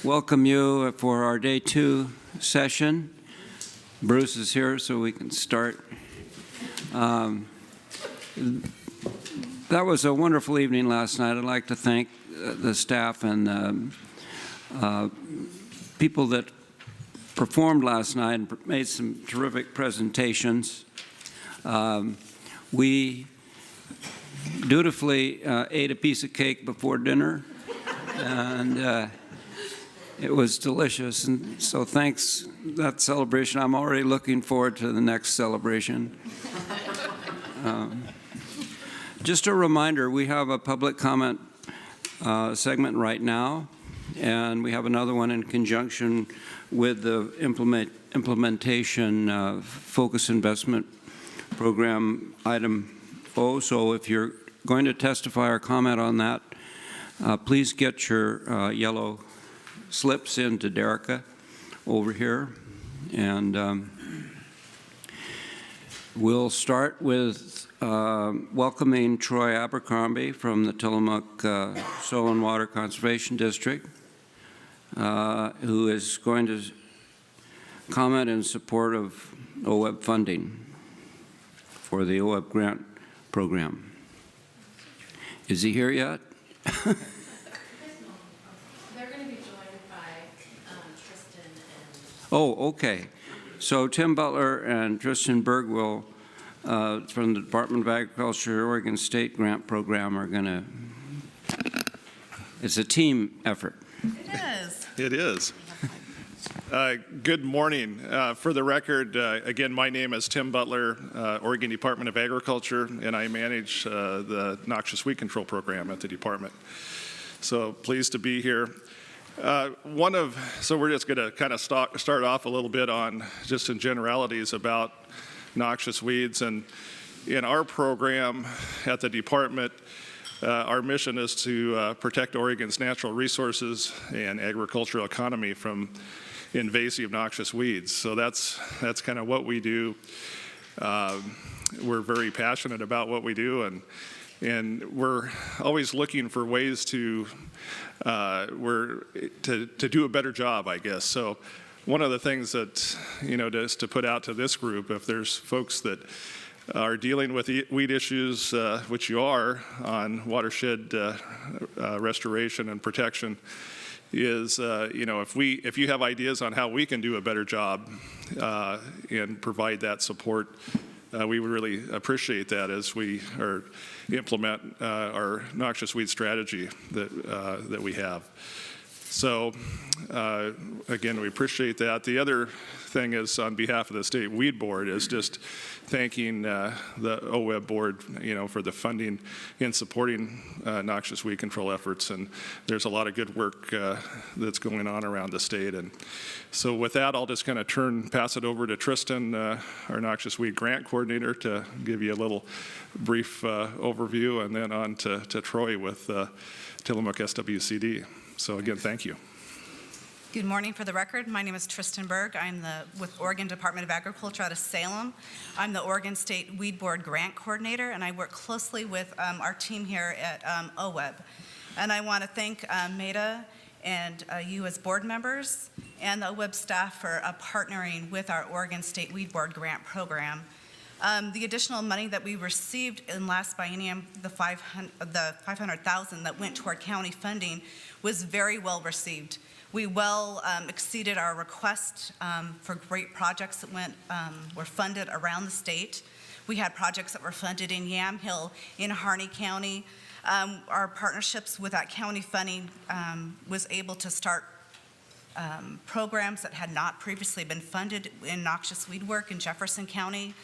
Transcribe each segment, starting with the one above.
welcome you for our Day 2 session. Bruce is here, so we can start. That was a wonderful evening last night. I'd like to thank the staff and people that performed last night and made some terrific presentations. We dutifully ate a piece of cake before dinner, and it was delicious. And so thanks that celebration. I'm already looking forward to the next celebration. Just a reminder, we have a public comment segment right now, and we have another one in conjunction with the implementation focus investment program item O. So if you're going to testify or comment on that, please get your yellow slips into Derica over here. And we'll start with welcoming Troy Abercrombie from the Tillamook Soil and Water Conservation District, who is going to comment in support of OWEB funding for the OWEB grant program. Is he here yet? They're going to be joined by Tristan and... Oh, okay. So Tim Butler and Tristan Berg will, from the Department of Agriculture, Oregon State Grant Program, are going to, it's a team effort. It is. It is. Good morning. For the record, again, my name is Tim Butler, Oregon Department of Agriculture, and I manage the noxious weed control program at the department. So pleased to be here. So we're just going to kind of start off a little bit on just in generalities about noxious weeds. And in our program at the department, our mission is to protect Oregon's natural resources and agricultural economy from invasive noxious weeds. So that's kind of what we do. We're very passionate about what we do, and we're always looking for ways to do a better job, I guess. So one of the things that, just to put out to this group, if there's folks that are dealing with weed issues, which you are on watershed restoration and protection, is if you have ideas on how we can do a better job and provide that support, we would really appreciate that as we implement our noxious weed strategy that we have. So again, we appreciate that. The other thing is, on behalf of the State Weed Board, is just thanking the OWEB board, for the funding in supporting noxious weed control efforts. And there's a lot of good work that's going on around the state. And so with that, I'll just kind of pass it over to Tristan, our noxious weed grant coordinator, to give you a little brief overview, and then on to Troy with Tillamook SWCD. So again, thank you. Good morning. For the record, my name is Tristan Berg. I'm with Oregon Department of Agriculture out of Salem. I'm the Oregon State Weed Board Grant Coordinator, and I work closely with our team here at OWEB. And I want to thank Maida and you as board members and the OWEB staff for partnering with our Oregon State Weed Board Grant Program. The additional money that we received in last biennium, the $500,000 that went toward county funding, was very well received. We exceeded our request for great projects that were funded around the state. We had projects that were funded in Yamhill, in Harney County. Our partnerships with that county funding was able to start programs that had not previously been funded in noxious weed work in Jefferson County.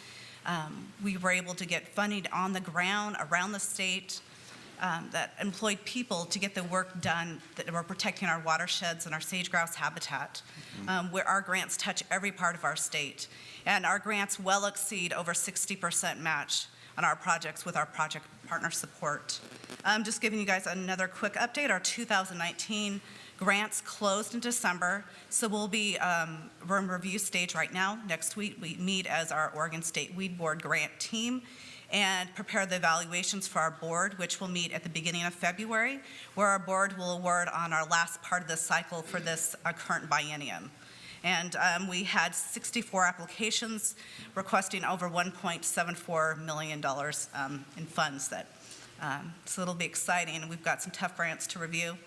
We were able to get funding on the ground around the state that employed people to get the work done that were protecting our watersheds and our sage-grouse habitat, where our grants touch every part of our state. And our grants well exceed over 60% match on our projects with our project partner support. Just giving you guys another quick update, our 2019 grants closed in December, so we'll be we're in review stage right now. Next week we meet as our Oregon State Weed Board grant team, and prepare the evaluations for our board, which will meet at the beginning of February, where our board will award on our last part of the cycle for this current biennium. And we had 64 applications requesting over $1.74 million in funds. So it'll be exciting. We've got some tough grants to review.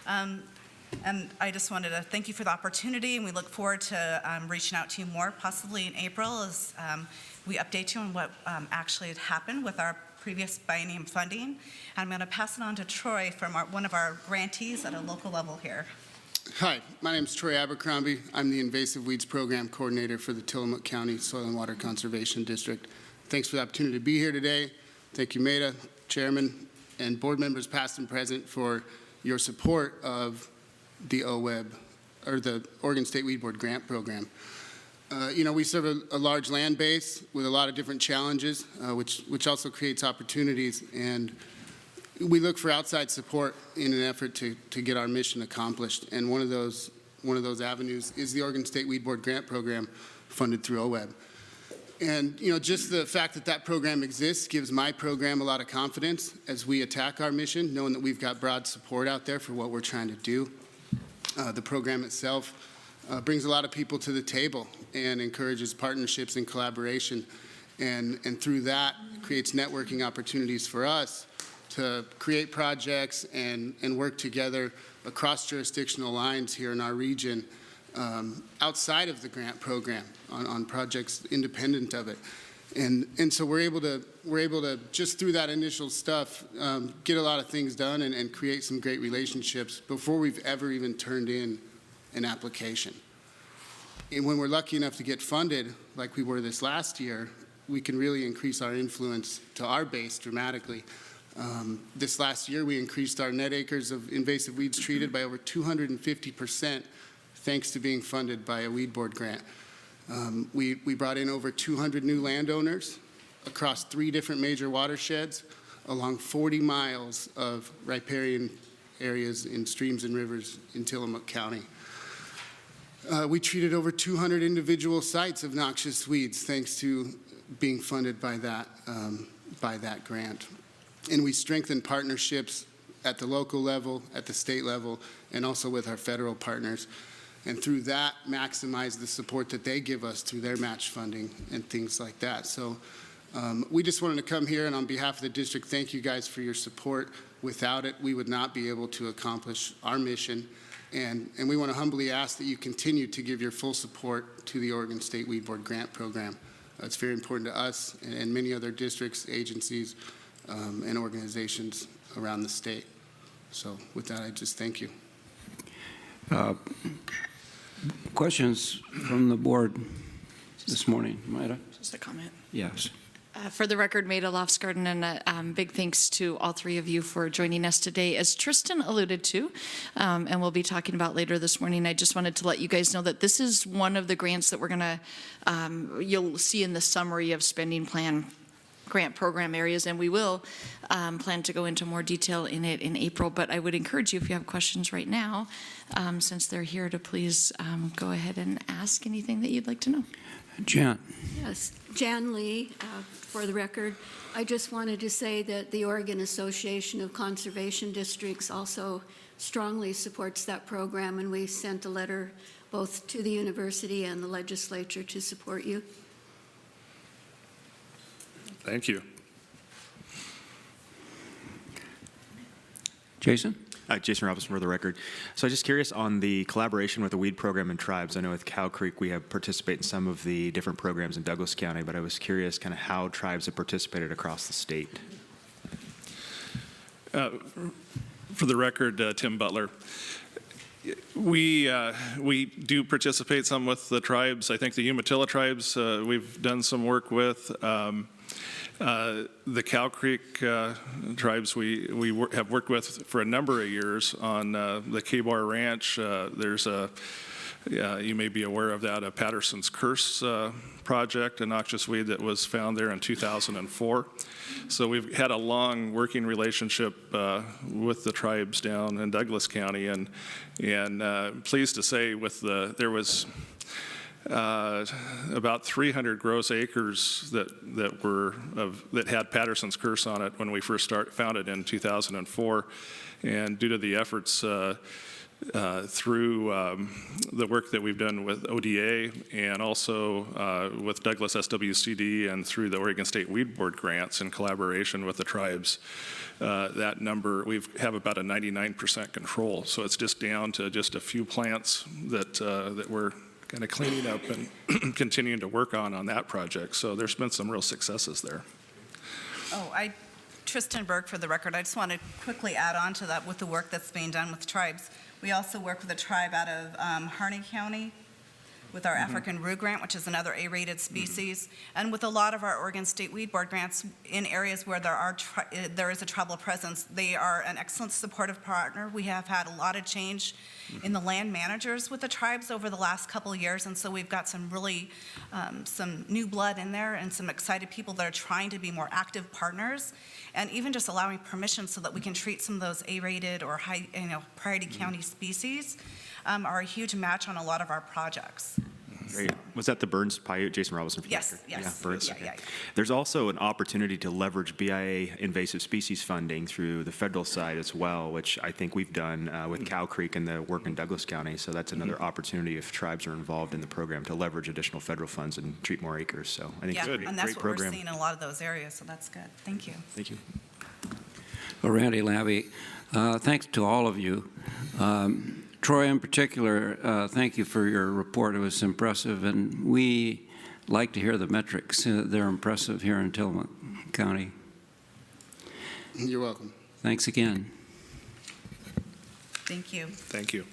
And I just wanted to thank you for the opportunity, and we look forward to reaching out to you more, possibly in April, as we update you on what actually had happened with our previous biennium funding. And I'm going to pass it on to Troy from one of our grantees at a local level here. Hi, my name is Troy Abercrombie. I'm the Invasive Weeds Program Coordinator for the Tillamook County Soil and Water Conservation District. Thanks for the opportunity to be here today. Thank you, Maida, Chairman, and board members past and present for your support of the OWEB, or the Oregon State Weed Board Grant Program. We serve a large land base with a lot of different challenges, which also creates opportunities, and we look for outside support in an effort to get our mission accomplished. And one of those avenues is the Oregon State Weed Board Grant Program funded through OWEB. And just the fact that that program exists gives my program a lot of confidence as we attack our mission, knowing that we've got broad support out there for what we're trying to do. The program itself brings a lot of people to the table and encourages partnerships and collaboration, and through that creates networking opportunities for us to create projects and work together across jurisdictional lines here in our region, outside of the grant program on projects independent of it. And so we're able to just through that initial stuff get a lot of things done and create some great relationships before we've ever even turned in an application. And when we're lucky enough to get funded, like we were this last year, we can really increase our influence to our base dramatically. This last year, we increased our net acres of invasive weeds treated by over 250%, thanks to being funded by a weed board grant. We brought in over 200 new landowners across 3 different major watersheds along 40 miles of riparian areas in streams and rivers in Tillamook County. We treated over 200 individual sites of noxious weeds, thanks to being funded by that grant. And we strengthened partnerships at the local level, at the state level, and also with our federal partners. And through that, maximize the support that they give us through their match funding and things like that. So we just wanted to come here, and on behalf of the district, thank you guys for your support. Without it, we would not be able to accomplish our mission. And we want to humbly ask that you continue to give your full support to the Oregon State Weed Board Grant Program. It's very important to us and many other districts, agencies, and organizations around the state. So with that, I just thank you. Questions from the board this morning? Maida? Just a comment. Yes. For the record, Maida Lofsgarden, and big thanks to all 3 of you for joining us today. As Tristan alluded to, and we'll be talking about later this morning, I just wanted to let you guys know that this is one of the grants that we're going to, you'll see in the summary of spending plan grant program areas, and we will plan to go into more detail in it in April. But I would encourage you, if you have questions right now, since they're here, to please go ahead and ask anything that you'd like to know. Jan. Yes, Jan Lee, for the record. I just wanted to say that the Oregon Association of Conservation Districts also strongly supports that program, and we sent a letter both to the university and the legislature to support you. Thank you. Jason? Jason Robinson for the record. So I'm just curious on the collaboration with the weed program and tribes. I know with Cow Creek we have participated in some of the different programs in Douglas County, but I was curious kind of how tribes have participated across the state. For the record, Tim Butler. We do participate some with the tribes. I think the Umatilla tribes we've done some work with. The Cow Creek tribes we have worked with for a number of years on the K-Bar Ranch. There's you may be aware of that, a Patterson's Curse project, a noxious weed that was found there in 2004. So we've had a long working relationship with the tribes down in Douglas County, and pleased to say there was about 300 gross acres that had Patterson's curse on it when we first found it in 2004. And due to the efforts through the work that we've done with ODA and also with Douglas SWCD and through the Oregon State Weed Board grants in collaboration with the tribes, that number, we have about a 99% control. So it's just down to just a few plants that we're kind of cleaning up and continuing to work on that project. So there's been some real successes there. Tristan Berg, for the record, I just want to quickly add on to that with the work that's being done with tribes. We also work with a tribe out of Harney County with our African rue grant, which is another A-rated species, and with a lot of our Oregon State Weed Board grants in areas where there is a tribal presence. They are an excellent supportive partner. We have had a lot of change in the land managers with the tribes over the last couple of years, and so we've got some really some new blood in there and some excited people that are trying to be more active partners, and even just allowing permission so that we can treat some of those A-rated or high, priority county species are a huge match on a lot of our projects. Great. Was that the Burns Paiute, Jason Robinson? For Yes, the record? yes. Yeah, Burns. Yeah, Okay. yeah. There's also an opportunity to leverage BIA invasive species funding through the federal side as well, which I think we've done with Cow Creek and the work in Douglas County. So that's another opportunity if tribes are involved in the program to leverage additional federal funds and treat more acres. So I think Yeah, it's a and that's great what program. we're seeing in a lot of those areas, so that's good. Thank you. Thank you. Well, Randy Labby, thanks to all of you. Troy, in particular, thank you for your report. It was impressive, and we like to hear the metrics. They're impressive here in Tillamook County. You're welcome. Thanks again. Thank you. Thank you.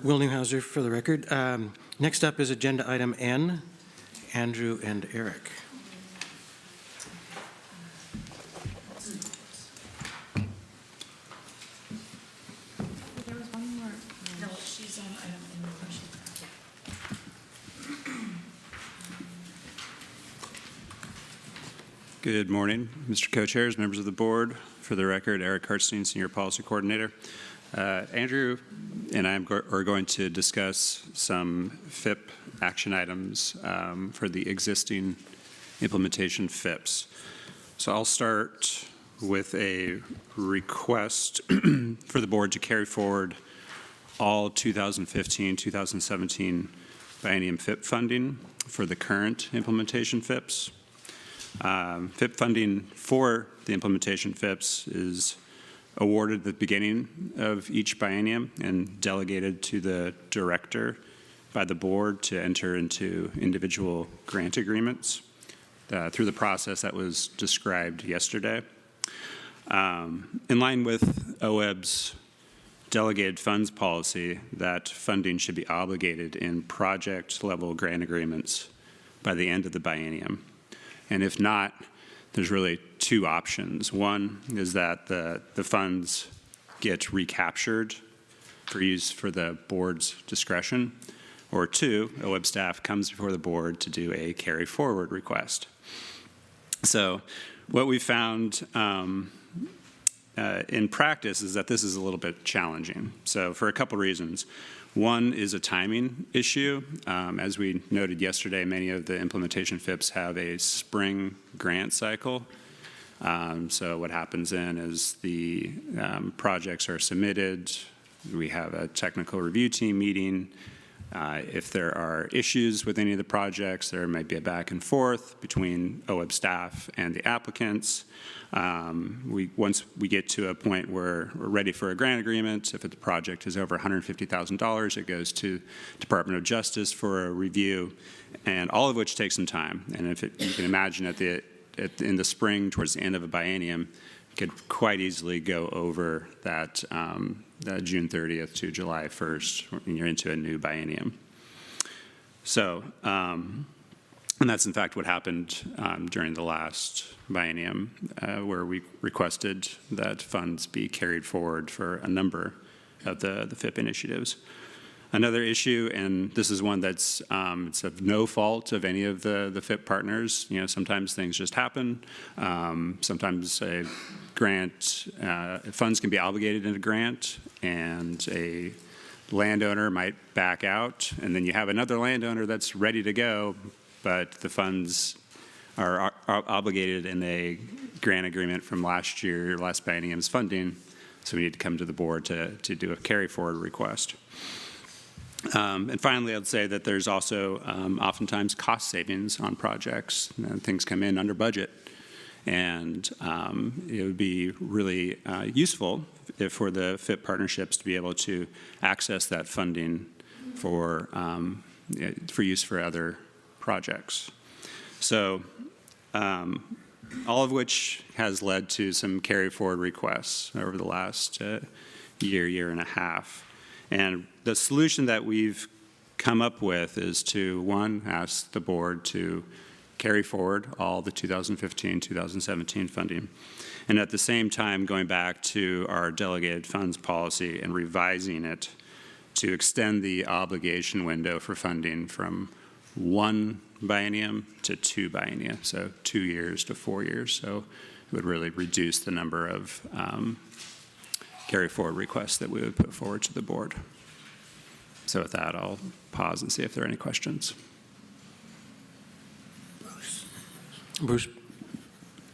Will Newhouser for the record. Next up is agenda item N, Andrew and Eric. There was one more. No, she's on item in the question. Good morning, Mr. Co-Chairs, members of the board. For the record, Eric Hartstein, Senior Policy Coordinator. Andrew and I are going to discuss some FIP action items for the existing implementation FIPs. So I'll start with a request for the board to carry forward all 2015-2017 biennium FIP funding for the current implementation FIPs. FIP funding for the implementation FIPs is awarded at the beginning of each biennium and delegated to the director by the board to enter into individual grant agreements through the process that was described yesterday. In line with OWEB's delegated funds policy, that funding should be obligated in project-level grant agreements by the end of the biennium. And if not, there's really two options. One is that the funds get recaptured for use for the board's discretion, or two, OWEB staff comes before the board to do a carry forward request. So what we found in practice is that this is a little bit challenging. So for a couple reasons. One is a timing issue. As we noted yesterday, many of the implementation FIPs have a spring grant cycle. So what happens then is the projects are submitted. We have a technical review team meeting. If there are issues with any of the projects, there might be a back and forth between OWEB staff and the applicants. Once we get to a point where we're ready for a grant agreement, if the project is over $150,000, it goes to Department of Justice for a review, and all of which takes some time. And if you can imagine in the spring, towards the end of a biennium, it could quite easily go over that June 30th to July 1st when you're into a new biennium. So, and that's in fact what happened during the last biennium, where we requested that funds be carried forward for a number of the FIP initiatives. Another issue, and this is one that's it's of no fault of any of the FIP partners. You know, sometimes things just happen. Sometimes a grant funds can be obligated in a grant, and a landowner might back out, and then you have another landowner that's ready to go, but the funds are obligated in a grant agreement from last year, last biennium's funding. So we need to come to the board to do a carry forward request. And finally, I'd say that there's also oftentimes cost savings on projects. Things come in under budget. And it would be really useful for the FIP partnerships to be able to access that funding for use for other projects. So all of which has led to some carry forward requests over the last year and a half. And the solution that we've come up with is to, one, ask the board to carry forward all the 2015, 2017 funding. And at the same time, going back to our delegated funds policy and revising it to extend the obligation window for funding from 1 biennium to 2 biennia, so 2 years to 4 years. So it would really reduce the number of carry forward requests that we would put forward to the board. So with that, I'll pause and see if there are any questions. Bruce?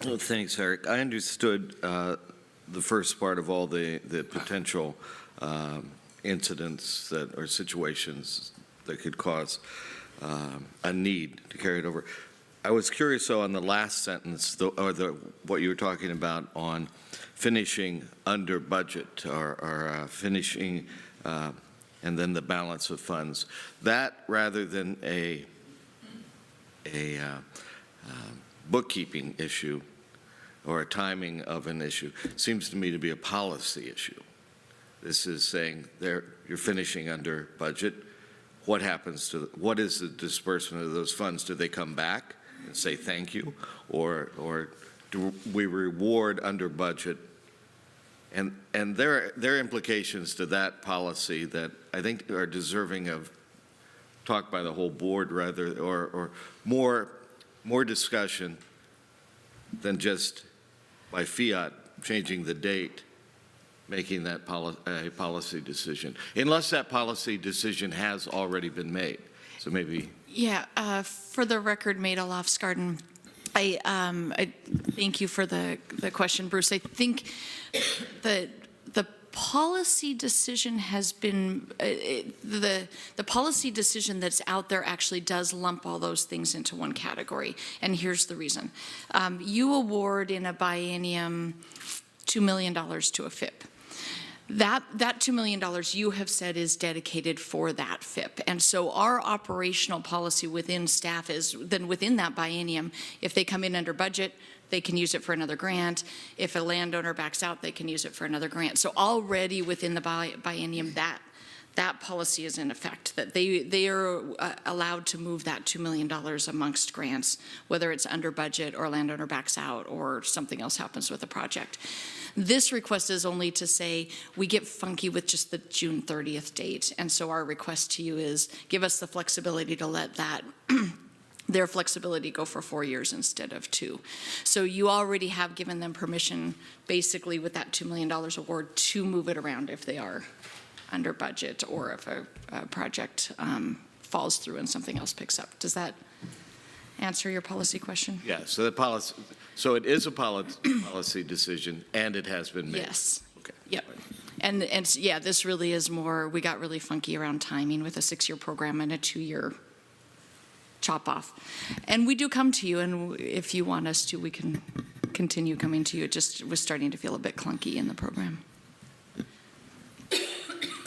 Oh, thanks, Eric. I understood the first part of all the potential incidents that or situations that could cause a need to carry it over. I was curious, though, on the last sentence, what you were talking about on finishing under budget or finishing and then the balance of funds. That, rather than a bookkeeping issue or a timing of an issue, seems to me to be a policy issue. This is saying you're finishing under budget. What happens to what is the disbursement of those funds? Do they come back and say thank you, or do we reward under budget? And there are implications to that policy that I think are deserving of talk by the whole board, rather, or more discussion than just by fiat changing the date, making that a policy decision, unless that policy decision has already been made. So maybe. Yeah, For the record, Maida Lofsgarden, I thank you for the question, Bruce. I think the policy decision has been, the policy decision that's out there actually does lump all those things into one category. And here's the reason. You award in a biennium $2 million to a FIP. That $2 million you have said is dedicated for that FIP. And so our operational policy within staff is then within that biennium, if they come in under budget, they can use it for another grant. If a landowner backs out, they can use it for another grant. So already within the biennium, that policy is in effect, that they are allowed to move that $2 million amongst grants, whether it's under budget or landowner backs out or something else happens with the project. This request is only to say we get funky with just the June 30th date. And so our request to you is give us the flexibility to let that their flexibility go for 4 years instead of 2. So you already have given them permission basically with that $2 million award to move it around if they are under budget or if a project falls through and something else picks up. Does that answer your policy question? Yeah, so the policy, so it is a policy decision and it has been made. Yes. Okay. Yep. And yeah, this really is more, we got really funky around timing with a 6-year program and a 2-year chop off. And we do come to you, and if you want us to, we can continue coming to you. It just was starting to feel a bit clunky in the program.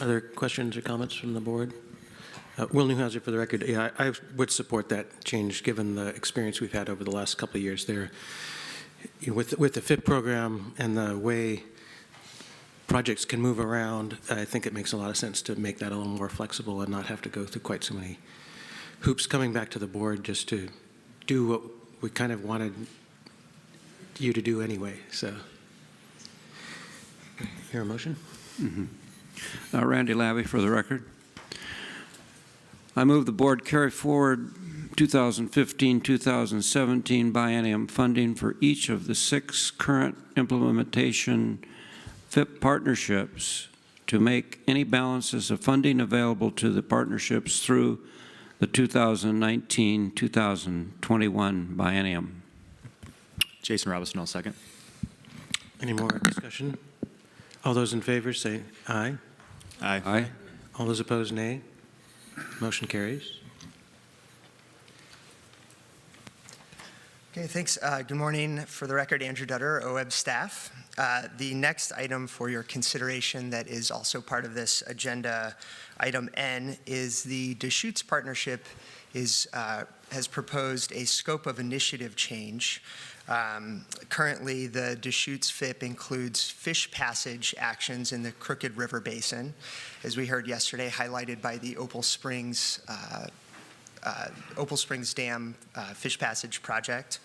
Other questions or comments from the board? Will Newhouser, for the record, yeah, I would support that change given the experience we've had over the last couple of years there. You know, with the FIP program and the way projects can move around, I think it makes a lot of sense to make that a little more flexible and not have to go through quite so many hoops coming back to the board just to do what we kind of wanted you to do anyway. So, hear a motion? Randy Labby, for the record. I move the board carry forward 2015-2017 biennium funding for each of the 6 current implementation FIP partnerships to make any balances of funding available to the partnerships through the 2019-2021 biennium. Jason Robinson, I'll second. Any more discussion? All those in favor say aye. Aye. Aye. All those opposed, nay. Motion carries. Okay, thanks. Good morning. For the record, Andrew Dutter, OWEB staff. The next item for your consideration that is also part of this agenda, item N, is the Deschutes Partnership has proposed a scope of initiative change. Currently, the Deschutes FIP includes fish passage actions in the Crooked River Basin, as we heard yesterday, highlighted by the Opal Springs Dam fish passage project.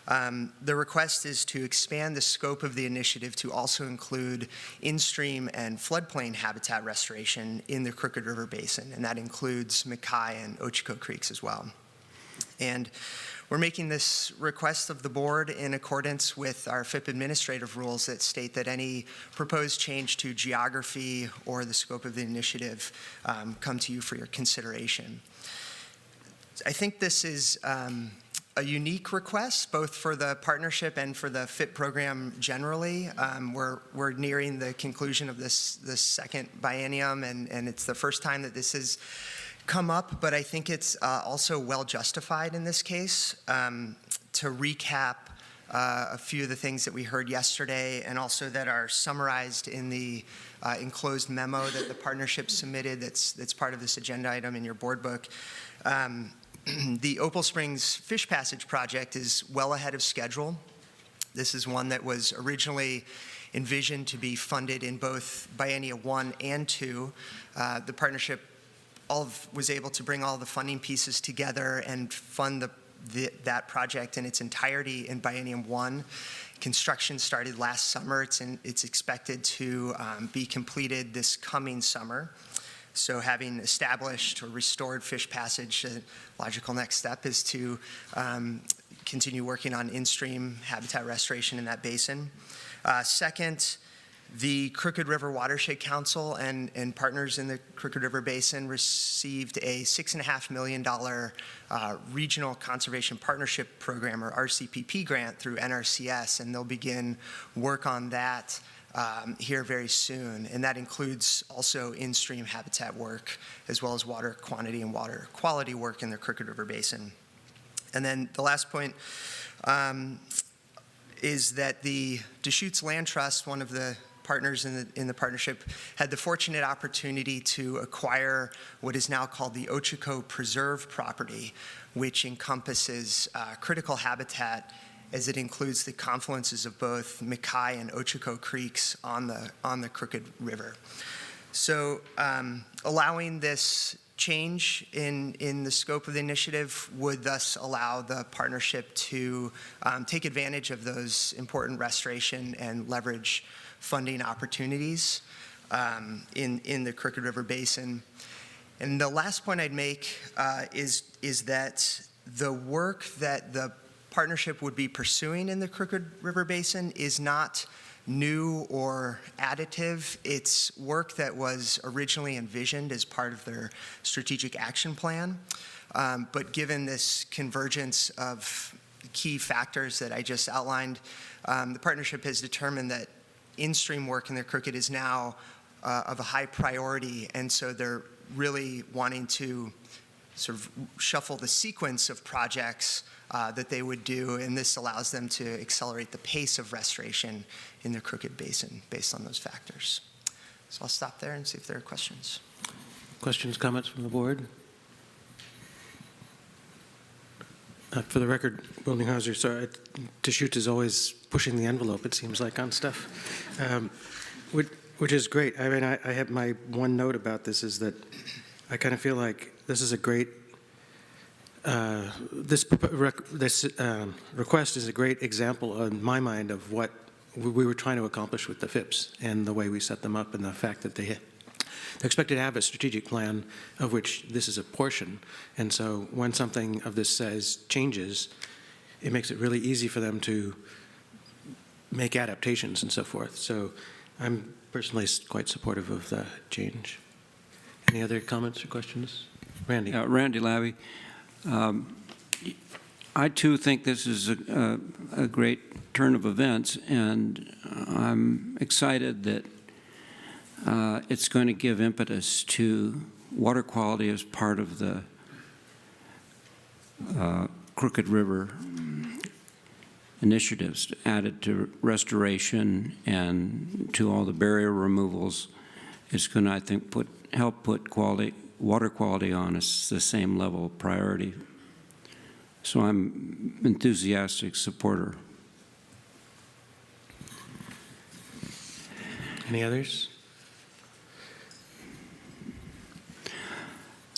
The request is to expand the scope of the initiative to also include in-stream and floodplain habitat restoration in the Crooked River Basin, and that includes Mackay and Ochoco Creeks as well. And we're making this request of the board in accordance with our FIP administrative rules that state that any proposed change to geography or the scope of the initiative come to you for your consideration. I think this is a unique request, both for the partnership and for the FIP program generally. We're nearing the conclusion of this second biennium, and it's the first time that this has come up, but I think it's also well justified in this case. To recap a few of the things that we heard yesterday and also that are summarized in the enclosed memo that the partnership submitted that's part of this agenda item in your board book. The Opal Springs Fish Passage project is well ahead of schedule. This is one that was originally envisioned to be funded in both Biennia 1 and 2. The partnership was able to bring all the funding pieces together and fund that project in its entirety in Biennium 1. Construction started last summer. It's expected to be completed this coming summer. So having established or restored fish passage, the logical next step is to continue working on in-stream habitat restoration in that basin. Second, the Crooked River Watershed Council and partners in the Crooked River Basin received a $6.5 million Regional Conservation Partnership Program, or RCPP grant, through NRCS, and they'll begin work on that here very soon. And that includes also in-stream habitat work, as well as water quantity and water quality work in the Crooked River Basin. And then the last point is that the Deschutes Land Trust, one of the partners in the partnership, had the fortunate opportunity to acquire what is now called the Ochoco Preserve property, which encompasses critical habitat as it includes the confluences of both Mackay and Ochoco Creeks on the Crooked River. So allowing this change in the scope of the initiative would thus allow the partnership to take advantage of those important restoration and leverage funding opportunities in the Crooked River Basin. And the last point I'd make is that the work that the partnership would be pursuing in the Crooked River Basin is not new or additive. It's work that was originally envisioned as part of their strategic action plan. But given this convergence of key factors that I just outlined, the partnership has determined that in-stream work in the Crooked is now of a high priority, and so they're really wanting to sort of shuffle the sequence of projects that they would do, and this allows them to accelerate the pace of restoration in the Crooked Basin based on those factors. So I'll stop there and see if there are questions. Questions, comments from the board? For the record, Will Neuhauser, sorry, Deschutes is always pushing the envelope, it seems like, on stuff, which is great. I mean, I have my one note about this is that I kind of feel like this is a great, this request is a great example in my mind of what we were trying to accomplish with the FIPs and the way we set them up and the fact that they they're expected to have a strategic plan of which this is a portion. And so when something of this size changes, it makes it really easy for them to make adaptations and so forth. So I'm personally quite supportive of the change. Any other comments or questions? Randy. Randy Labby. I too think this is a great turn of events, and I'm excited that it's going to give impetus to water quality as part of the Crooked River initiatives added to restoration and to all the barrier removals. It's going to, I think, help put water quality on the same level of priority. So I'm enthusiastic supporter. Any others?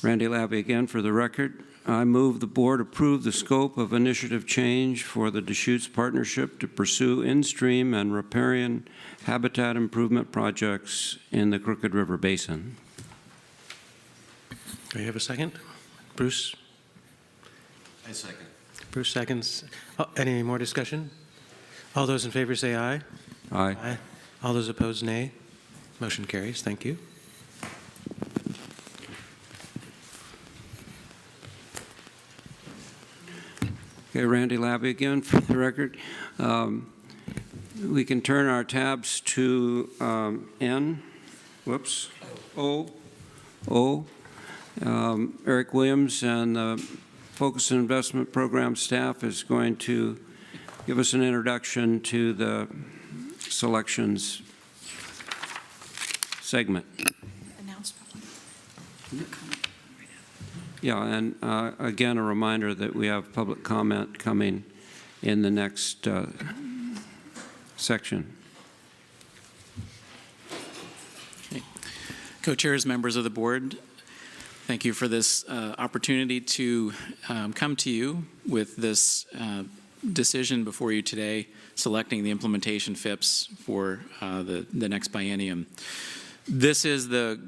Randy Labby again for the record. I move the board approve the scope of initiative change for the Deschutes Partnership to pursue in-stream and riparian habitat improvement projects in the Crooked River Basin. Do we have a second? Bruce? I second. Bruce seconds. Oh, any more discussion? All those in favor say aye. Aye. Aye. All those opposed, nay. Motion carries. Thank you. Okay, Randy Labby again for the record. We can turn our tabs to O. Eric Williams and the Focus Investment Program staff is going to give us an introduction to the selections segment. Yeah, and again, a reminder that we have public comment coming in the next section. Okay. Co-chairs, members of the board, thank you for this opportunity to come to you with this decision before you today, selecting the implementation FIPs for the next biennium. This is the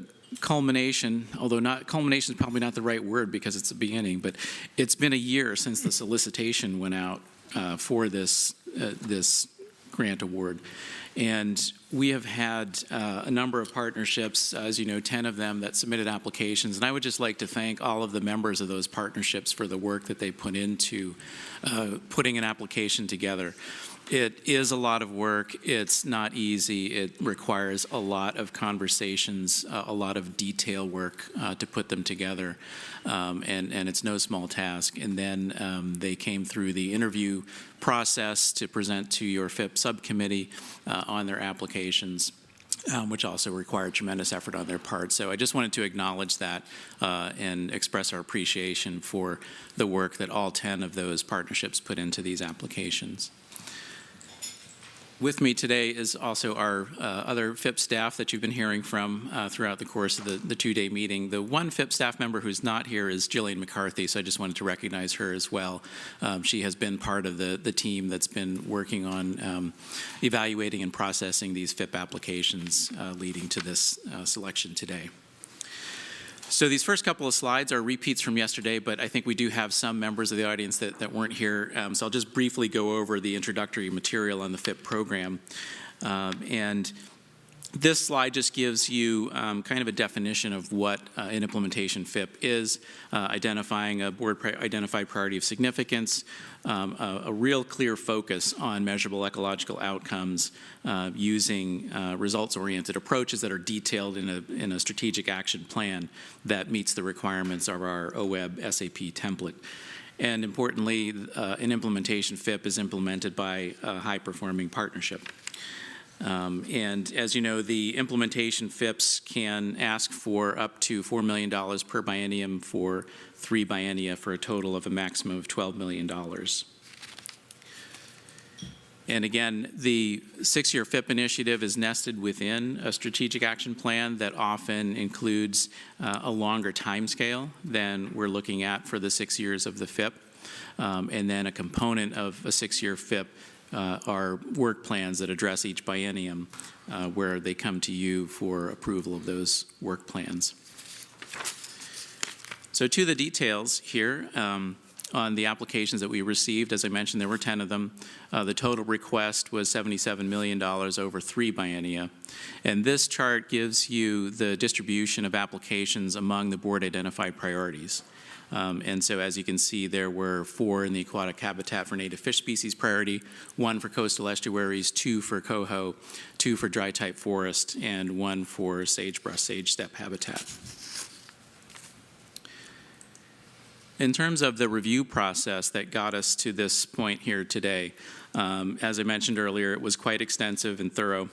culmination, although culmination is probably not the right word because it's a beginning, but it's been a year since the solicitation went out for this grant award. And we have had a number of partnerships, as you know, 10 of them that submitted applications. And I would just like to thank all of the members of those partnerships for the work that they put into putting an application together. It is a lot of work. It's not easy. It requires a lot of conversations, a lot of detail work to put them together, and it's no small task. And then they came through the interview process to present to your FIP subcommittee on their applications, which also required tremendous effort on their part. So I just wanted to acknowledge that and express our appreciation for the work that all 10 of those partnerships put into these applications. With me today is also our other FIP staff that you've been hearing from throughout the course of the two-day meeting. The one FIP staff member who's not here is Jillian McCarthy, so I just wanted to recognize her as well. She has been part of the team that's been working on evaluating and processing these FIP applications leading to this selection today. So these first couple of slides are repeats from yesterday, but I think we do have some members of the audience that weren't here. So I'll just briefly go over the introductory material on the FIP program. And this slide just gives you kind of a definition of what an implementation FIP is, identifying a board-identified priority of significance, a real clear focus on measurable ecological outcomes using results-oriented approaches that are detailed in a strategic action plan that meets the requirements of our OWEB SAP template. And importantly, an implementation FIP is implemented by a high-performing partnership. And as you know, the implementation FIPs can ask for up to $4 million per biennium for 3 biennia for a total of a maximum of $12 million. And again, the 6-year FIP initiative is nested within a strategic action plan that often includes a longer timescale than we're looking at for the 6 years of the FIP. And then a component of a 6-year FIP are work plans that address each biennium, where they come to you for approval of those work plans. So to the details here, on the applications that we received, as I mentioned, there were 10 of them. The total request was $77 million over 3 biennia. And this chart gives you the distribution of applications among the board-identified priorities. And so as you can see, there were 4 in the aquatic habitat for native fish species priority, 1 for coastal estuaries, 2 for coho, 2 for dry type forest, and 1 for sagebrush, sage steppe habitat. In terms of the review process that got us to this point here today, as I mentioned earlier, it was quite extensive and thorough.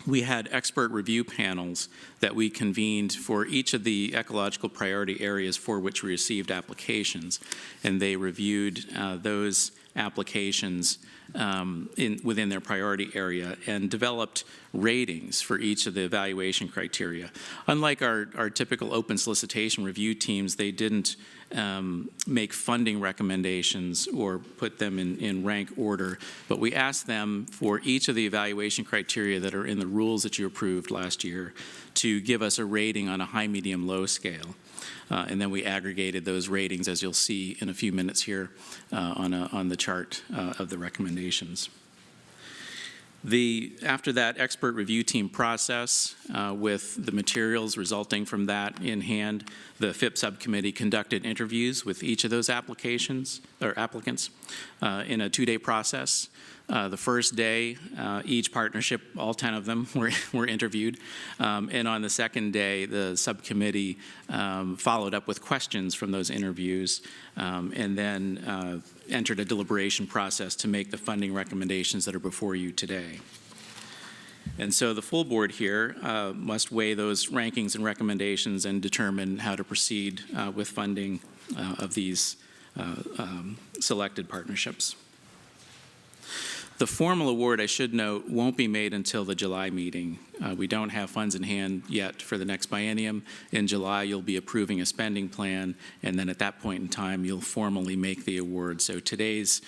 We had expert review panels that we convened for each of the ecological priority areas for which we received applications, and they reviewed those applications within their priority area and developed ratings for each of the evaluation criteria. Unlike our typical open solicitation review teams, they didn't make funding recommendations or put them in rank order, but we asked them for each of the evaluation criteria that are in the rules that you approved last year to give us a rating on a high, medium, low scale. And then we aggregated those ratings, as you'll see in a few minutes here on the chart of the recommendations. After that expert review team process, with the materials resulting from that in hand, the FIP subcommittee conducted interviews with each of those applicants in a 2-day process. The first day, each partnership, all 10 of them, were interviewed. And on the second day, the subcommittee followed up with questions from those interviews and then entered a deliberation process to make the funding recommendations that are before you today. And so the full board here must weigh those rankings and recommendations and determine how to proceed with funding of these selected partnerships. The formal award, I should note, won't be made until the July meeting. We don't have funds in hand yet for the next biennium. In July, you'll be approving a spending plan, and then at that point in time, you'll formally make the award. So today's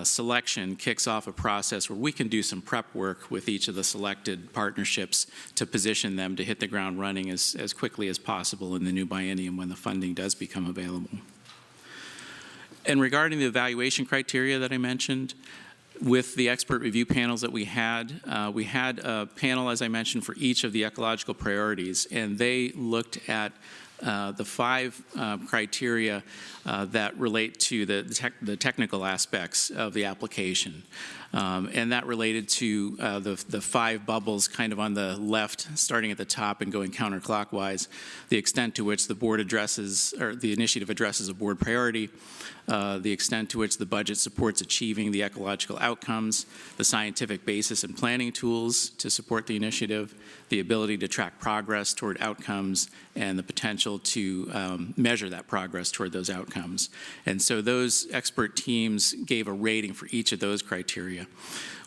selection kicks off a process where we can do some prep work with each of the selected partnerships to position them to hit the ground running as quickly as possible in the new biennium when the funding does become available. And regarding the evaluation criteria that I mentioned, with the expert review panels that we had a panel, as I mentioned, for each of the ecological priorities, and they looked at the 5 criteria that relate to the technical aspects of the application. And that related to the 5 bubbles kind of on the left, starting at the top and going counterclockwise, the extent to which the board addresses, or the initiative addresses a board priority, the extent to which the budget supports achieving the ecological outcomes, the scientific basis and planning tools to support the initiative, the ability to track progress toward outcomes, and the potential to measure that progress toward those outcomes. And so those expert teams gave a rating for each of those criteria.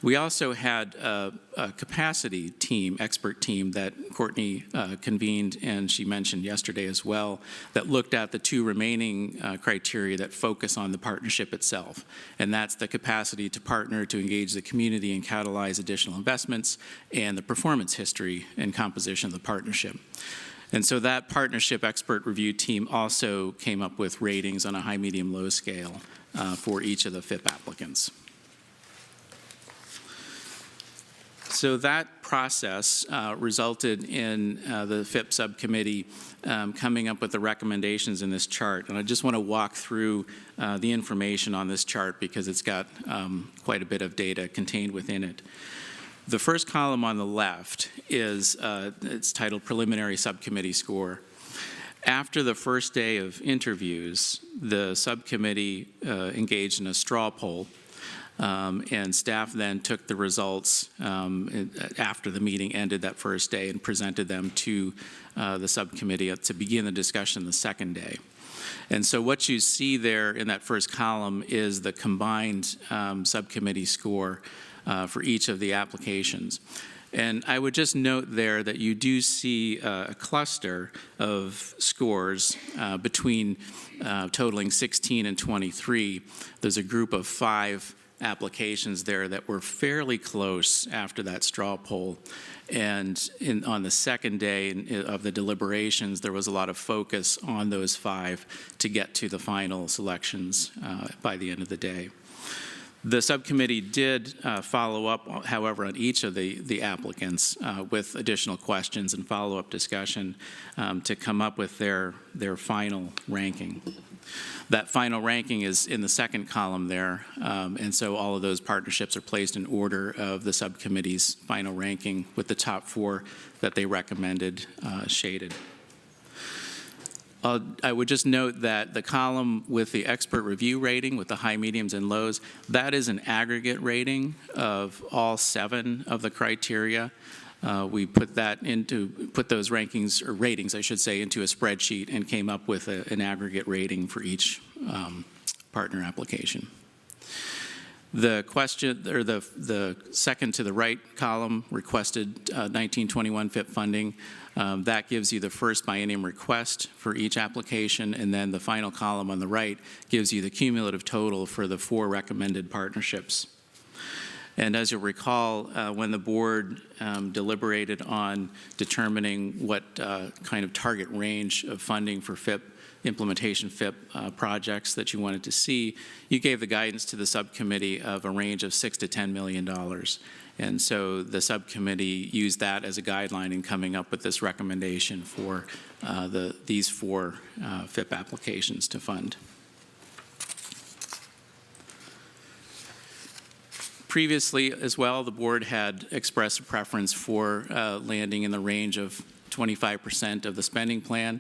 We also had a capacity team, expert team that Courtney convened, and she mentioned yesterday as well, that looked at the 2 remaining criteria that focus on the partnership itself. And that's the capacity to partner, to engage the community and catalyze additional investments, and the performance history and composition of the partnership. And so that partnership expert review team also came up with ratings on a high, medium, low scale for each of the FIP applicants. So that process resulted in the FIP subcommittee coming up with the recommendations in this chart. And I just want to walk through the information on this chart because it's got quite a bit of data contained within it. The first column on the left is, it's titled Preliminary Subcommittee Score. After the first day of interviews, the subcommittee engaged in a straw poll, and staff then took the results after the meeting ended that first day and presented them to the subcommittee to begin the discussion the second day. And so what you see there in that first column is the combined subcommittee score for each of the applications. And I would just note there that you do see a cluster of scores between totaling 16 and 23. There's a group of 5 applications there that were fairly close after that straw poll. And on the second day of the deliberations, there was a lot of focus on those 5 to get to the final selections by the end of the day. The subcommittee did follow up, however, on each of the applicants with additional questions and follow-up discussion to come up with their final ranking. That final ranking is in the second column there, and so all of those partnerships are placed in order of the subcommittee's final ranking with the top 4 that they recommended shaded. I would just note that the column with the expert review rating with the high, mediums, and lows, that is an aggregate rating of all 7 of the criteria. We put those rankings, or ratings, I should say, into a spreadsheet and came up with an aggregate rating for each partner application. The question, or the second to the right column requested 1921 FIP funding. That gives you the first biennium request for each application, and then the final column on the right gives you the cumulative total for the 4 recommended partnerships. And as you'll recall, when the board deliberated on determining what kind of target range of funding for FIP, implementation FIP projects that you wanted to see, you gave the guidance to the subcommittee of a range of $6 to $10 million. And so the subcommittee used that as a guideline in coming up with this recommendation for these 4 FIP applications to fund. Previously as well, the board had expressed a preference for landing in the range of 25% of the spending plan.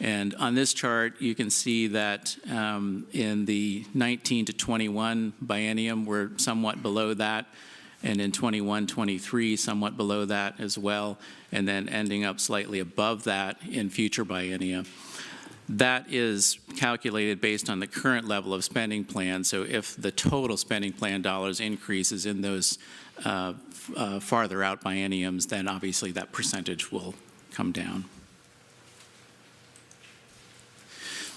And on this chart, you can see that in the 19 to 21 biennium, we're somewhat below that, and in 21-23, somewhat below that as well, and then ending up slightly above that in future biennia. That is calculated based on the current level of spending plan. So if the total spending plan dollars increases in those farther out bienniums, then obviously that percentage will come down.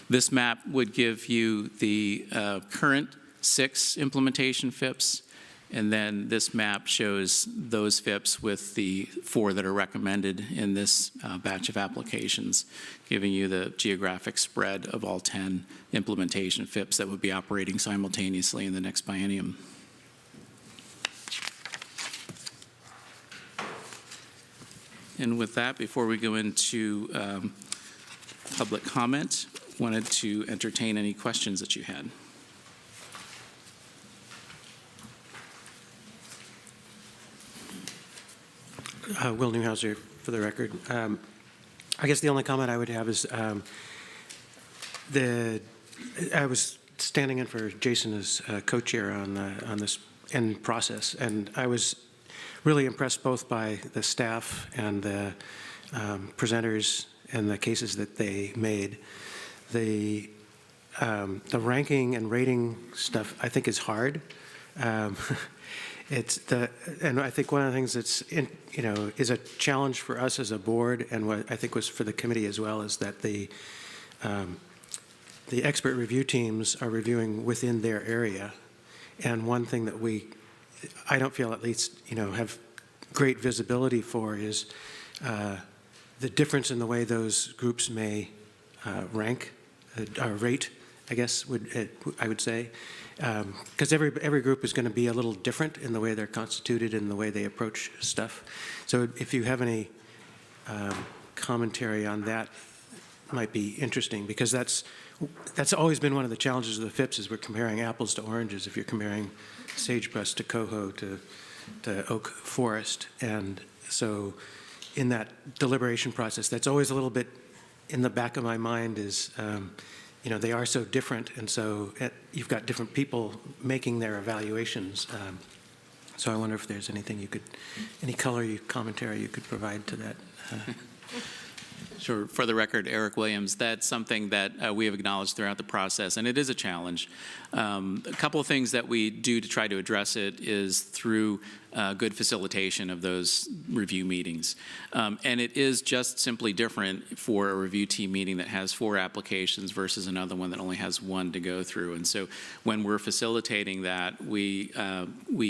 This map would give you the current 6 implementation FIPs, and then this map shows those FIPs with the 4 that are recommended in this batch of applications, giving you the geographic spread of all 10 implementation FIPs that would be operating simultaneously in the next biennium. And with that, before we go into public comment, wanted to entertain any questions that you had. Will Newhouser, for the record. I guess the only comment I would have is I was standing in for Jason as co-chair on this end process, and I was really impressed both by the staff and the presenters and the cases that they made. The ranking and rating stuff, I think, is hard. And I think one of the things that's is a challenge for us as a board, and what I think was for the committee as well, is that the expert review teams are reviewing within their area. And one thing that I don't feel at least, have great visibility for is the difference in the way those groups may rank, or rate, I guess I would say. Because every group is going to be a little different in the way they're constituted and the way they approach stuff. So if you have any commentary on that, might be interesting, because that's always been one of the challenges of the FIPs, is we're comparing apples to oranges if you're comparing sagebrush to coho to oak forest. And so in that deliberation process, that's always a little bit in the back of my mind is, they are so different, and so you've got different people making their evaluations. So I wonder if there's anything any commentary you could provide to that. Sure. For the record, Eric Williams, that's something that we have acknowledged throughout the process, and it is a challenge. A couple of things that we do to try to address it is through good facilitation of those review meetings. And it is just simply different for a review team meeting that has 4 applications versus another one that only has 1 to go through. And so when we're facilitating that, we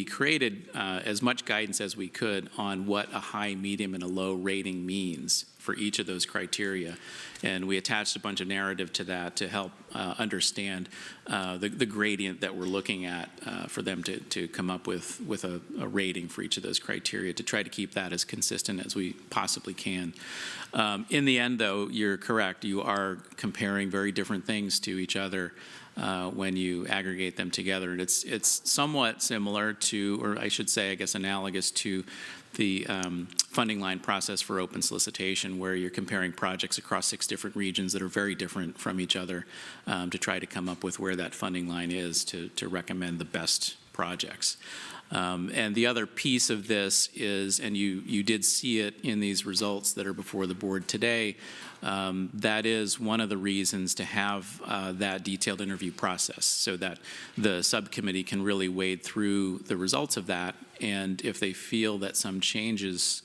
created as much guidance as we could on what a high, medium, and a low rating means for each of those criteria. And we attached a bunch of narrative to that to help understand the gradient that we're looking at for them to come up with a rating for each of those criteria to try to keep that as consistent as we possibly can. In the end, though, you're correct. You are comparing very different things to each other when you aggregate them together. And it's somewhat similar to, or I should say, I guess, analogous to the funding line process for open solicitation, where you're comparing projects across 6 different regions that are very different from each other to try to come up with where that funding line is to recommend the best projects. And the other piece of this is, and you did see it in these results that are before the board today, that is one of the reasons to have that detailed interview process so that the subcommittee can really wade through the results of that, and if they feel that some changes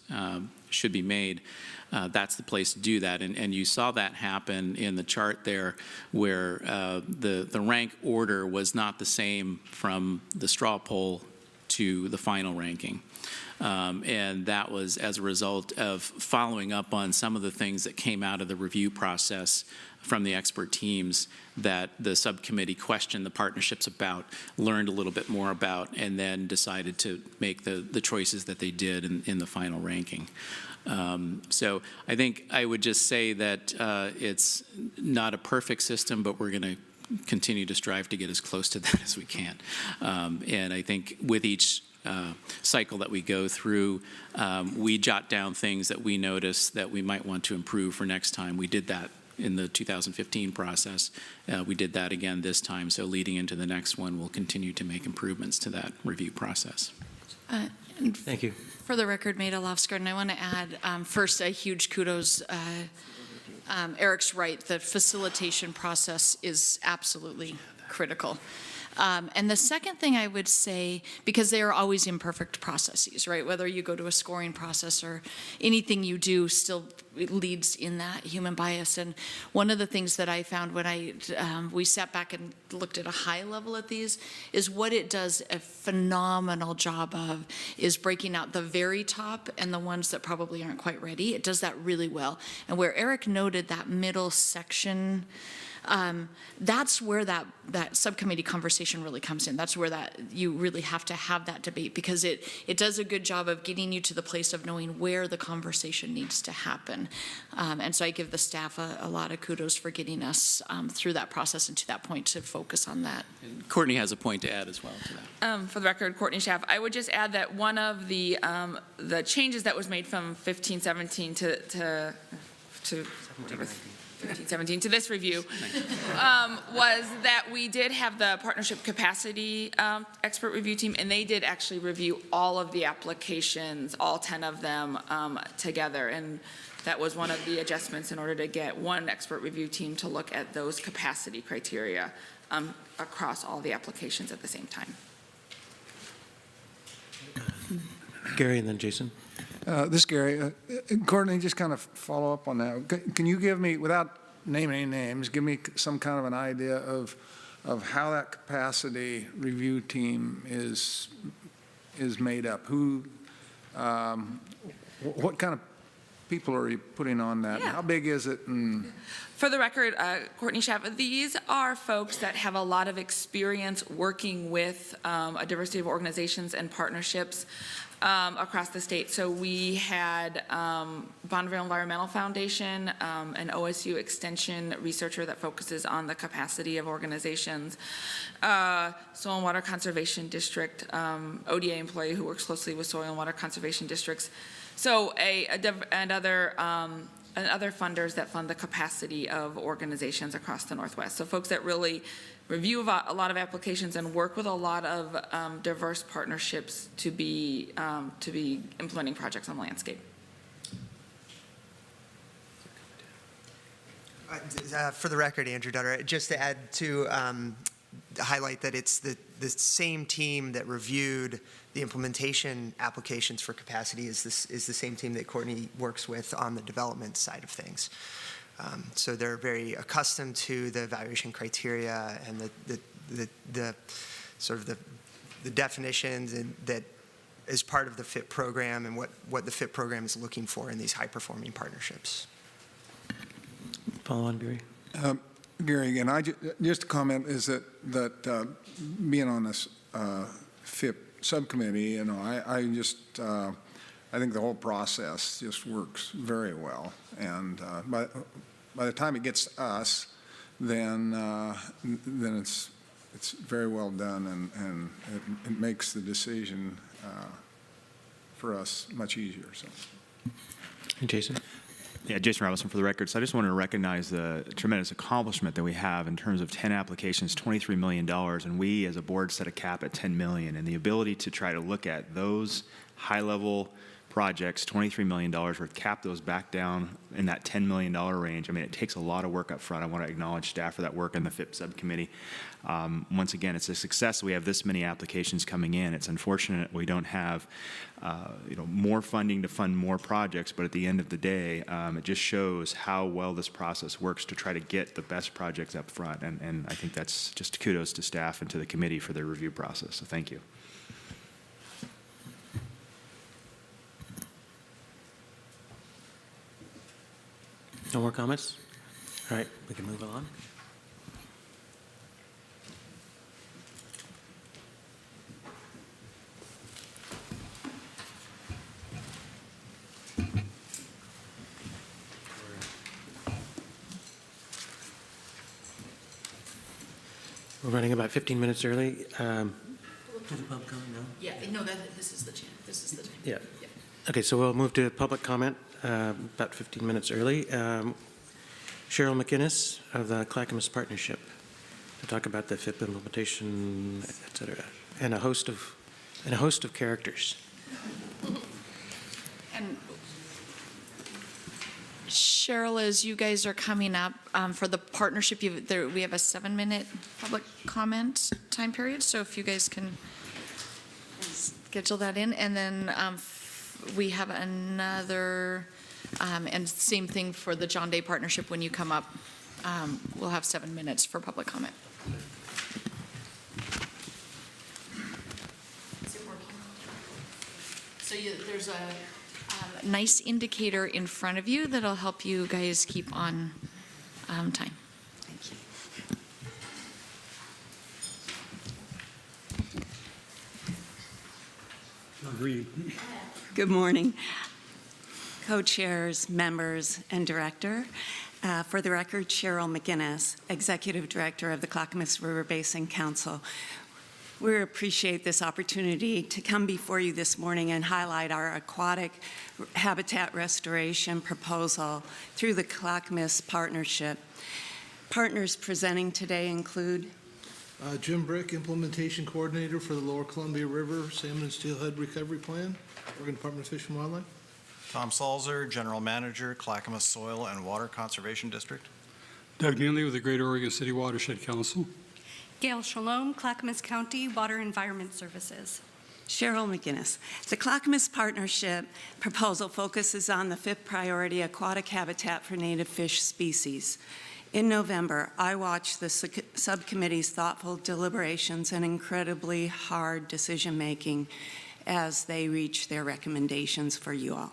should be made, that's the place to do that. And you saw that happen in the chart there where the rank order was not the same from the straw poll to the final ranking. And that was as a result of following up on some of the things that came out of the review process from the expert teams that the subcommittee questioned the partnerships about, learned a little bit more about, and then decided to make the choices that they did in the final ranking. So I think I would just say that it's not a perfect system, but we're going to continue to strive to get as close to that as we can. And I think with each cycle that we go through, we jot down things that we notice that we might want to improve for next time. We did that in the 2015 process. We did that again this time. So leading into the next one, we'll continue to make improvements to that review process. Thank you. For the record, Maida Lofsgarden, I want to add first a huge kudos. Eric's right. The facilitation process is absolutely critical. And the second thing I would say, because they are always imperfect processes, right? Whether you go to a scoring process or anything you do still leads in that human bias. And one of the things that I found when we sat back and looked at a high level at these is what it does a phenomenal job of is breaking out the very top and the ones that probably aren't quite ready. It does that really well. And where Eric noted that middle section, that's where that subcommittee conversation really comes in. That's where you really have to have that debate, because it does a good job of getting you to the place of knowing where the conversation needs to happen. And so I give the staff a lot of kudos for getting us through that process and to that point to focus on that. And Courtney has a point to add as well to that. For the record, Courtney Schaff, I would just add that one of the changes that was made from 15-17 to 15-17 to this review was that we did have the partnership capacity expert review team, and they did actually review all of the applications, all 10 of them together. And that was one of the adjustments in order to get one expert review team to look at those capacity criteria across all the applications at the same time. Gary and then Jason. This is Gary. Courtney, just kind of follow up on that. Can you give me, without naming any names, give me some kind of an idea of how that capacity review team is made up? Who, what kind of people are you putting on that? Yeah. How big is it? And for the record, Courtney Schaff, these are folks that have a lot of experience working with a diversity of organizations and partnerships across the state. So we had Bonneville Environmental Foundation, an OSU extension researcher that focuses on the capacity of organizations, Soil and Water Conservation District, ODA employee who works closely with soil and water conservation districts. So and other funders that fund the capacity of organizations across the Northwest. So folks that really review a lot of applications and work with a lot of diverse partnerships to be implementing projects on the landscape. For the record, Andrew Dutter, just to add to highlight that it's the same team that reviewed the implementation applications for capacity is the same team that Courtney works with on the development side of things. So they're very accustomed to the evaluation criteria and the sort of the definitions and that is part of the FIP program and what the FIP program is looking for in these high-performing partnerships. Follow on, Gary. Gary, again, just a comment is that being on this FIP subcommittee, I think the whole process just works very well. And by the time it gets to us, then it's very well done, and it makes the decision for us much easier. So. And Jason? Yeah, Jason Robinson for the record. So I just wanted to recognize the tremendous accomplishment that we have in terms of 10 applications, $23 million, and we as a board set a cap at $10 million. And the ability to try to look at those high-level projects, $23 million worth, cap those back down in that $10 million range. I mean, it takes a lot of work up front. I want to acknowledge staff for that work in the FIP subcommittee. Once again, it's a success. We have this many applications coming in. It's unfortunate we don't have more funding to fund more projects, but at the end of the day, it just shows how well this process works to try to get the best projects up front. And I think that's just kudos to staff and to the committee for their review process. So thank you. No more comments? All right, we can move on. We're running about 15 minutes early. Yeah, no, this is the time. Yeah. Okay, so we'll move to public comment about 15 minutes early. Cheryl McInnes of the Clackamas Partnership to talk about the FIP implementation, et cetera, and a host of characters. And Cheryl, as you guys are coming up for the partnership, we have a 7-minute public comment time period. So if you guys can schedule that in, and then we have another, and same thing for the John Day Partnership. When you come up, we'll have 7 minutes for public comment. Is it working? So there's a nice indicator in front of you that'll help you guys keep on time. Thank you. Agreed. Good morning, co-chairs, members, and director. For the record, Cheryl McInnes, Executive Director of the Clackamas River Basin Council. We appreciate this opportunity to come before you this morning and highlight our aquatic habitat restoration proposal through the Clackamas Partnership. Partners presenting today include Jim Brick, Implementation Coordinator for the Lower Columbia River Salmon and Steelhead Recovery Plan, Oregon Department of Fish and Wildlife. Tom Salzer, General Manager, Clackamas Soil and Water Conservation District. Doug Neely with the Great Oregon City Watershed Council. Gail Shalom, Clackamas County Water Environment Services. Cheryl McInnes. The Clackamas Partnership proposal focuses on the FIP priority aquatic habitat for native fish species. In November, I watched the subcommittee's thoughtful deliberations and incredibly hard decision-making as they reach their recommendations for you all.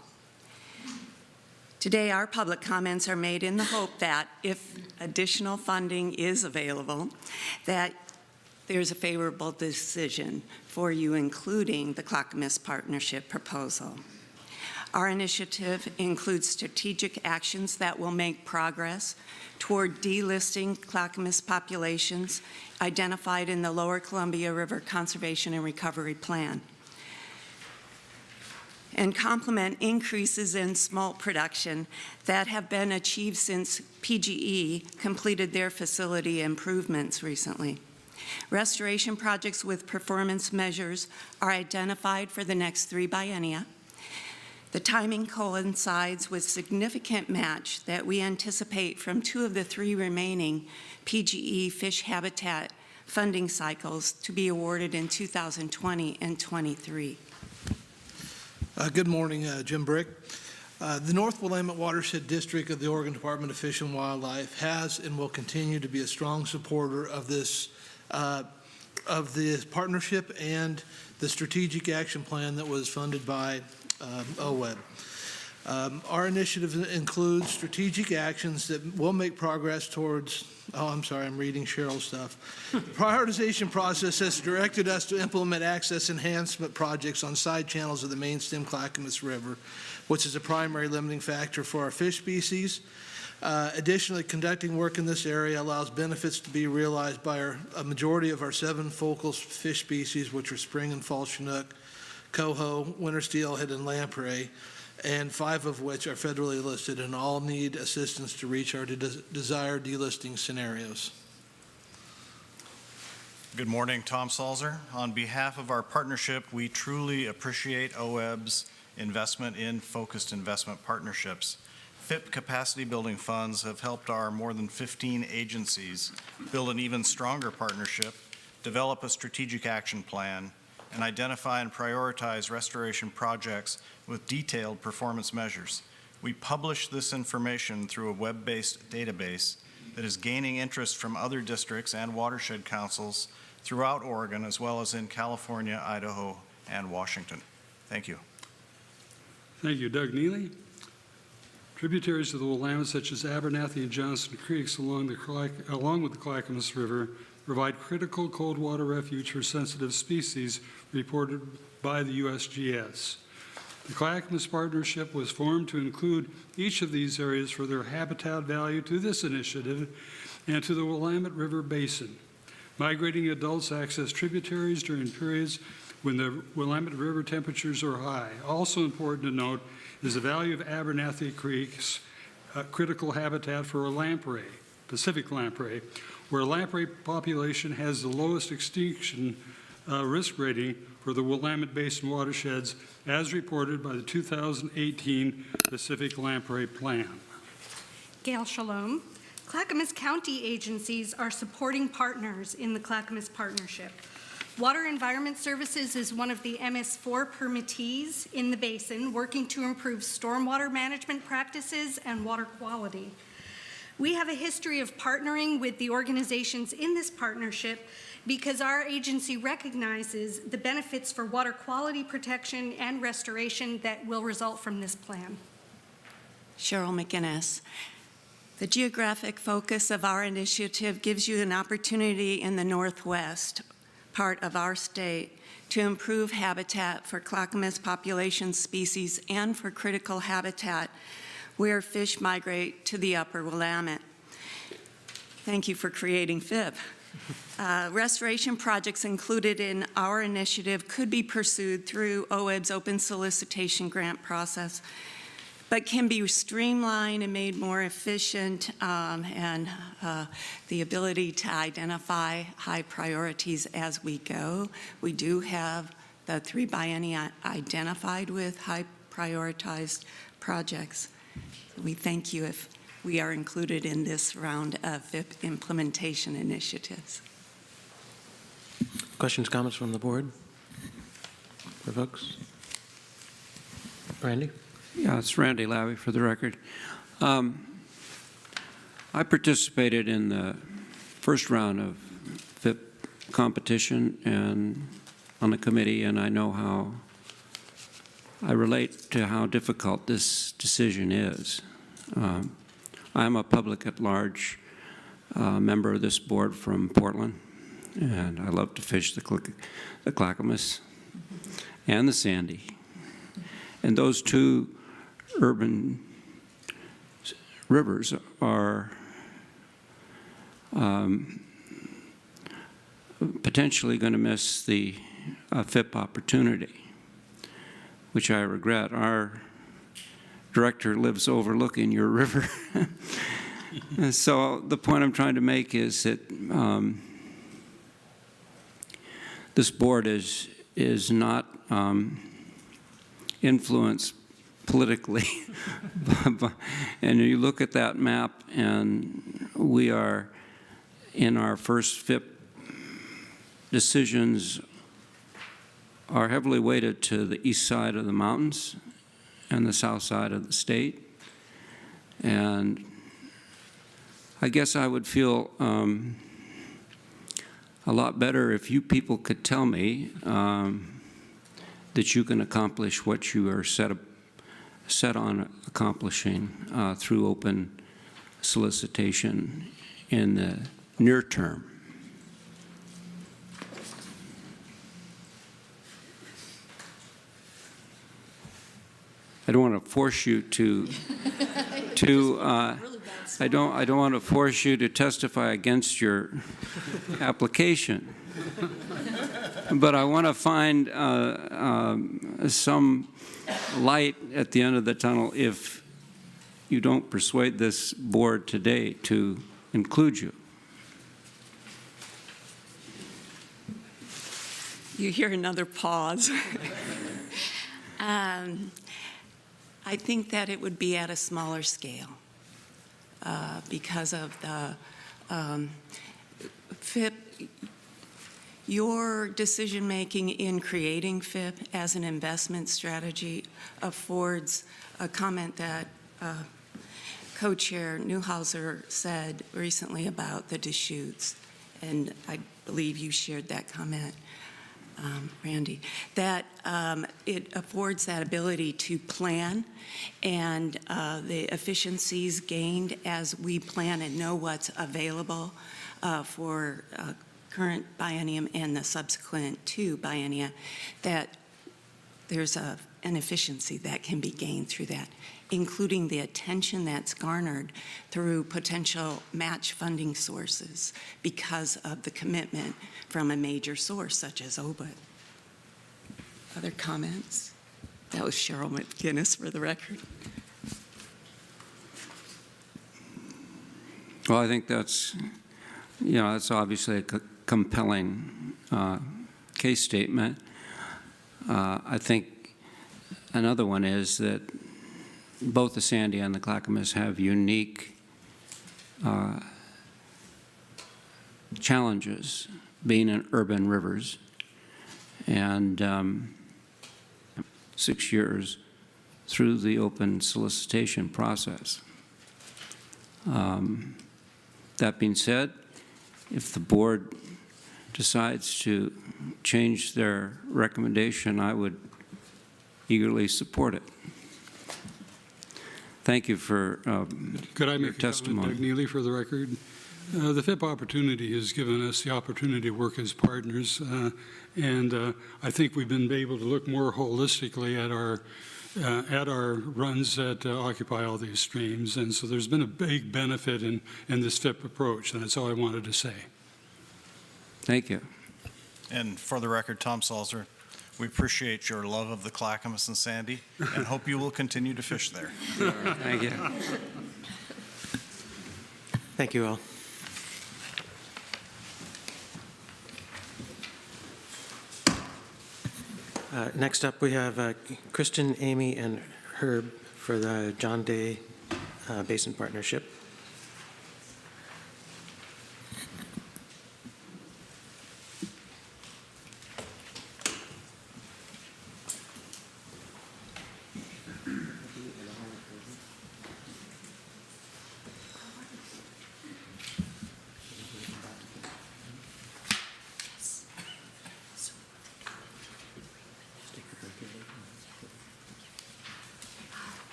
Today, our public comments are made in the hope that if additional funding is available, that there's a favorable decision for you, including the Clackamas Partnership proposal. Our initiative includes strategic actions that will make progress toward delisting Clackamas populations identified in the Lower Columbia River Conservation and Recovery Plan, and complement increases in smolt production that have been achieved since PGE completed their facility improvements recently. Restoration projects with performance measures are identified for the next 3 biennia. The timing coincides with significant match that we anticipate from 2 of the 3 remaining PGE fish habitat funding cycles to be awarded in 2020 and 23. Good morning, Jim Brick. The North Willamette Watershed District of the Oregon Department of Fish and Wildlife has and will continue to be a strong supporter of this partnership and the strategic action plan that was funded by OWEB. Our initiative includes strategic actions that will make progress towards, I'm reading Cheryl's stuff. The prioritization process has directed us to implement access enhancement projects on side channels of the main stem Clackamas River, which is a primary limiting factor for our fish species. Additionally, conducting work in this area allows benefits to be realized by a majority of our 7 focal fish species, which are spring and fall chinook, coho, winter steelhead, and lamprey, and 5 of which are federally listed and all need assistance to reach our desired delisting scenarios. Good morning, Tom Salzer. On behalf of our partnership, we truly appreciate OWEB's investment in focused investment partnerships. FIP capacity building funds have helped our more than 15 agencies build an even stronger partnership, develop a strategic action plan, and identify and prioritize restoration projects with detailed performance measures. We publish this information through a web-based database that is gaining interest from other districts and watershed councils throughout Oregon, as well as in California, Idaho, and Washington. Thank you. Thank you. Doug Neely. Tributaries of the Willamette, such as Abernathy and Johnson Creeks along with the Clackamas River, provide critical cold water refuge for sensitive species reported by the USGS. The Clackamas Partnership was formed to include each of these areas for their habitat value to this initiative and to the Willamette River Basin. Migrating adults access tributaries during periods when the Willamette River temperatures are high. Also important to note is the value of Abernathy Creek's critical habitat for a lamprey, Pacific lamprey, where lamprey population has the lowest extinction risk rating for the Willamette Basin watersheds as reported by the 2018 Pacific Lamprey Plan. Gail Shalom. Clackamas County agencies are supporting partners in the Clackamas Partnership. Water Environment Services is one of the MS4 permittees in the basin, working to improve stormwater management practices and water quality. We have a history of partnering with the organizations in this partnership because our agency recognizes the benefits for water quality protection and restoration that will result from this plan. Cheryl McInnes. The geographic focus of our initiative gives you an opportunity in the Northwest part of our state to improve habitat for Clackamas population species and for critical habitat where fish migrate to the upper Willamette. Thank you for creating FIP. Restoration projects included in our initiative could be pursued through OWEB's open solicitation grant process, but can be streamlined and made more efficient, and the ability to identify high priorities as we go. We do have the 3 biennia identified with high prioritized projects. We thank you if we are included in this round of FIP implementation initiatives. Questions, comments from the board? For folks? Randy? Yeah, it's Randy Lowey for the record. I participated in the first round of FIP competition and on the committee, and I know how, I relate to how difficult this decision is. I'm a public at large member of this board from Portland, and I love to fish the Clackamas and the Sandy. And those 2 urban rivers are potentially going to miss the FIP opportunity, which I regret. Our director lives overlooking your river. And so the point I'm trying to make is that this board is not influenced politically. And you look at that map, and we are, in our first FIP decisions, are heavily weighted to the east side of the mountains and the south side of the state. And I guess I would feel a lot better if you people could tell me that you can accomplish what you are set on accomplishing through open solicitation in the near term. I don't want to force you to I don't want to force you to testify against your application, but I want to find some light at the end of the tunnel if you don't persuade this board today to include you. You hear another pause. I think that it would be at a smaller scale because of the FIP. Your decision-making in creating FIP as an investment strategy affords a comment that Co-Chair Newhouser said recently about the Deschutes, and I believe you shared that comment, Randy, that it affords that ability to plan and the efficiencies gained as we plan and know what's available for current biennium and the subsequent two biennia, that there's an efficiency that can be gained through that, including the attention that's garnered through potential match funding sources because of the commitment from a major source such as OWEB. Other comments? That was Cheryl McGinnis for the record. Well, I think that's, that's obviously a compelling case statement. I think another one is that both the Sandy and the Clackamas have unique challenges being in urban rivers, and 6 years through the open solicitation process. That being said, if the board decides to change their recommendation, I would eagerly support it. Thank you for Could I your make a testimony. comment, Doug Neely, for the record? The FIP opportunity has given us the opportunity to work as partners, and I think we've been able to look more holistically at our runs that occupy all these streams, and so there's been a big benefit in this FIP approach, and that's all I wanted to say. Thank you. And for the record, Tom Salzer, we appreciate your love of the Clackamas and Sandy and hope you will continue to fish there. Thank you. Thank you all. Next up, we have Kristen, Amy, and Herb for the John Day Basin Partnership.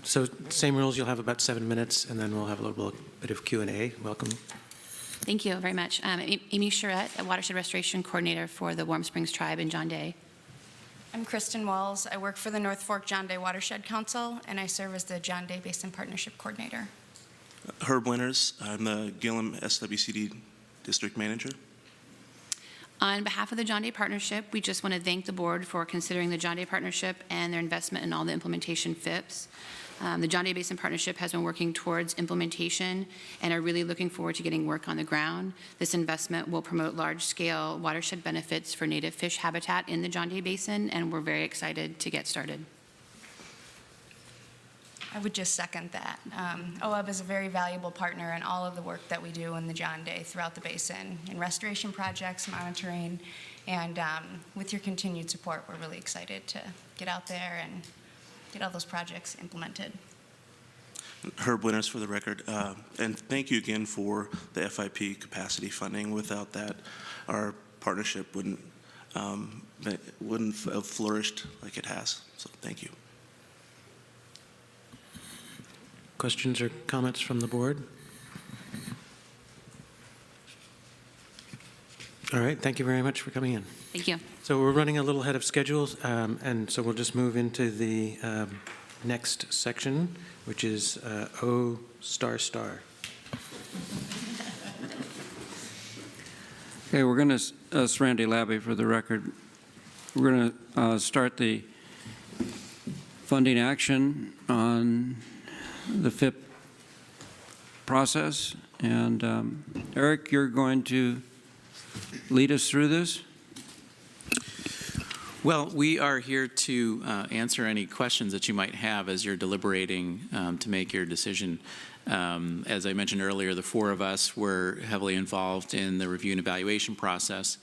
So same rules, you'll have about 7 minutes, and then we'll have a little bit of Q&A. Welcome. Thank you very much. Amy Charette, a Watershed Restoration Coordinator for the Warm Springs Tribe in John Day. I'm Kristen Walls. I work for the North Fork John Day Watershed Council, and I serve as the John Day Basin Partnership Coordinator. Herb Winters. I'm the Gillum SWCD District Manager. On behalf of the John Day Partnership, we just want to thank the board for considering the John Day Partnership and their investment in all the implementation FIPs. The John Day Basin Partnership has been working towards implementation and are really looking forward to getting work on the ground. This investment will promote large-scale watershed benefits for native fish habitat in the John Day Basin, and we're very excited to get started. I would just second that. OWEB is a very valuable partner in all of the work that we do in the John Day throughout the basin, in restoration projects, monitoring, and with your continued support, we're really excited to get out there and get all those projects implemented. Herb Winters for the record. And thank you again for the FIP capacity funding. Without that, our partnership wouldn't have flourished like it has. So thank you. Questions or comments from the board? All right, thank you very much for coming in. Thank you. So we're running a little ahead of schedules, and so we'll just move into the next section, which is O***. Okay, we're going to, Randy Labby for the record, we're going to start the funding action on the FIP process. And Eric, you're going to lead us through this? Well, we are here to answer any questions that you might have as you're deliberating to make your decision. As I mentioned earlier, the four of us were heavily involved in the review and evaluation process,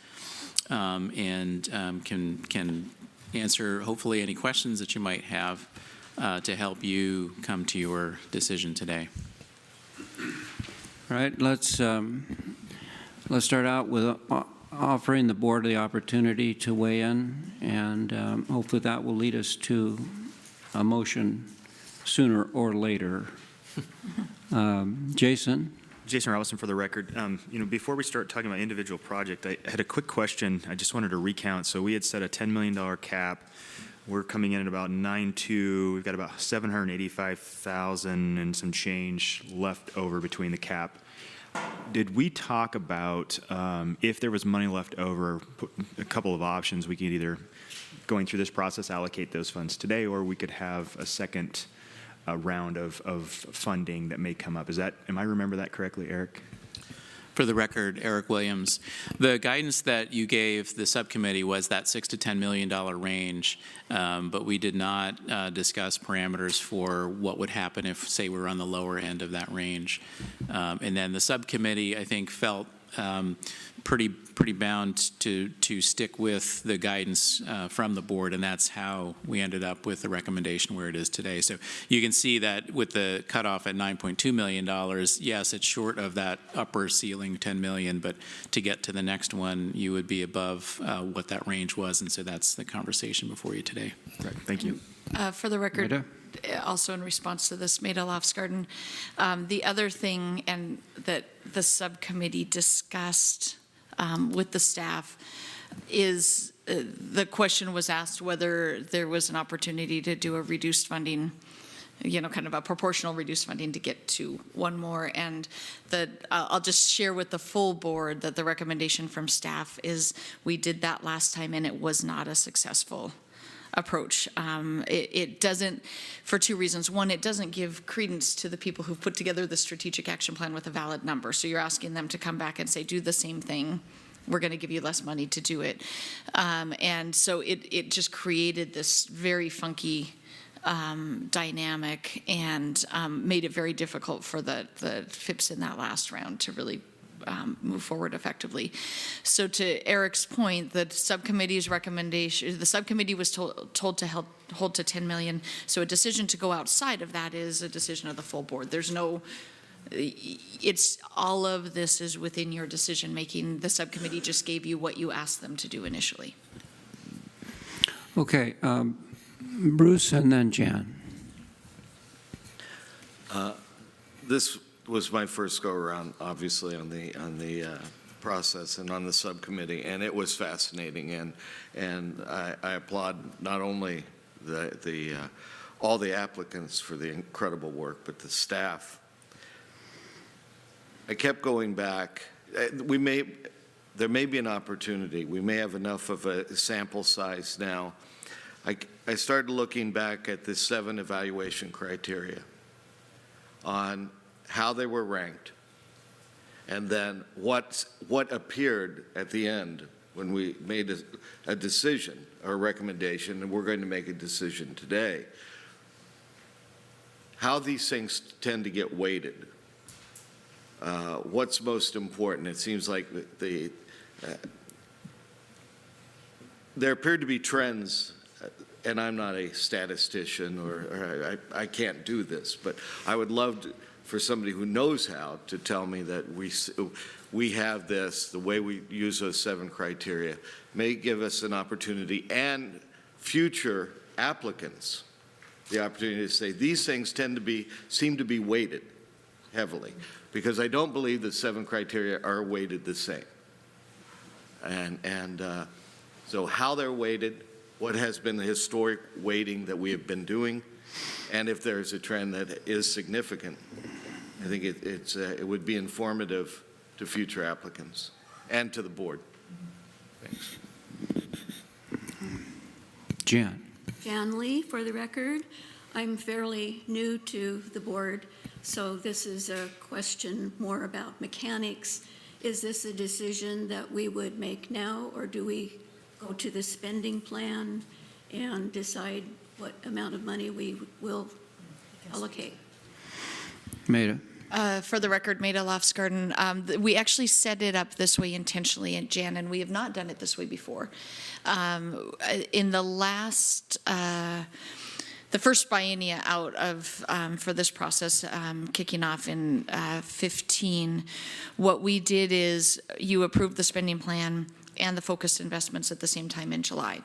and can answer hopefully any questions that you might have to help you come to your decision today. All right, let's start out with offering the board the opportunity to weigh in, and hopefully that will lead us to a motion sooner or later. Jason? Jason Robinson for the record. Before we start talking about individual project, I had a quick question. I just wanted to recount. So we had set a $10 million cap. We're coming in at about 9.2. We've got about 785,000 and some change left over between the cap. Did we talk about if there was money left over, a couple of options? We could either, going through this process, allocate those funds today, or we could have a second round of funding that may come up. Am I remember that correctly, Eric? For the record, Eric Williams, the guidance that you gave the subcommittee was that $6 to $10 million range, but we did not discuss parameters for what would happen if, say, we were on the lower end of that range. And then the subcommittee, I think, felt pretty bound to stick with the guidance from the board, and that's how we ended up with the recommendation where it is today. So you can see that with the cutoff at $9.2 million, yes, it's short of that upper ceiling, $10 million, but to get to the next one, you would be above what that range was, and so that's the conversation before you today. Right. Thank you. For the record, also in response to this, Maida Lofsgarden, the other thing and that the subcommittee discussed with the staff is the question was asked whether there was an opportunity to do a reduced funding, kind of a proportional reduced funding to get to one more. And I'll just share with the full board that the recommendation from staff is we did that last time and it was not a successful approach. It doesn't, for two reasons. One, it doesn't give credence to the people who've put together the strategic action plan with a valid number. So you're asking them to come back and say, do the same thing. We're going to give you less money to do it. And so it just created this very funky dynamic and made it very difficult for the FIPs in that last round to really move forward effectively. So to Eric's point, the subcommittee's recommendation, the subcommittee was told to hold to 10 million. So a decision to go outside of that is a decision of the full board. There's no, it's all of this is within your decision making. The subcommittee just gave you what you asked them to do initially. Okay, Bruce and then Jan. This was my first go around, obviously, on the process and on the subcommittee, and it was fascinating. And I applaud not only all the applicants for the incredible work, but the staff. I kept going back. There may be an opportunity. We may have enough of a sample size now. I started looking back at the 7 evaluation criteria on how they were ranked, and then what appeared at the end when we made a decision or a recommendation, and we're going to make a decision today. How these things tend to get weighted. What's most important? It seems like there appeared to be trends, and I'm not a statistician, or I can't do this, but I would love for somebody who knows how to tell me that we have this, the way we use those 7 criteria, may give us an opportunity and future applicants the opportunity to say these things seem to be weighted heavily, because I don't believe the 7 criteria are weighted the same. So how they're weighted, what has been the historic weighting that we have been doing, and if there's a trend that is significant, I think it would be informative to future applicants and to the board. Thanks. Jan. Jan Lee, for the record. I'm fairly new to the board, so this is a question more about mechanics. Is this a decision that we would make now, or do we go to the spending plan and decide what amount of money we will allocate? Maida. For the record, Maida Lofsgarden, we actually set it up this way intentionally, and Jan, and we have not done it this way before. In the last, the first biennia out of, for this process, kicking off in 15, what we did is you approved the spending plan and the focused investments at the same time in July.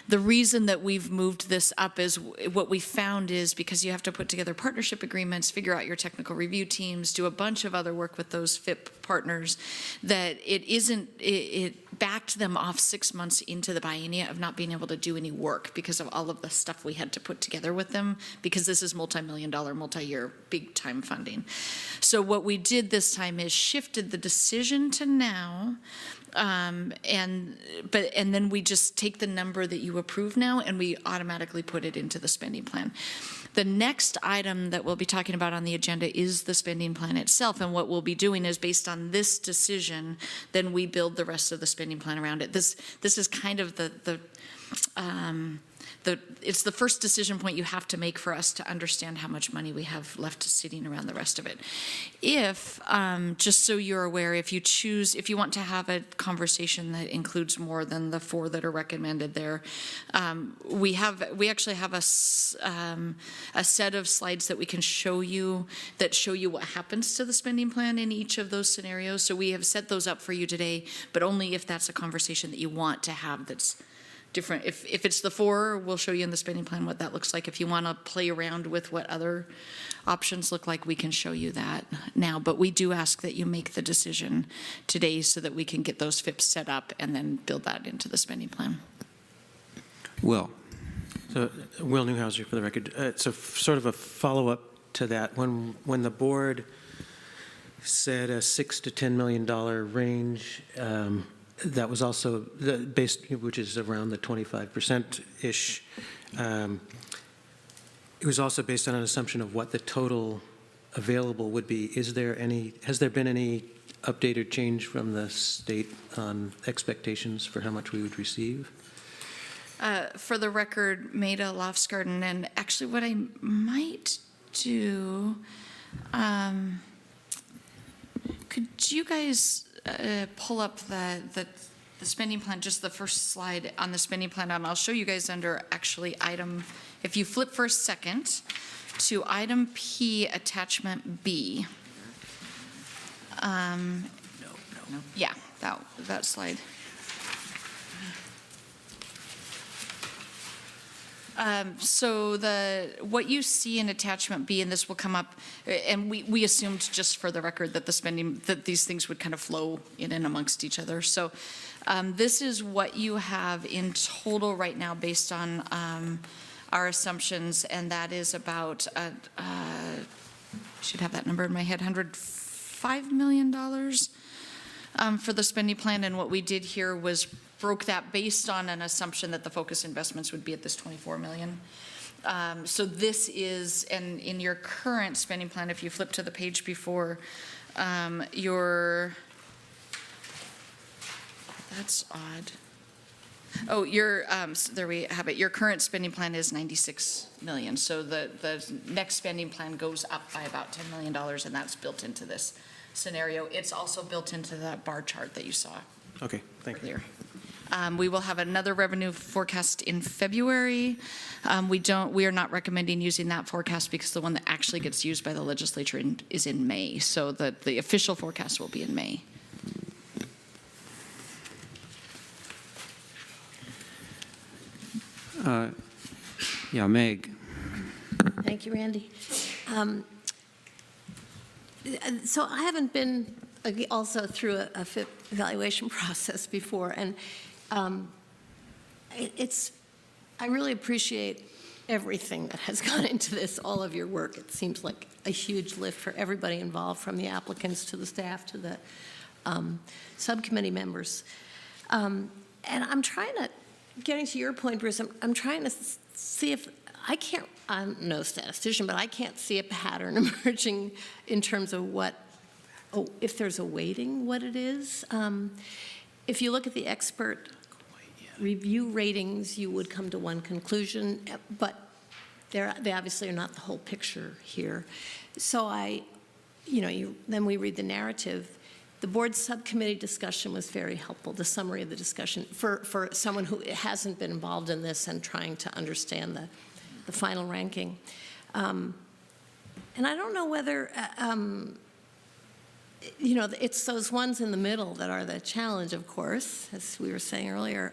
The reason that we've moved this up is what we found is because you have to put together partnership agreements, figure out your technical review teams, do a bunch of other work with those FIP partners, that it backed them off 6 months into the biennia of not being able to do any work because of all of the stuff we had to put together with them, because this is multi-million-dollar, multi-year, big-time funding. So what we did this time is shifted the decision to now, and then we just take the number that you approve now and we automatically put it into the spending plan. The next item that we'll be talking about on the agenda is the spending plan itself, and what we'll be doing is based on this decision, then we build the rest of the spending plan around it. This is kind of it's the first decision point you have to make for us to understand how much money we have left sitting around the rest of it. If, just so you're aware, if you want to have a conversation that includes more than the 4 that are recommended there, we actually have a set of slides that we can show you that show you what happens to the spending plan in each of those scenarios. So we have set those up for you today, but only if that's a conversation that you want to have that's different. If it's the 4, we'll show you in the spending plan what that looks like. If you want to play around with what other options look like, we can show you that now. But we do ask that you make the decision today so that we can get those FIPs set up and then build that into the spending plan. Will. So, Will Newhouser, for the record. So sort of a follow-up to that. When the board said a $6 to $10 million range, that was also based, which is around the 25%-ish. It was also based on an assumption of what the total available would be. Has there been any update or change from the state on expectations for how much we would receive? For the record, Maida Lofsgarden, and actually what I might do, could you guys pull up the spending plan, just the first slide on the spending plan, and I'll show you guys under actually item, if you flip for a second to item P, attachment B. Yeah, that slide. So what you see in attachment B, and this will come up, and we assumed just for the record that that these things would kind of flow in and amongst each other. So this is what you have in total right now based on our assumptions, and that is about, I should have that number in my head, $105 million for the spending plan. And what we did here was broke that based on an assumption that the focus investments would be at this 24 million. So this is, and in your current spending plan, if you flip to the page before, that's odd. Oh, there we have it. Your current spending plan is 96 million. So the next spending plan goes up by about $10 million, and that's built into this scenario. It's also built into that bar chart that you saw. Okay, thank you. We will have another revenue forecast in February. We are not recommending using that forecast because the one that actually gets used by the legislature is in May. So the official forecast will be in May. Yeah, Meg. Thank you, Randy. So I haven't been also through a FIP evaluation process before, and I really appreciate everything that has gone into this, all of your work. It seems like a huge lift for everybody involved, from the applicants to the staff to the subcommittee members. And I'm trying to, getting to your point, Bruce, I'm trying to see if, I'm no statistician, but I can't see a pattern emerging in terms of if there's a weighting, what it is. If you look at the expert review ratings, you would come to one conclusion, but they obviously are not the whole picture here. So then we read the narrative. The board subcommittee discussion was very helpful, the summary of the discussion, for someone who hasn't been involved in this and trying to understand the final ranking. And I don't know whether, it's those ones in the middle that are the challenge, of course, as we were saying earlier.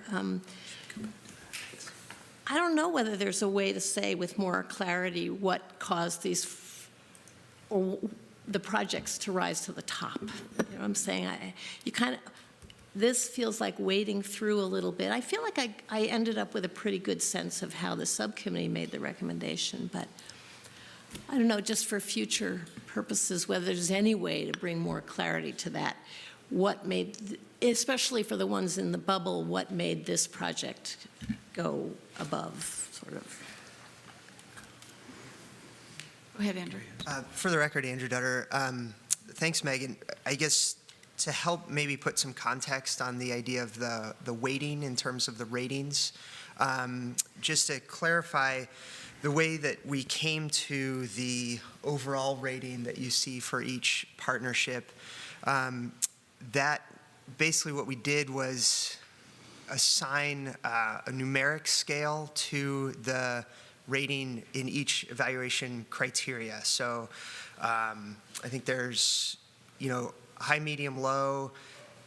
I don't know whether there's a way to say with more clarity what caused these, or the projects to rise to the top. You know what I'm saying? This feels like wading through a little bit. I feel like I ended up with a pretty good sense of how the subcommittee made the recommendation, but I don't know, just for future purposes, whether there's any way to bring more clarity to that. What made, especially for the ones in the bubble, what made this project go above, sort of? Go ahead, Andrew. For the record, Andrew Dutter. Thanks, Megan. I guess to help maybe put some context on the idea of the weighting in terms of the ratings, just to clarify the way that we came to the overall rating that you see for each partnership, that basically what we did was assign a numeric scale to the rating in each evaluation criteria. So I think there's, high, medium, low,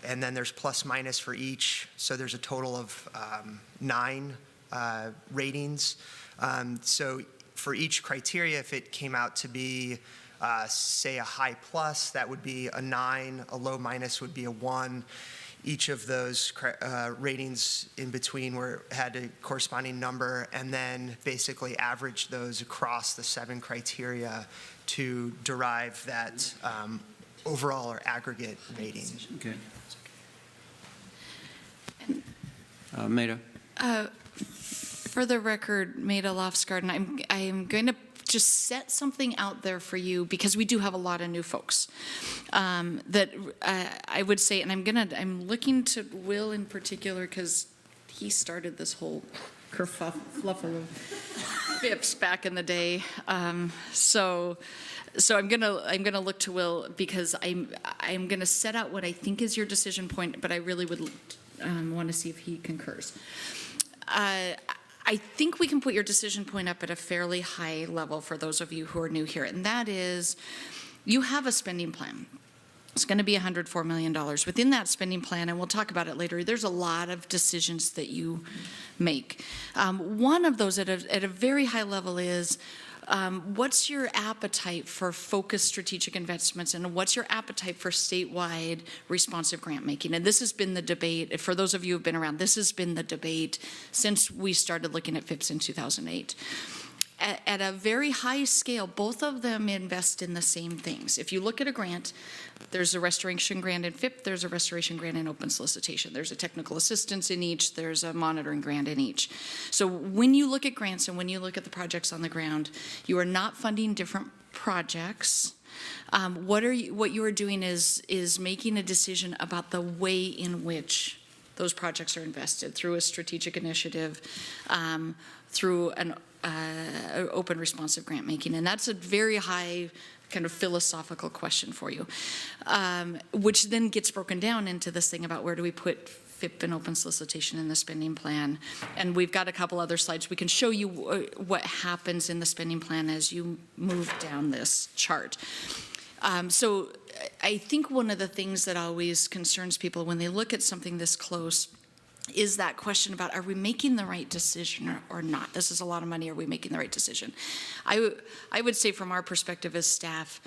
and then there's plus minus for each. So there's a total of 9 ratings. So for each criteria, if it came out to be, say, a high plus, that would be a 9, a low minus would be a 1. Each of those ratings in between had a corresponding number, and then basically average those across the 7 criteria to derive that overall or aggregate rating. Okay. Maida. For the record, Maida Lofsgarden, I am going to just set something out there for you, because we do have a lot of new folks that I would say, and I'm looking to Will in particular, because he started this whole kerfuffle of FIPs back in the day. So I'm gonna look to Will, because I'm gonna set out what I think is your decision point, but I really would want to see if he concurs. I think we can put your decision point up at a fairly high level for those of you who are new here, and that is, you have a spending plan. It's going to be $104 million. Within that spending plan, and we'll talk about it later, there's a lot of decisions that you make. One of those at a very high level is, what's your appetite for focused strategic investments, and what's your appetite for statewide responsive grant making? And this has been the debate, for those of you who've been around, this has been the debate since we started looking at FIPs in 2008. at a very high scale, both of them invest in the same things. If you look at a grant, there's a restoration grant in FIP, there's a restoration grant in open solicitation. There's a technical assistance in each, there's a monitoring grant in each. So when you look at grants and when you look at the projects on the ground, you are not funding different projects. What you are doing is making a decision about the way in which those projects are invested through a strategic initiative, through an open responsive grant making. And that's a very high kind of philosophical question for you, which then gets broken down into this thing about where do we put FIP and open solicitation in the spending plan. And we've got a couple other slides. We can show you what happens in the spending plan as you move down this chart. So I think one of the things that always concerns people when they look at something this close is that question about, are we making the right decision or not? This is a lot of money. Are we making the right decision? I would say from our perspective as staff,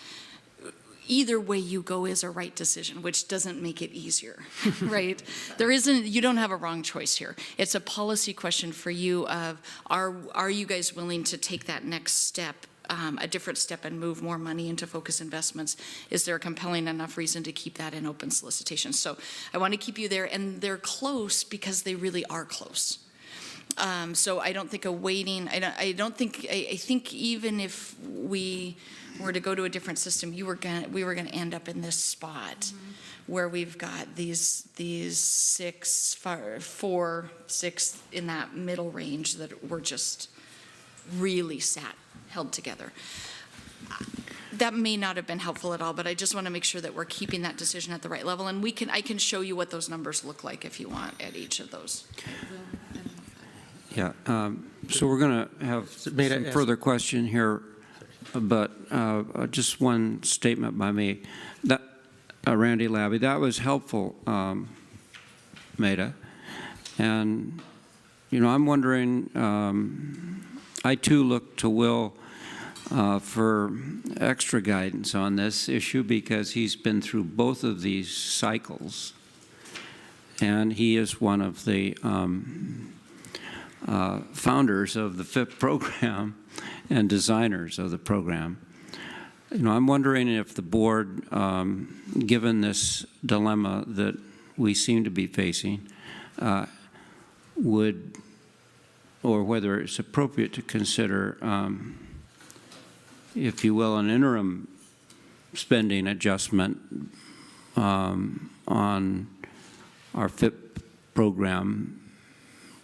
either way you go is a right decision, which doesn't make it easier, right? You don't have a wrong choice here. It's a policy question for you of, are you guys willing to take that next step, a different step, and move more money into focus investments? Is there a compelling enough reason to keep that in open solicitation? So I want to keep you there, and they're close because they really are close. So I don't think I think even if we were to go to a different system, we were gonna end up in this spot where we've got these 4, 6 in that middle range that were just really held together. That may not have been helpful at all, but I just want to make sure that we're keeping that decision at the right level. And I can show you what those numbers look like if you want at each of those. Yeah, so we're going to have some further question here, but just one statement by me. That, Randy Labby, that was helpful, Maida. And, I'm wondering, I too look to Will for extra guidance on this issue because he's been through both of these cycles, and he is one of the founders of the FIP program and designers of the program. I'm wondering if the board, given this dilemma that we seem to be facing, would, or whether it's appropriate to consider, if you will, an interim spending adjustment on our FIP program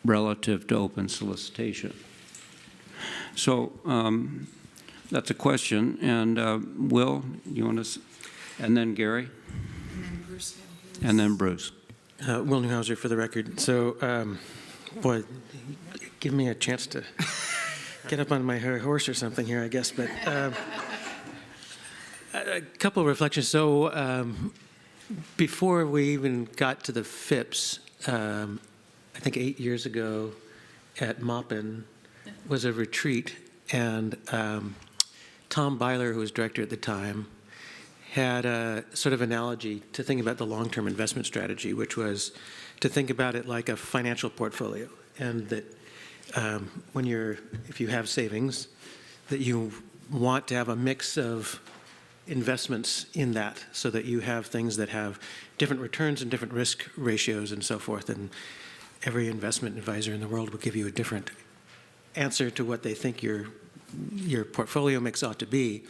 relative to open solicitation. So that's a question. And Will, you want to, and then Gary? And then Bruce. And then Bruce. Will Newhouser for the record. So, boy, give me a chance to get up on my horse or something here, I guess. But a couple of reflections. So before we even got to the FIPs, I think 8 years ago at Maupin was a retreat, and Tom Byler, who was director at the time, had a sort of analogy to think about the long-term investment strategy, which was to think about it like a financial portfolio, and that if you have savings, that you want to have a mix of investments in that so that you have things that have different returns and different risk ratios and so forth. And every investment advisor in the world will give you a different answer to what they think your portfolio mix ought to be.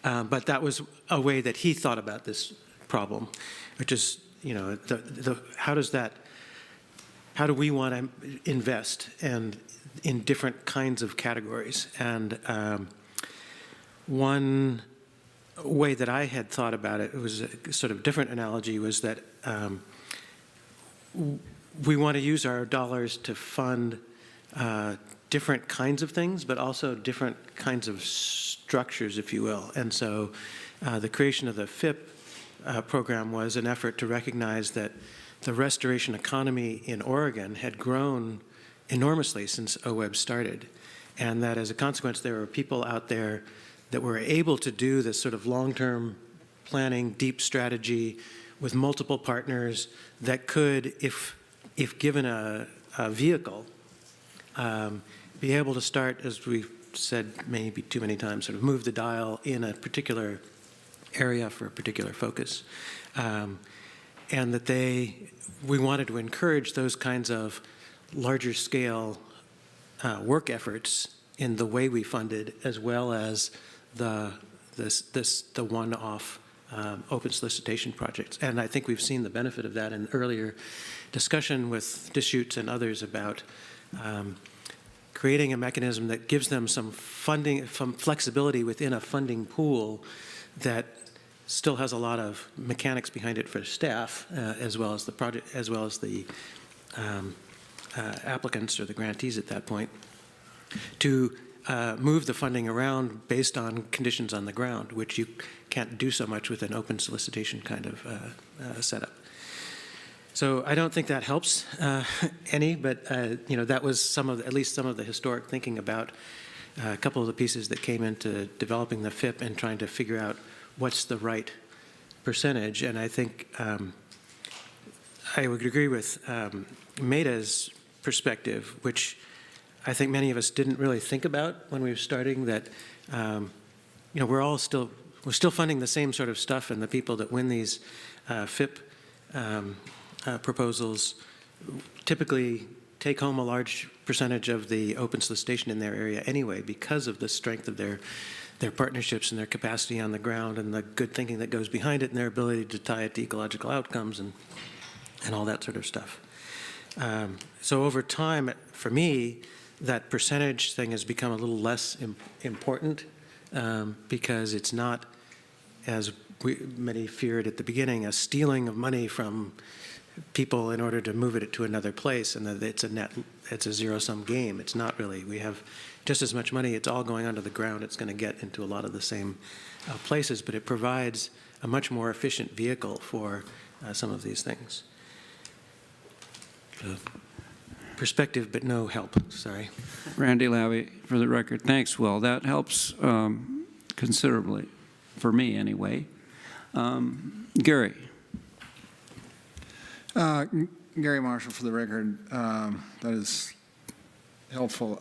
But that was a way that he thought about this problem, which is, how do we want to invest and in different kinds of categories? And one way that I had thought about it was a sort of different analogy, was that we want to use our dollars to fund different kinds of things, but also different kinds of structures, if you will. And so the creation of the FIP program was an effort to recognize that the restoration economy in Oregon had grown enormously since OWEB started, and that as a consequence there were people out there that were able to do this sort of long-term planning, deep strategy with multiple partners that could, if given a vehicle, be able to start, as we've said maybe too many times, sort of move the dial in a particular area for a particular focus. And that we wanted to encourage those kinds of larger scale work efforts in the way we funded, as well as the one-off open solicitation projects. And I think we've seen the benefit of that in earlier discussion with Deschutes and others about creating a mechanism that gives them some funding, some flexibility within a funding pool that still has a lot of mechanics behind it for staff, as well as the project, as well as the applicants or the grantees at that point, to move the funding around based on conditions on the ground, which you can't do so much with an open solicitation kind of setup. So I don't think that helps any, but that was at least some of the historic thinking about a couple of the pieces that came into developing the FIP and trying to figure out what's the right percentage. And I think I would agree with Maida's perspective, which I think many of us didn't really think about when we were starting, that we're still funding the same sort of stuff, and the people that win these FIP proposals typically take home a large percentage of the open solicitation in their area anyway, because of the strength of their partnerships and their capacity on the ground and the good thinking that goes behind it and their ability to tie it to ecological outcomes and all that sort of stuff. So over time, for me, that percentage thing has become a little less important because it's not, as many feared at the beginning, a stealing of money from people in order to move it to another place, and that it's a zero-sum game. It's not really. We have just as much money. It's all going under the ground. It's going to get into a lot of the same places, but it provides a much more efficient vehicle for some of these things. Perspective, but no help. Sorry. Randy Labby, for the record. Thanks, Will. That helps considerably, for me anyway. Gary. Gary Marshall, for the record. That is helpful.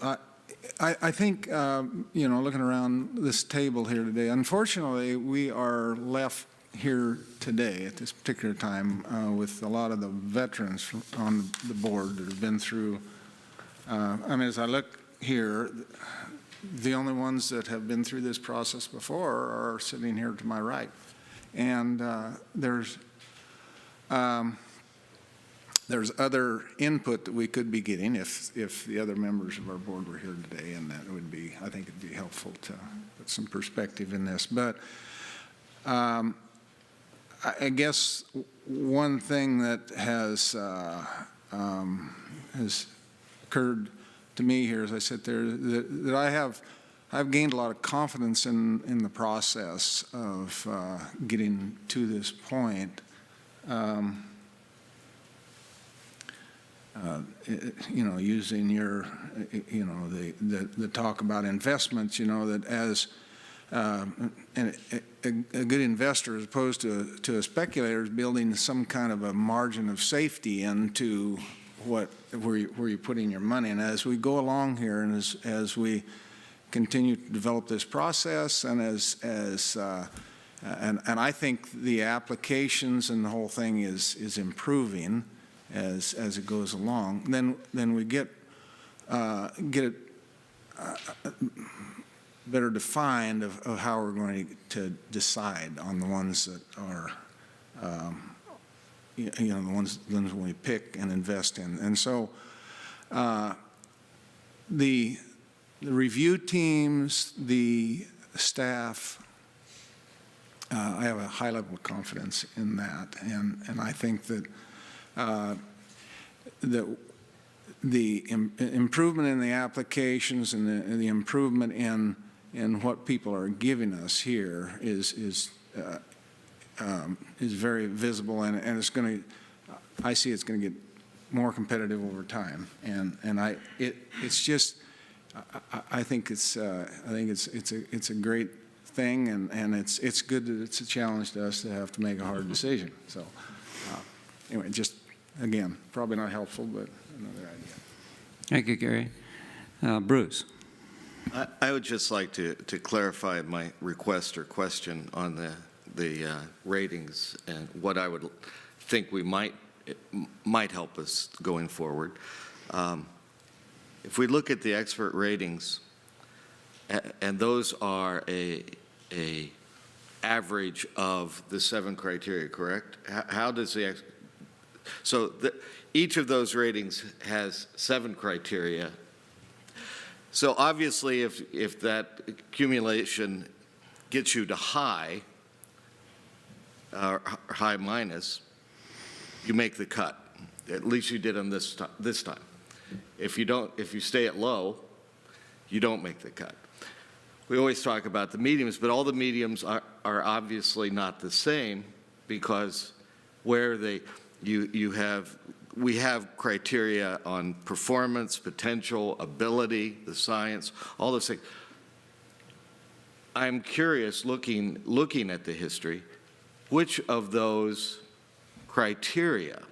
I think, looking around this table here today, unfortunately, we are left here today at this particular time with a lot of the veterans on the board that have been through. As I look here, the only ones that have been through this process before are sitting here to my right. And there's other input that we could be getting if the other members of our board were here today, and that would be, I think it'd be helpful to put some perspective in this. But I guess one thing that has occurred to me here as I sit there, that I've gained a lot of confidence in the process of getting to this point. Using your, the talk about investments, that as a good investor, as opposed to a speculator, is building some kind of a margin of safety into where you're putting your money. And as we go along here, and as we continue to develop this process, and and I think the applications and the whole thing is improving as it goes along, then we get it better defined of how we're going to decide on the ones that are the ones we pick and invest in. And so the review teams, the staff, I have a high level of confidence in that, and I think that the improvement in the applications and the improvement in what people are giving us here is very visible, and it's going to. I see it's going to get more competitive over time, and it's just. I think it's a great thing, and it's good that it's a challenge to us to have to make a hard decision. So anyway, just again, probably not helpful, but another idea. Thank you, Gary. Bruce. I would just like to clarify my request or question on the ratings and what I would think might help us going forward. If we look at the expert ratings, and those are a average of the 7 criteria, correct? How does each of those ratings has 7 criteria. So obviously, if that accumulation gets you to high, or high minus, you make the cut. At least you did on this time. If you stay at low, you don't make the cut. We always talk about the mediums, but all the mediums are obviously not the same, because where we have criteria on performance, potential, ability, the science, all those things. I'm curious, looking at the history, which of those criteria,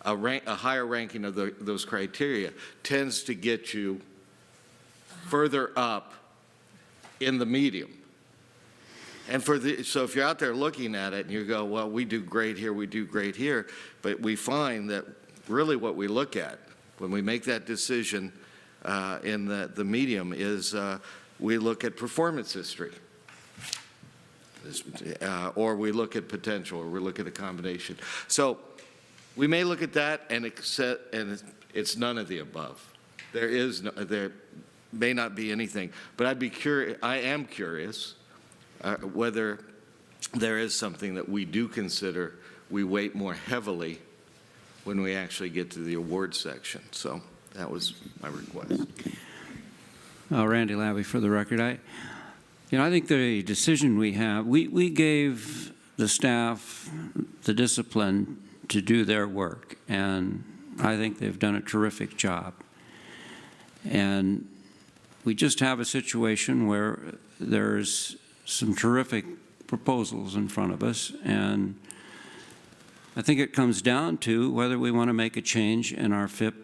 a higher ranking of those criteria, tends to get you further up in the medium. And so if you're out there looking at it and you go, well, we do great here, we do great here, but we find that really what we look at when we make that decision in the medium is we look at performance history, or we look at potential, or we look at a combination. So we may look at that and it's none of the above. There may not be anything, but I am curious whether there is something that we do consider we weight more heavily when we actually get to the award section. So that was my request. Randy Labby for the record. I think the decision we have, we gave the staff the discipline to do their work, and I think they've done a terrific job. And we just have a situation where there's some terrific proposals in front of us, and I think it comes down to whether we want to make a change in our FIP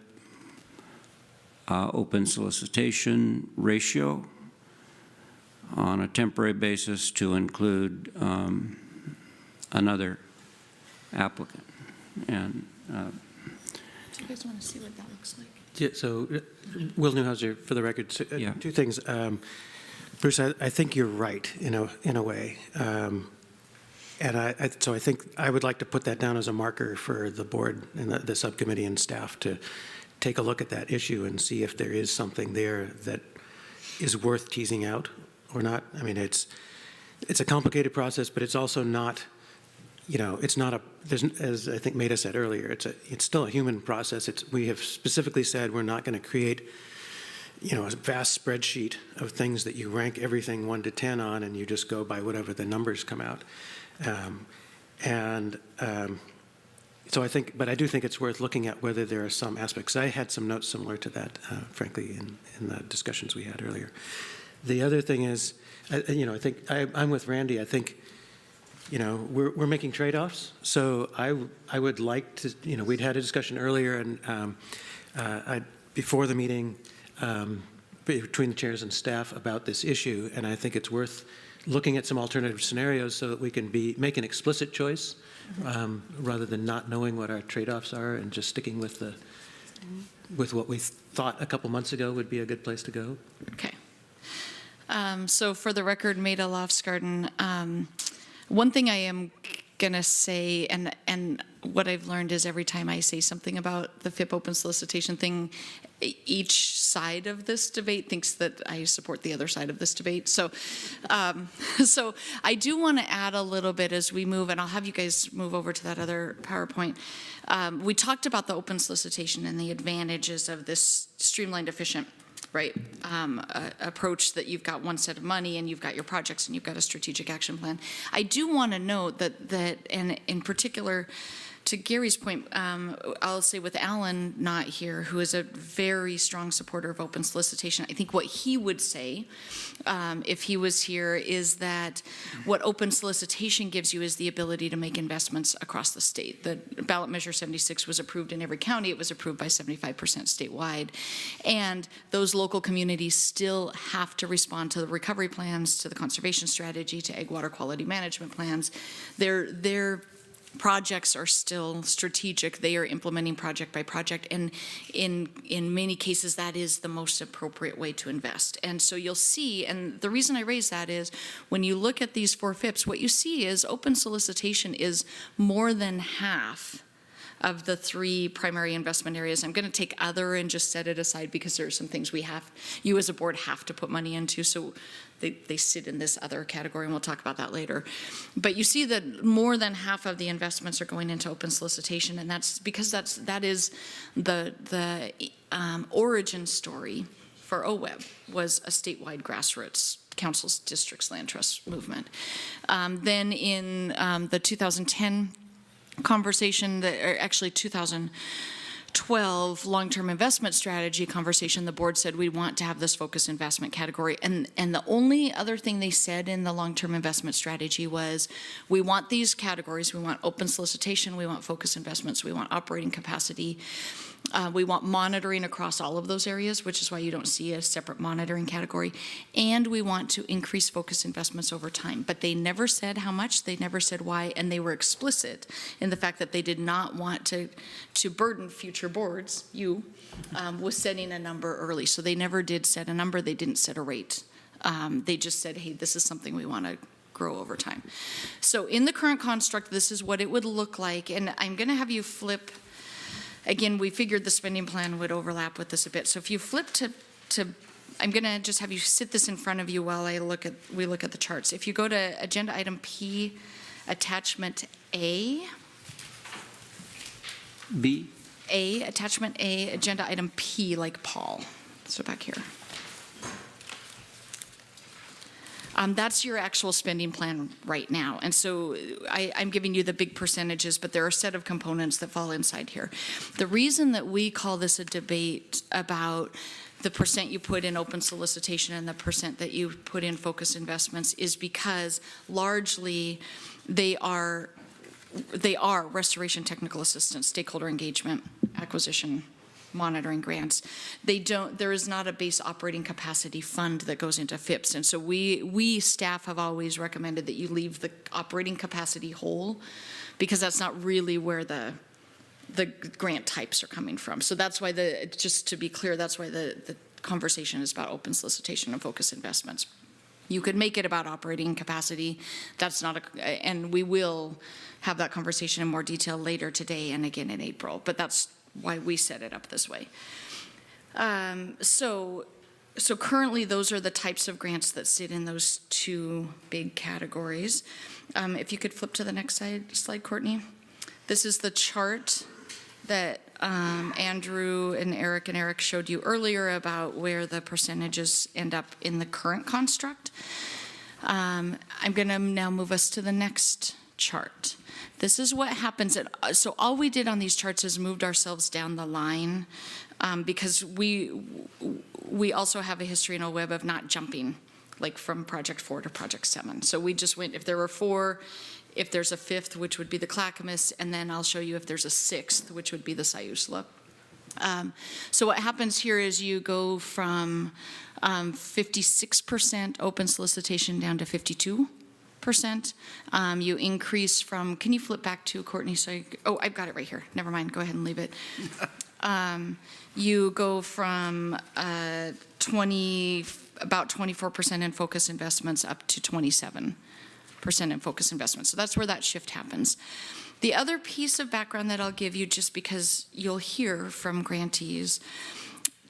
open solicitation ratio on a temporary basis to include another applicant. And do you guys want to see what that looks like? Yeah, so Will Newhouser, for the record, Yeah. 2 things. Bruce, I think you're right in a way. So I think I would like to put that down as a marker for the board and the subcommittee and staff to take a look at that issue and see if there is something there that is worth teasing out or not. I mean, it's a complicated process, but it's also not, it's not as I think Maida said earlier, it's still a human process. We have specifically said we're not going to create a vast spreadsheet of things that you rank everything 1 to 10 on, and you just go by whatever the numbers come out. So I think, but I do think it's worth looking at whether there are some aspects. I had some notes similar to that, frankly, in the discussions we had earlier. The other thing is, I think I'm with Randy. I think, we're making trade-offs. So I would like to, we'd had a discussion earlier, and before the meeting, between the chairs and staff about this issue, and I think it's worth looking at some alternative scenarios so that we can make an explicit choice rather than not knowing what our trade-offs are and just sticking with what we thought a couple months ago would be a good place to go. Okay. So for the record, Maida Lofsgarden, one thing I am going to say, and what I've learned is every time I say something about the FIP open solicitation thing, each side of this debate thinks that I support the other side of this debate. So I do want to add a little bit as we move, and I'll have you guys move over to that other PowerPoint. We talked about the open solicitation and the advantages of this streamlined, efficient, approach that you've got one set of money and you've got your projects and you've got a strategic action plan. I do want to note that and in particular, to Gary's point, I'll say with Alan not here, who is a very strong supporter of open solicitation, I think what he would say, if he was here, is that what open solicitation gives you is the ability to make investments across the state. The ballot measure 76 was approved in every county. It was approved by 75% statewide. And those local communities still have to respond to the recovery plans, to the conservation strategy, to egg water quality management plans. Their projects are still strategic. They are implementing project by project, and in many cases that is the most appropriate way to invest. And so you'll see, and the reason I raise that is when you look at these 4 FIPs, what you see is open solicitation is more than half of the 3 primary investment areas. I'm going to take other and just set it aside because there are some things you as a board have to put money into, so they sit in this other category, and we'll talk about that later. But you see that more than half of the investments are going into open solicitation, and that's because that is the origin story for OWEB, was a statewide grassroots councils, districts, land trust movement. Then in the 2010 conversation, or actually 2012 long-term investment strategy conversation, the board said we want to have this focused investment category. And the only other thing they said in the long-term investment strategy was we want these categories. We want open solicitation. We want focused investments. We want operating capacity. We want monitoring across all of those areas, which is why you don't see a separate monitoring category. And we want to increase focused investments over time. But they never said how much, they never said why, and they were explicit in the fact that they did not want to burden future boards, with setting a number early. So they never did set a number, they didn't set a rate. They just said, hey, this is something we want to grow over time. So in the current construct, this is what it would look like. And I'm going to have you flip. Again, we figured the spending plan would overlap with this a bit. So if you flip to I'm going to just have you sit this in front of you while we look at the charts. If you go to agenda item P, attachment A. B? A, attachment A, agenda item P, like Paul. So back here. That's your actual spending plan right now. And so I'm giving you the big percentages, but there are a set of components that fall inside here. The reason that we call this a debate about the percent you put in open solicitation and the percent that you put in focused investments is because largely they are restoration technical assistance, stakeholder engagement, acquisition, monitoring grants. There is not a base operating capacity fund that goes into FIPs. And so we staff have always recommended that you leave the operating capacity whole, because that's not really where the grant types are coming from. So that's why just to be clear, that's why the conversation is about open solicitation and focused investments. You could make it about operating capacity. That's not and we will have that conversation in more detail later today and again in April, but that's why we set it up this way. So currently those are the types of grants that sit in those 2 big categories. If you could flip to the next slide, Courtney. This is the chart that Andrew and Eric showed you earlier about where the percentages end up in the current construct. I'm going to now move us to the next chart. This is what happens. So all we did on these charts is moved ourselves down the line because we also have a history in OWEB of not jumping, like from project 4 to project 7. So we just went, if there were 4, if there's a 5th, which would be the Clackamas, and then I'll show you if there's a 6th, which would be the Siuslaw. So what happens here is you go from 56% open solicitation down to 52%. You increase from, can you flip back to Courtney? I've got it right here. Never mind, go ahead and leave it. You go from about 24% in focus investments up to 27% in focus investments. So that's where that shift happens. The other piece of background that I'll give you, just because you'll hear from grantees,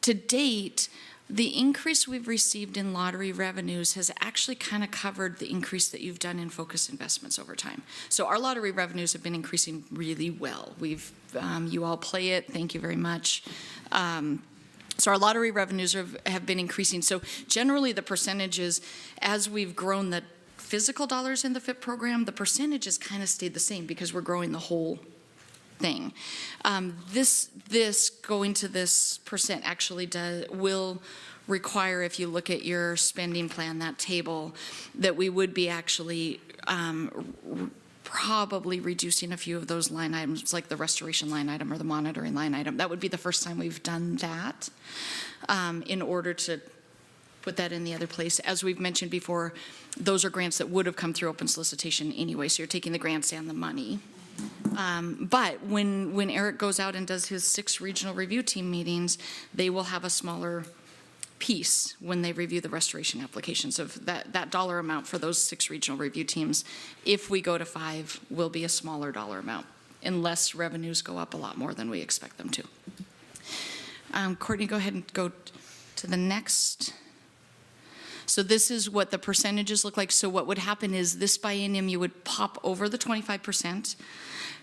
to date, the increase we've received in lottery revenues has actually kind of covered the increase that you've done in focused investments over time. So our lottery revenues have been increasing really well. You all play it, thank you very much. So our lottery revenues have been increasing. So generally the percentages, as we've grown the physical dollars in the FIP program, the percentages kind of stayed the same because we're growing the whole thing. This going to this percent actually will require, if you look at your spending plan, that table, that we would be actually probably reducing a few of those line items, like the restoration line item or the monitoring line item. That would be the first time we've done that in order to put that in the other place. As we've mentioned before, those are grants that would have come through open solicitation anyway, so you're taking the grants and the money. But when Eric goes out and does his 6 regional review team meetings, they will have a smaller piece when they review the restoration applications of that dollar amount for those 6 regional review teams. If we go to 5, will be a smaller dollar amount, unless revenues go up a lot more than we expect them to. Courtney, go ahead and go to the next. So this is what the percentages look like. So what would happen is this biennium, you would pop over the 25%.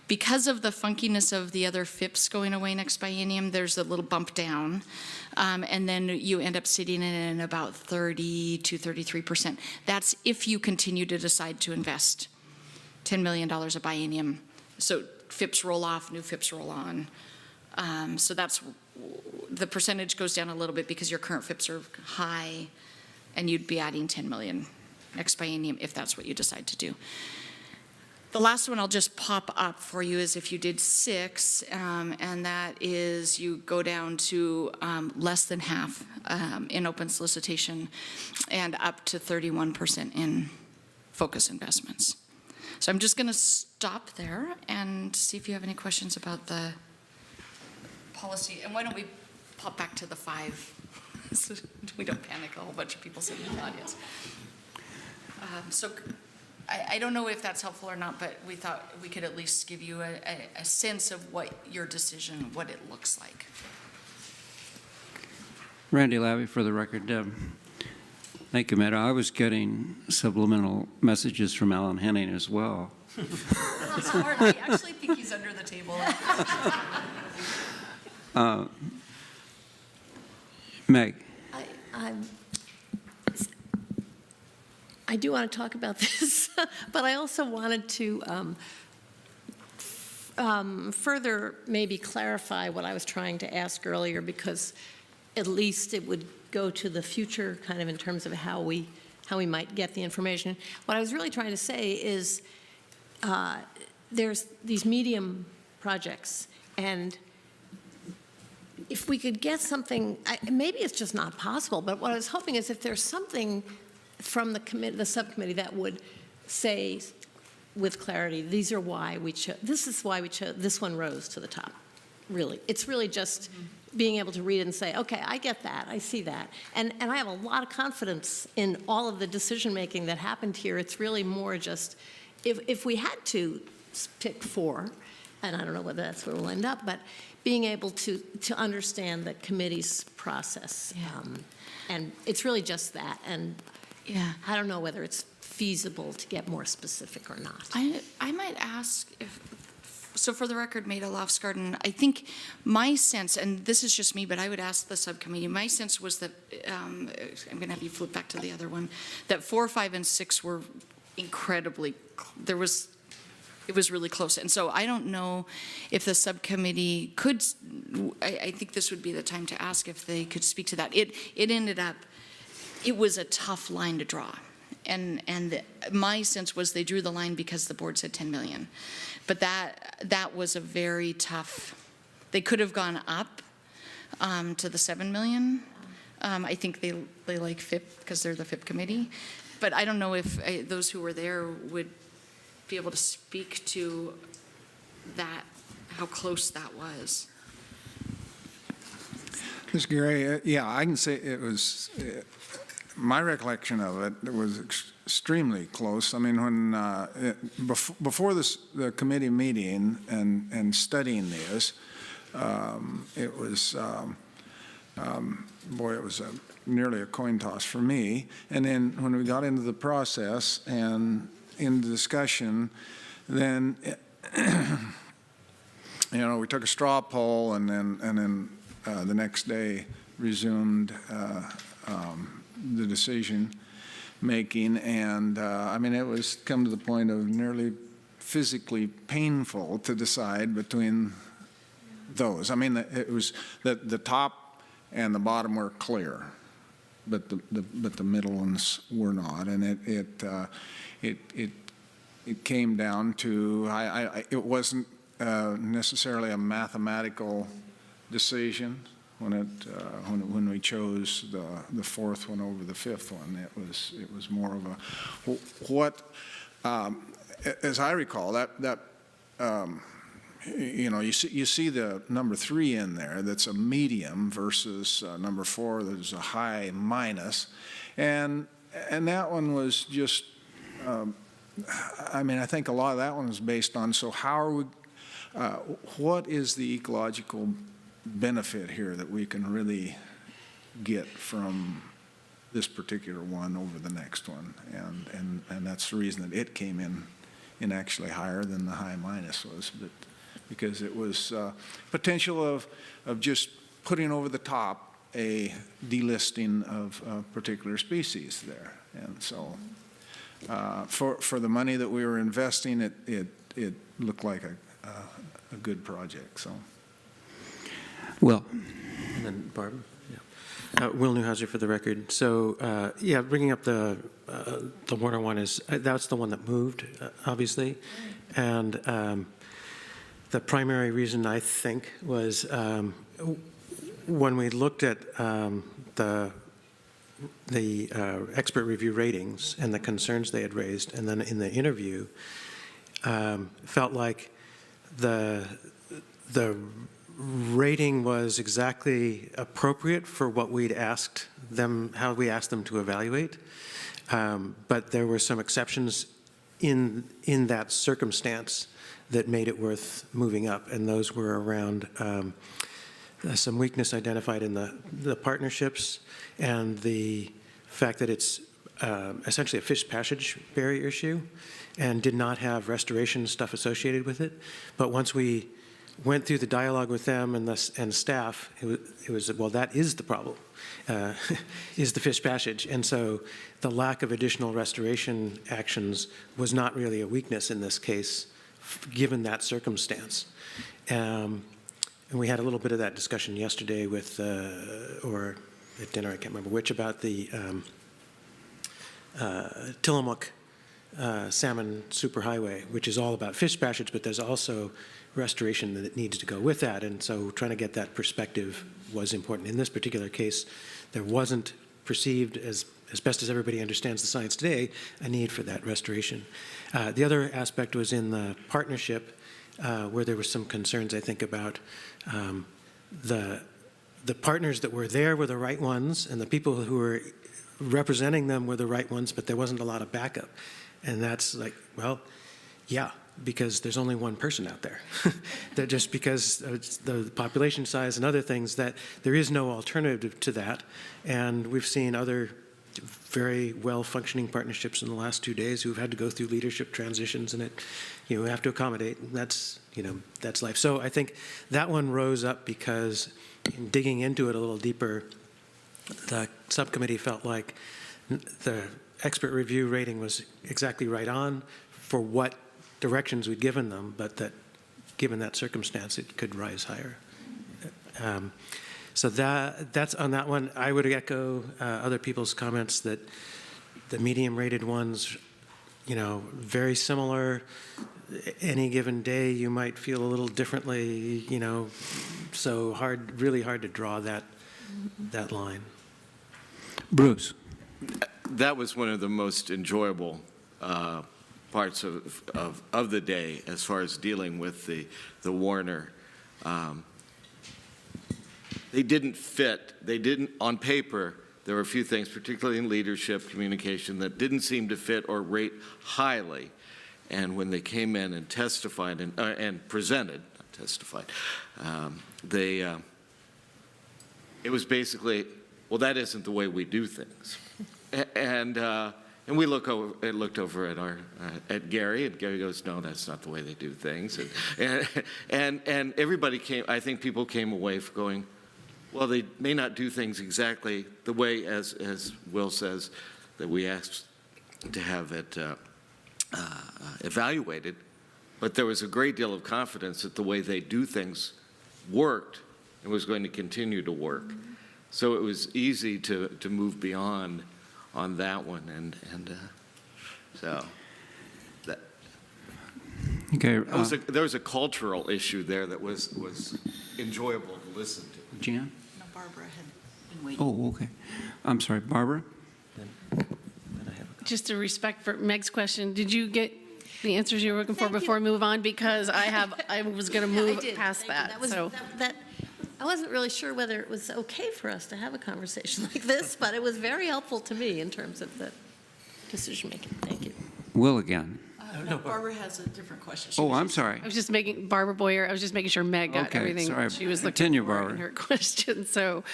Because of the funkiness of the other FIPs going away next biennium, there's a little bump down. And then you end up sitting in about 30 to 33%. That's if you continue to decide to invest $10 million a biennium. So FIPs roll off, new FIPs roll on. So that's, the percentage goes down a little bit because your current FIPs are high, and you'd be adding 10 million next biennium if that's what you decide to do. The last one I'll just pop up for you is if you did 6, and that is you go down to less than half in open solicitation and up to 31% in focus investments. So I'm just going to stop there and see if you have any questions about the policy. And why don't we pop back to the 5? So we don't panic a whole bunch of people sitting in the audience. So I don't know if that's helpful or not, but we thought we could at least give you a sense of what your decision, what it looks like. Randy Labby for the record. Thank you, Matt. I was getting subliminal messages from Alan Henning as well. That's hard. I actually think he's under the table. Meg. I do want to talk about this, but I also wanted to further maybe clarify what I was trying to ask earlier, because at least it would go to the future kind of in terms of how we might get the information. What I was really trying to say is there's these medium projects, and if we could get something, maybe it's just not possible, but what I was hoping is if there's something from the subcommittee that would say with clarity, these are why we chose, this is why we chose, this one rose to the top, really. It's really just being able to read it and say, okay, I get that, I see that. And I have a lot of confidence in all of the decision-making that happened here. It's really more just, if we had to pick 4, and I don't know whether that's where we'll end up, but being able to understand the committee's process. And it's really just that. And I don't know whether it's feasible to get more specific or not. I might ask if, so for the record, Maida Lofsgarden, I think my sense, and this is just me, but I would ask the subcommittee, my sense was that, I'm going to have you flip back to the other one, that 4, 5, and 6 were incredibly, it was really close. And so I don't know if the subcommittee could, I think this would be the time to ask if they could speak to that. It ended up, it was a tough line to draw. And my sense was they drew the line because the board said 10 million. But that was a very tough, they could have gone up to the 7 million. I think they like FIP because they're the FIP committee. But I don't know if those who were there would be able to speak to that, how close that was. Ms. Gary, yeah, I can say it was, my recollection of it was extremely close. I mean, when before the committee meeting and studying this, it was, boy, it was nearly a coin toss for me. And then when we got into the process and in the discussion, then you know, we took a straw poll, and then the next day resumed the decision making, and I mean, it was come to the point of nearly physically painful to decide between those. I mean, it was the top and the bottom were clear, but the middle ones were not, and it came down to it wasn't necessarily a mathematical decision when we chose the fourth one over the fifth one. It was more of a what. As I recall, that you see the number 3 in there. That's a medium versus number 4. There's a high minus, and that one was just. I mean, I think a lot of that one is based on. So how are we? What is the ecological benefit here that we can really get from this particular one over the next one? And that's the reason that it came in actually higher than the high minus was, but because it was potential of just putting over the top a delisting of particular species there. And so for the money that we were investing, it looked like a good project. So. Will. And then Barb. Yeah. Will Newhouser for the record. So yeah, bringing up the Warner one that's the one that moved, obviously, and the primary reason I think was when we looked at the expert review ratings and the concerns they had raised, and then in the interview, felt like the rating was exactly appropriate for what we'd asked them, how we asked them to evaluate. But there were some exceptions in that circumstance that made it worth moving up, and those were around some weakness identified in the partnerships and the fact that it's essentially a fish passage barrier issue and did not have restoration stuff associated with it. But once we went through the dialogue with them and staff, it was well, that is the problem, is the fish passage. And so the lack of additional restoration actions was not really a weakness in this case, given that circumstance. And we had a little bit of that discussion yesterday with, or at dinner, I can't remember which, about the Tillamook Salmon Superhighway, which is all about fish passage, but there's also restoration that needs to go with that. And so trying to get that perspective was important. In this particular case, there wasn't perceived, as best as everybody understands the science today, a need for that restoration. The other aspect was in the partnership, where there were some concerns, I think, about the partners that were there were the right ones, and the people who were representing them were the right ones, but there wasn't a lot of backup. And that's like, well, yeah, because there's only one person out there. That just because the population size and other things, that there is no alternative to that. And we've seen other very well-functioning partnerships in the last 2 days who've had to go through leadership transitions, and we have to accommodate. And that's life. So I think that one rose up because in digging into it a little deeper, the subcommittee felt like the expert review rating was exactly right on for what directions we'd given them, but that given that circumstance, it could rise higher. So that's on that one. I would echo other people's comments that the medium-rated ones, very similar. Any given day, you might feel a little differently, so really hard to draw that line. Bruce. That was one of the most enjoyable parts of the day as far as dealing with the Warner. They didn't fit. On paper, there were a few things, particularly in leadership, communication, that didn't seem to fit or rate highly. And when they came in and testified and presented, not testified, it was basically, well, that isn't the way we do things. And we looked over at Gary, and Gary goes, no, that's not the way they do things. And everybody I think people came away going, well, they may not do things exactly the way, as Will says, that we asked to have it evaluated, but there was a great deal of confidence that the way they do things worked and was going to continue to work. So it was easy to move beyond on that one, and so that. Okay. There was a cultural issue there that was enjoyable to listen to. Jan? No, Barbara had been waiting. Oh, okay. I'm sorry, Barbara? Just a respect for Meg's question, did you get the answers you were looking for before we move on? Because I was going to move past that. That was, So I wasn't really sure whether it was okay for us to have a conversation like this, but it was very helpful to me in terms of the decision-making. Thank you. Will again. No, Barbara has a different question. Oh, I'm sorry. I was just making, Barbara Boyer, I was just making sure Meg got Okay, everything sorry. she was looking Continue, for in Barbara. her question. So,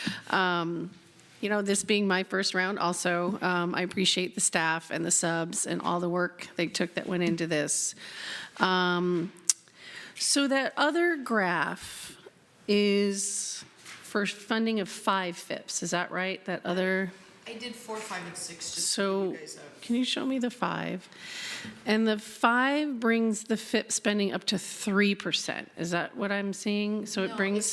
you know, this being my first round also, I appreciate the staff and the subs and all the work they took that went into this. So that other graph is for funding of 5 FIPs, is that right? That other, I did 4, 5, and 6. Just so can you show me the 5? And the 5 brings the FIP spending up to 3%. Is that what I'm seeing? So it brings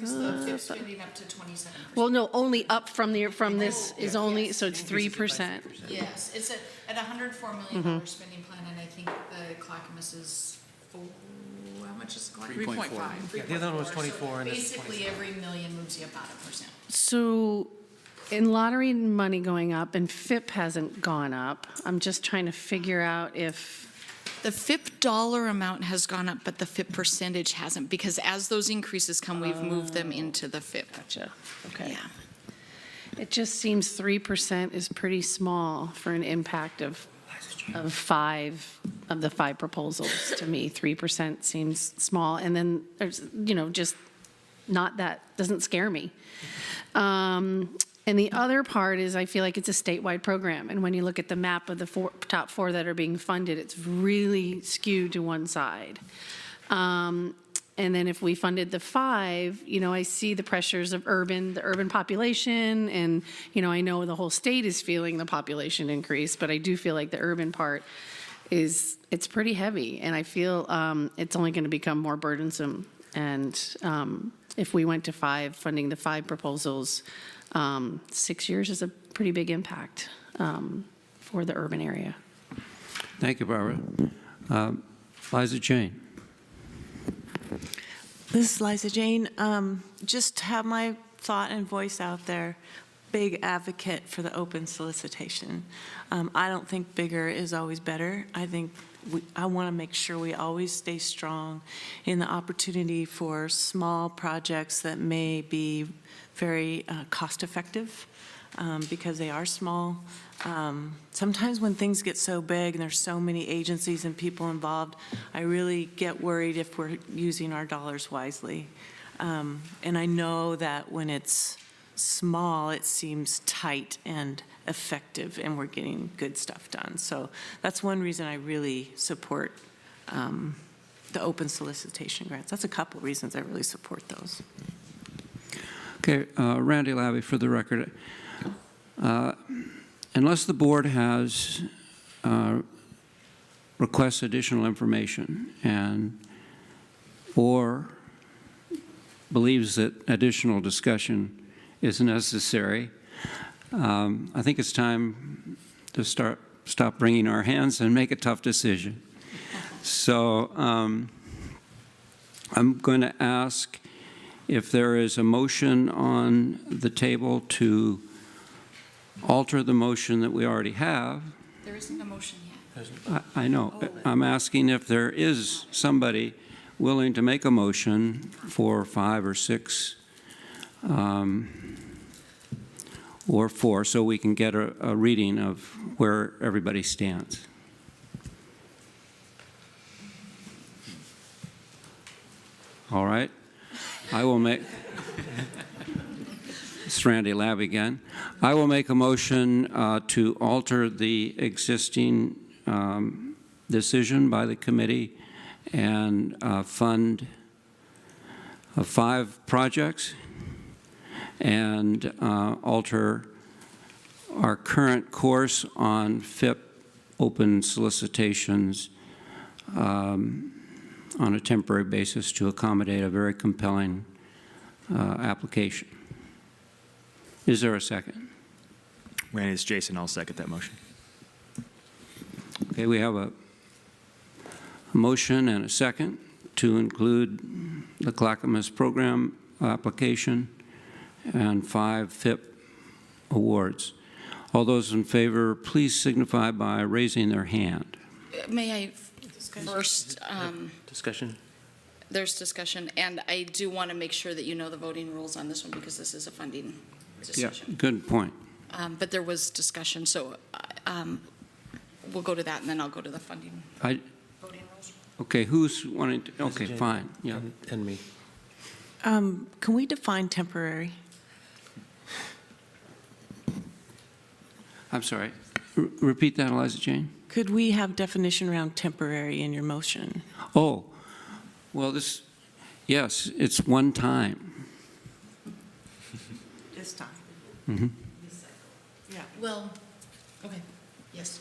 the FIP spending up to 27%. well, no, only up from this is only, so it's 3%. Yes, it's at $104 million spending plan, and I think the Clackamas is how much is it? 3.5. Yeah, the other one was 24, and this is Basically, every million moves you about 1%. So in lottery money going up and FIP hasn't gone up, I'm just trying to figure out if, The FIP dollar amount has gone up, but the FIP percentage hasn't, because as those increases come, we've moved them into the FIP. gotcha, okay. Yeah. It just seems 3% is pretty small for an impact of 5 of the 5 proposals. To me, 3% seems small. And then there's, you know, just not that, doesn't scare me. And the other part is I feel like it's a statewide program. And when you look at the map of the top 4 that are being funded, it's really skewed to one side. And then if we funded the 5, you know, I see the pressures of the urban population, and, you know, I know the whole state is feeling the population increase, but I do feel like the urban part it's pretty heavy, and I feel it's only going to become more burdensome. And if we went to 5, funding the 5 proposals, 6 years is a pretty big impact for the urban area. Thank you, Barbara. Liza Jane. This is Liza Jane. Just have my thought and voice out there. Big advocate for the open solicitation. I don't think bigger is always better. I think I want to make sure we always stay strong in the opportunity for small projects that may be very cost effective because they are small. Sometimes when things get so big and there's so many agencies and people involved, I really get worried if we're using our dollars wisely. And I know that when it's small, it seems tight and effective, and we're getting good stuff done. So that's one reason I really support the open solicitation grants. That's a couple reasons I really support those. Okay, Randy Labby, for the record. Unless the board has requests additional information or believes that additional discussion is necessary, I think it's time to stop wringing our hands and make a tough decision. So I'm going to ask if there is a motion on the table to alter the motion that we already have. There isn't a motion yet. I know. I'm asking if there is somebody willing to make a motion for 5 or 6 or 4, so we can get a reading of where everybody stands. All right. I will make, it's Randy Lab again. I will make a motion to alter the existing decision by the committee and fund 5 projects and alter our current course on FIP open solicitations on a temporary basis to accommodate a very compelling application. Is there a second? My name is Jason. I'll second that motion. Okay, we have a motion and a second to include the Clackamas program application and 5 FIP awards. All those in favor, please signify by raising their hand. May I first, Discussion? there's discussion, and I do want to make sure that you know the voting rules on this one because this is a funding decision. Yeah, good point. But there was discussion, so we'll go to that, and then I'll go to the funding voting rules. Okay, who's wanting to, okay, fine, yeah. And me. Can we define temporary? I'm sorry. Repeat that, Eliza Jane? Could we have definition around temporary in your motion? Oh, well, yes, it's one time. This time. Mm-hmm. Yeah. Well, okay, yes,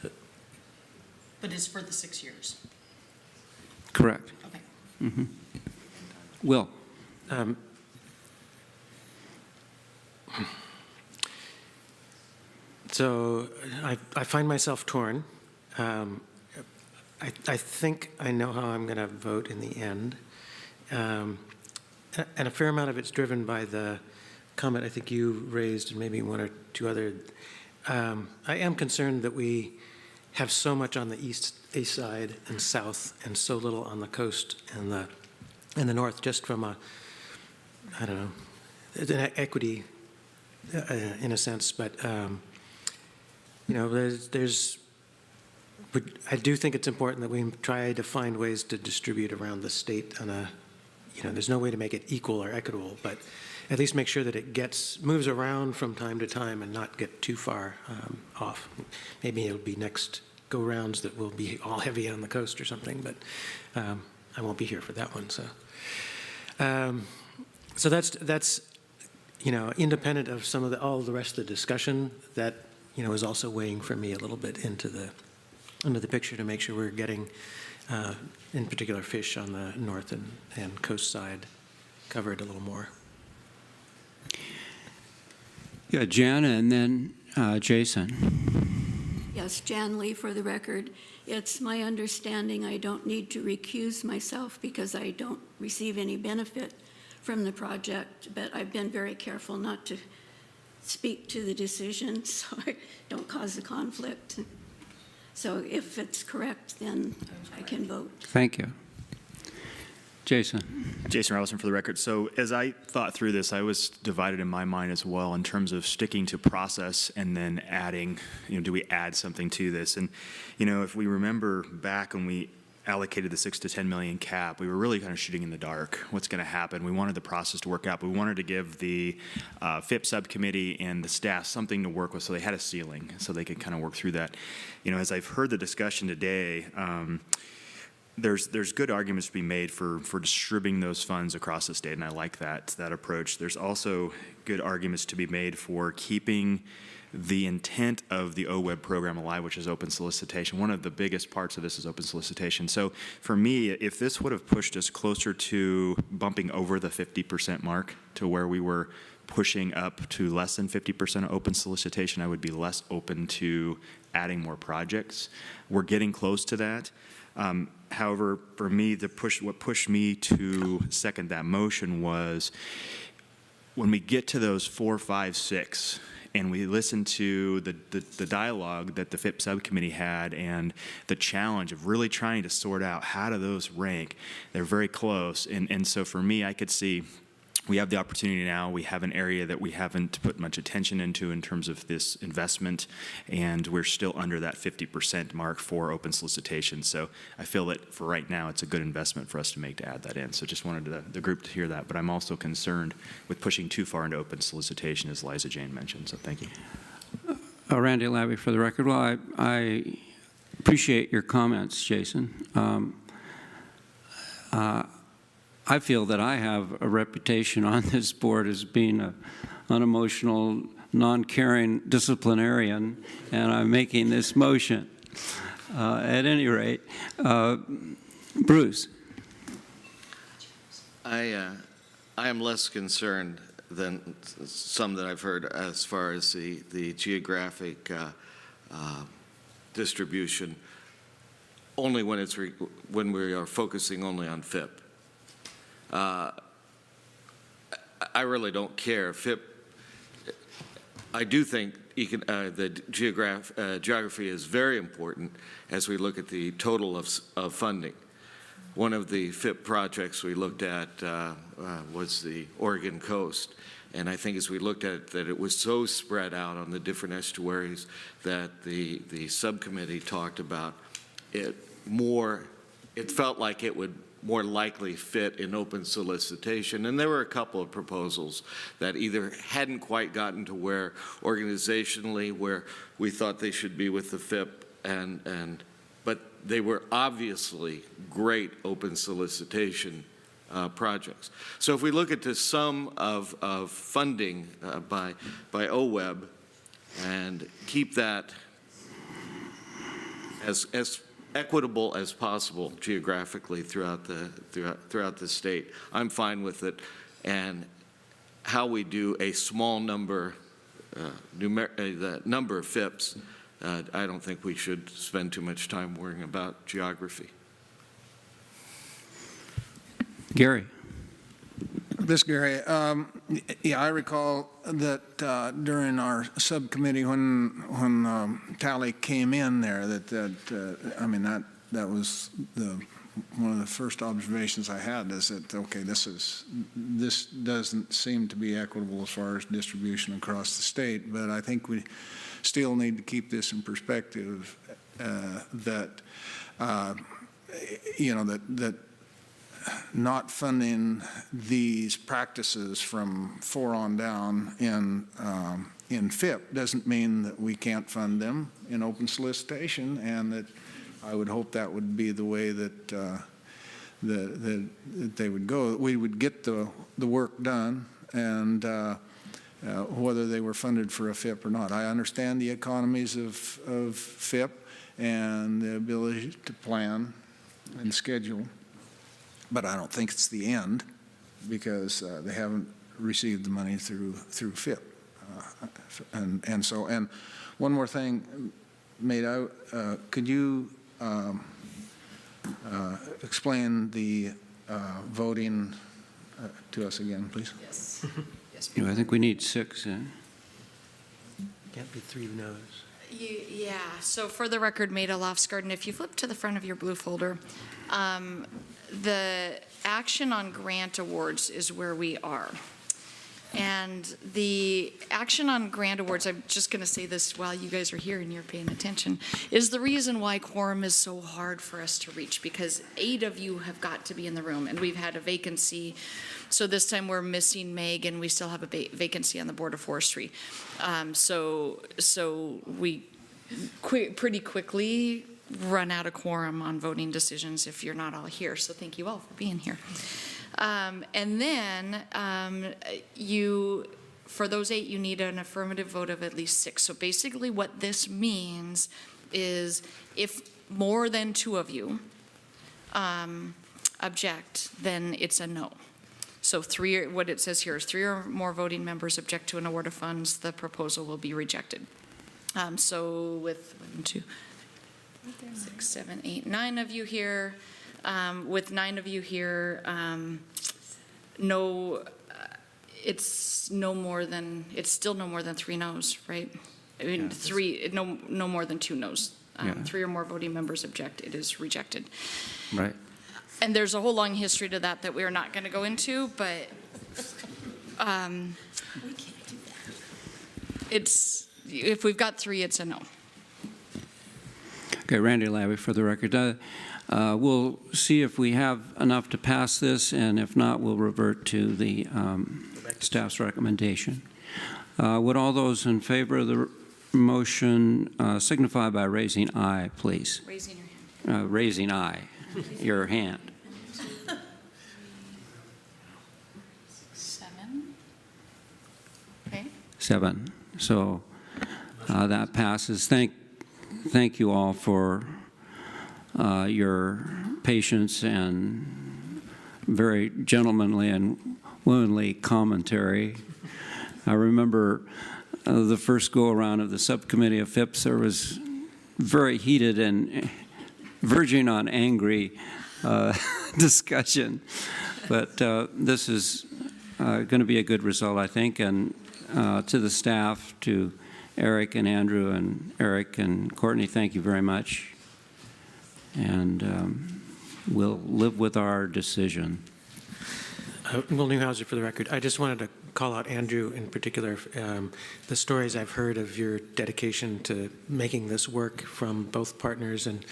okay. But it's for the 6 years. Correct. Okay. Mm-hmm. Will? So I find myself torn. I think I know how I'm going to vote in the end. And a fair amount of it's driven by the comment I think you raised and maybe one or two other. I am concerned that we have so much on the east side and south and so little on the coast and the north, just from a, I don't know, an equity in a sense, but you know, but I do think it's important that we try to find ways to distribute around the state on a, you know, there's no way to make it equal or equitable, but at least make sure that it moves around from time to time and not get too far off. Maybe it'll be next go-rounds that will be all heavy on the coast or something, but I won't be here for that one. So that's you know, independent of some of all the rest of the discussion, that you know is also weighing for me a little bit into the picture to make sure we're getting, in particular, fish on the north and coast side covered a little more. Yeah, Jan, and then Jason. Yes, Jan Lee for the record. It's my understanding I don't need to recuse myself because I don't receive any benefit from the project, but I've been very careful not to speak to the decision so I don't cause a conflict. So if it's correct, then I can vote. Thank you. Jason. Jason Robinson for the record. So as I thought through this, I was divided in my mind as well in terms of sticking to process and then adding, you know, do we add something to this? And, you know, if we remember back when we allocated the 6 to 10 million cap, we were really kind of shooting in the dark. What's going to happen? We wanted the process to work out, but we wanted to give the FIP subcommittee and the staff something to work with so they had a ceiling so they could kind of work through that. You know, as I've heard the discussion today, there's good arguments to be made for distributing those funds across the state, and I like that approach. There's also good arguments to be made for keeping the intent of the OWEB program alive, which is open solicitation. One of the biggest parts of this is open solicitation. So for me, if this would have pushed us closer to bumping over the 50% mark to where we were pushing up to less than 50% open solicitation, I would be less open to adding more projects. We're getting close to that. However, for me, what pushed me to second that motion was when we get to those 4, 5, 6, and we listen to the dialogue that the FIP subcommittee had and the challenge of really trying to sort out how do those rank. They're very close. And so for me, I could see we have the opportunity now. We have an area that we haven't put much attention into in terms of this investment, and we're still under that 50% mark for open solicitation. So I feel that for right now, it's a good investment for us to make to add that in. So just wanted the group to hear that. But I'm also concerned with pushing too far into open solicitation, as Liza Jane mentioned. So thank you. Randy Labby for the record. Well, I appreciate your comments, Jason. I feel that I have a reputation on this board as being an unemotional, non-caring disciplinarian, and I'm making this motion. At any rate, Bruce. I am less concerned than some that I've heard as far as the geographic distribution, only when when we are focusing only on FIP. I really don't care. FIP, I do think the geography is very important as we look at the total of funding. One of the FIP projects we looked at was the Oregon coast. And I think as we looked at it, that it was so spread out on the different estuaries that the subcommittee talked about it more, it felt like it would more likely fit in open solicitation. And there were a couple of proposals that either hadn't quite gotten to where organizationally where we thought they should be with the FIP, but they were obviously great open solicitation projects. So if we look at the sum of funding by OWEB and keep that as equitable as possible geographically throughout the state, I'm fine with it. And how we do a small number, the number of FIPs, I don't think we should spend too much time worrying about geography. Gary. This Gary, yeah, I recall that during our subcommittee when Tally came in there, I mean that was one of the first observations I had is that okay, this doesn't seem to be equitable as far as distribution across the state, but I think we still need to keep this in perspective that you know that not funding these practices from 4 on down in FIP doesn't mean that we can't fund them in open solicitation, and that I would hope that would be the way that that they would go. We would get the work done, and whether they were funded for a FIP or not. I understand the economies of FIP and the ability to plan and schedule, but I don't think it's the end because they haven't received the money through FIP. And one more thing, could you explain the voting to us again, please? Yes. Yes. I think we need 6. Can't be 3 no's. Yeah, so for the record, Maida Lofsgarden, if you flip to the front of your blue folder, the action on grant awards is where we are. And the action on grant awards, I'm just going to say this while you guys are here and you're paying attention, is the reason why quorum is so hard for us to reach, because 8 of you have got to be in the room, and we've had a vacancy. So this time we're missing Meg, and we still have a vacancy on the Board of Forestry. So we pretty quickly run out of quorum on voting decisions if you're not all here. So thank you all for being here. And then for those 8, you need an affirmative vote of at least 6. So basically what this means is if more than 2 of you object, then it's a no. So what it says here is 3 or more voting members object to an award of funds, the proposal will be rejected. So with 1, 2, 6, 7, 8, 9 of you here, with 9 of you here, it's still no more than 3 no's, right? I mean, no more than 2 no's. 3 or more voting members object, it is rejected. Right. And there's a whole long history to that we are not going to go into, but we can't do that. If we've got 3, it's a no. Okay, Randy Labby for the record. We'll see if we have enough to pass this, and if not, we'll revert to the staff's recommendation. Would all those in favor of the motion signify by raising aye, please? Raising your hand. Raising aye, your hand. 7. Okay. 7. So that passes. Thank you all for your patience and very gentlemanly and womanly commentary. I remember the first go-around of the subcommittee of FIPS, there was very heated and verging on angry discussion. But this is going to be a good result, I think, and to the staff, to Eric and Andrew and Eric and Courtney, thank you very much. And we'll live with our decision. Will Newhouser for the record. I just wanted to call out Andrew in particular. The stories I've heard of your dedication to making this work from both partners and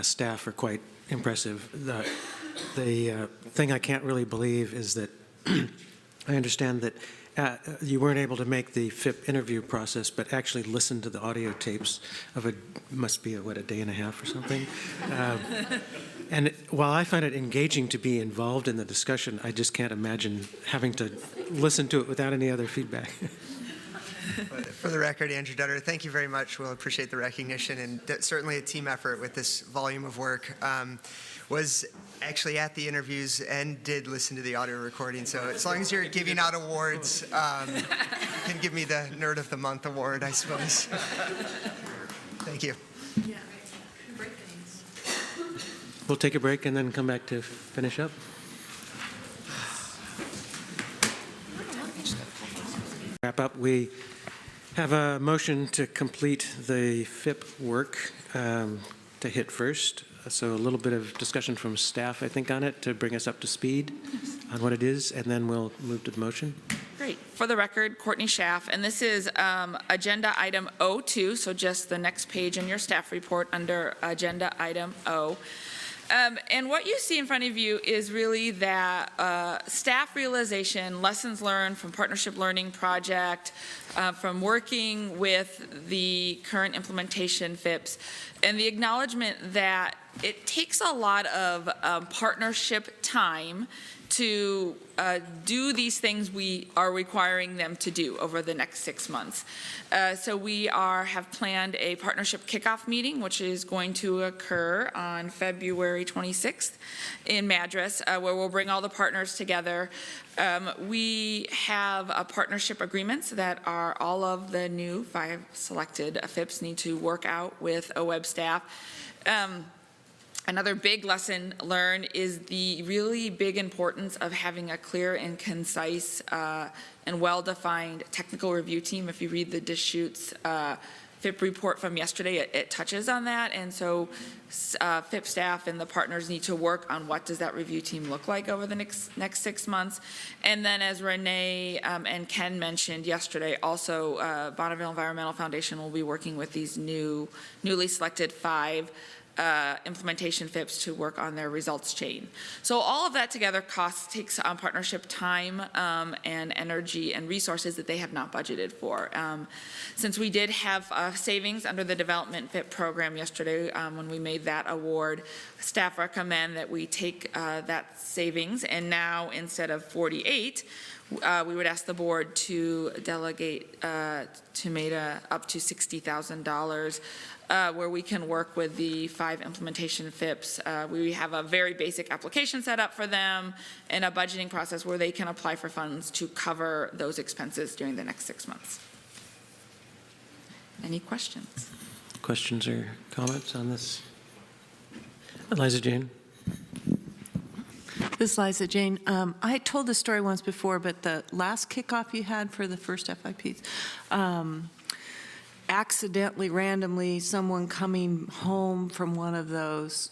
staff are quite impressive. The thing I can't really believe is that I understand that you weren't able to make the FIP interview process, but actually listened to the audio tapes of must be a day and a half or something. And while I find it engaging to be involved in the discussion, I just can't imagine having to listen to it without any other feedback. For the record, Andrew Dutter, thank you very much. We'll appreciate the recognition, and certainly a team effort with this volume of work. Was actually at the interviews and did listen to the audio recording, so as long as you're giving out awards, you can give me the Nerd of the Month award, I suppose. Thank you. We'll take a break and then come back to finish up. Wrap up. We have a motion to complete the FIP work to hit first. So a little bit of discussion from staff, I think, on it to bring us up to speed on what it is, and then we'll move to the motion. Great. For the record, Courtney Schaff, and this is agenda item O2, so just the next page in your staff report under agenda item O. And what you see in front of you is really that staff realization, lessons learned from Partnership Learning Project, from working with the current implementation FIPS, and the acknowledgement that it takes a lot of partnership time to do these things we are requiring them to do over the next 6 months. So we have planned a partnership kickoff meeting, which is going to occur on February 26th in Madras, where we'll bring all the partners together. We have partnership agreements that are all of the new 5 selected FIPs need to work out with OWEB staff. Another big lesson learned is the really big importance of having a clear and concise and well-defined technical review team. If you read the Deschutes FIP report from yesterday, it touches on that. And so FIP staff and the partners need to work on what does that review team look like over the next 6 months. And then as Renee and Ken mentioned yesterday, also Bonneville Environmental Foundation will be working with these newly selected 5 implementation FIPs to work on their results chain. So all of that together takes on partnership time and energy and resources that they have not budgeted for. Since we did have savings under the development FIP program yesterday when we made that award, staff recommend that we take that savings, and now instead of 48, we would ask the board to delegate to MEDA up to $60,000 where we can work with the 5 implementation FIPs. We have a very basic application set up for them and a budgeting process where they can apply for funds to cover those expenses during the next 6 months. Any questions? Questions or comments on this? Eliza Jane. This is Liza Jane. I told this story once before, but the last kickoff you had for the first FIPs, accidentally, randomly, someone coming home from one of those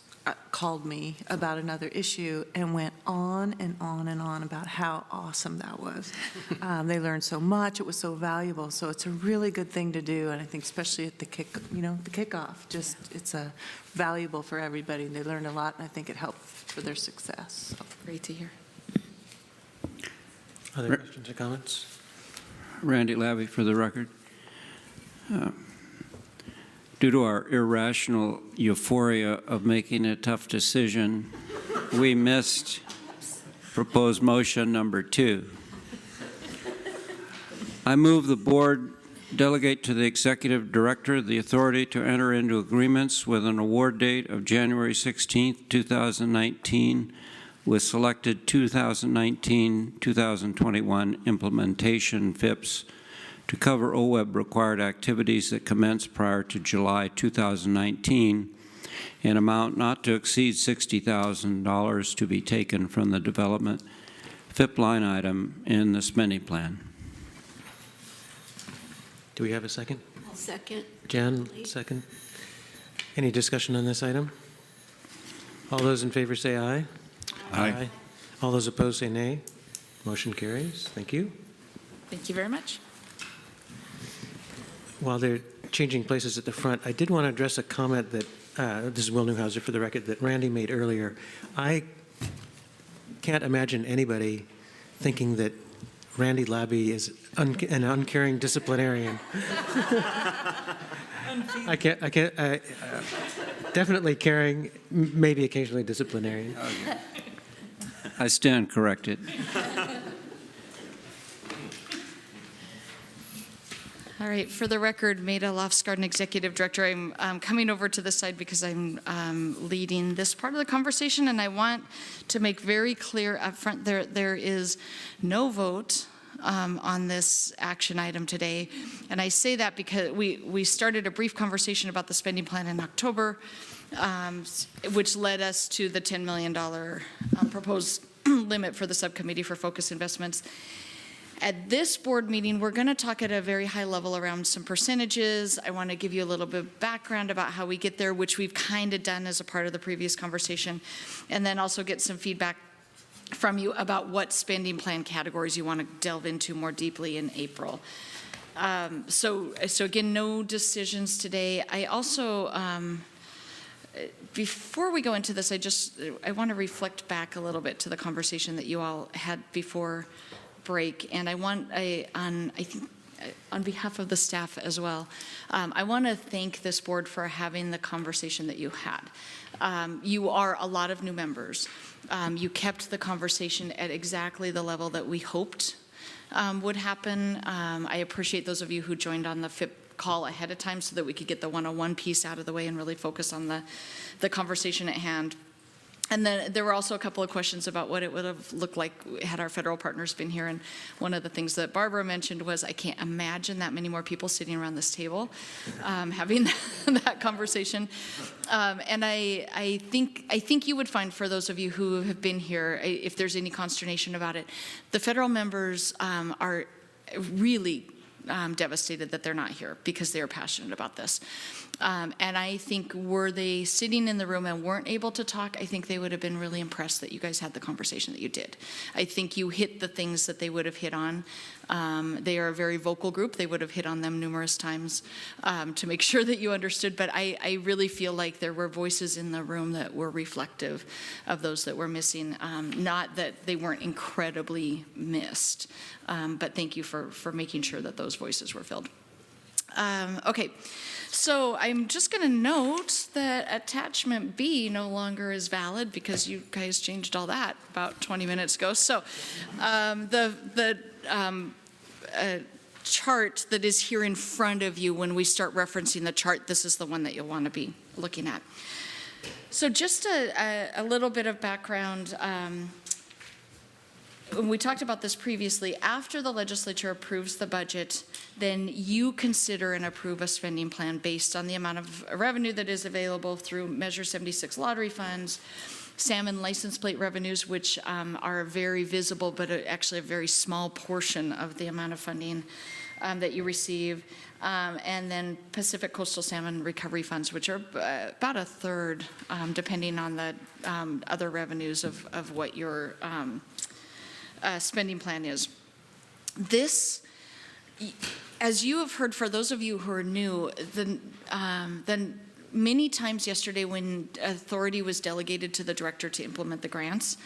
called me about another issue and went on and on and on about how awesome that was. They learned so much. It was so valuable. So it's a really good thing to do. And I think especially at the kickoff, just it's valuable for everybody. They learned a lot, and I think it helped for their success. So. Great to hear. Other questions or comments? Randy Labby for the record. Due to our irrational euphoria of making a tough decision, we missed proposed motion number 2. I move the board delegate to the Executive Director the authority to enter into agreements with an award date of January 16, 2019, with selected 2019-2021 implementation FIPs to cover OWEB required activities that commence prior to July 2019, an amount not to exceed $60,000 to be taken from the development FIP line item in the spending plan. Do we have a second? I'll second. Jen, second. Any discussion on this item? All those in favor say aye. Aye. All those opposed say nay. Motion carries. Thank you. Thank you very much. While they're changing places at the front, I did want to address a comment that, this is Will Newhouser for the record, that Randy made earlier. I can't imagine anybody thinking that Randy Labby is an uncaring disciplinarian. Definitely caring, maybe occasionally disciplinarian. I stand corrected. All right, for the record, Maida Lofsgarden, Executive Director. I'm coming over to this side because I'm leading this part of the conversation, and I want to make very clear up front there is no vote on this action item today. And I say that because we started a brief conversation about the spending plan in October, which led us to the $10 million proposed limit for the subcommittee for focused investments. At this board meeting, we're going to talk at a very high level around some percentages. I want to give you a little bit of background about how we get there, which we've kind of done as a part of the previous conversation, and then also get some feedback from you about what spending plan categories you want to delve into more deeply in April. So again, no decisions today. I also, before we go into this, I want to reflect back a little bit to the conversation that you all had before break, and I think on behalf of the staff as well, I want to thank this board for having the conversation that you had. You are a lot of new members. You kept the conversation at exactly the level that we hoped would happen. I appreciate those of you who joined on the FIP call ahead of time so that we could get the 101 piece out of the way and really focus on the conversation at hand. And then there were also a couple of questions about what it would have looked like had our federal partners been here. And one of the things that Barbara mentioned was, I can't imagine that many more people sitting around this table having that conversation. And I think you would find, for those of you who have been here, if there's any consternation about it, the federal members are really devastated that they're not here because they are passionate about this. And I think were they sitting in the room and weren't able to talk, I think they would have been really impressed that you guys had the conversation that you did. I think you hit the things that they would have hit on. They are a very vocal group. They would have hit on them numerous times to make sure that you understood. But I really feel like there were voices in the room that were reflective of those that were missing. Not that they weren't incredibly missed, but thank you for making sure that those voices were filled. Okay, so I'm just going to note that attachment B no longer is valid because you guys changed all that about 20 minutes ago. So the chart that is here in front of you, when we start referencing the chart, this is the one that you'll want to be looking at. So just a little bit of background. We talked about this previously. After the legislature approves the budget, then you consider and approve a spending plan based on the amount of revenue that is available through Measure 76 lottery funds, salmon license plate revenues, which are very visible, but actually a very small portion of the amount of funding that you receive, and then Pacific Coastal Salmon Recovery Funds, which are about a third, depending on the other revenues of what your spending plan is. This, as you have heard, for those of you who are new, then many times yesterday when authority was delegated to the director to implement the grants,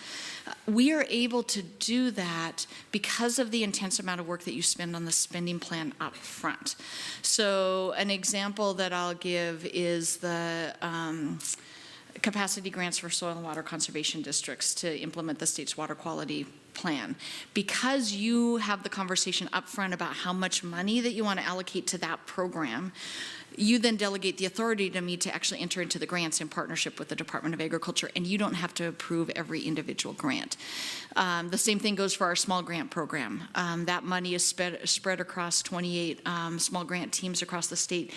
we are able to do that because of the intense amount of work that you spend on the spending plan up front. So an example that I'll give is the capacity grants for soil and water conservation districts to implement the state's water quality plan. Because you have the conversation up front about how much money that you want to allocate to that program, you then delegate the authority to me to actually enter into the grants in partnership with the Department of Agriculture, and you don't have to approve every individual grant. The same thing goes for our small grant program. That money is spread across 28 small grant teams across the state.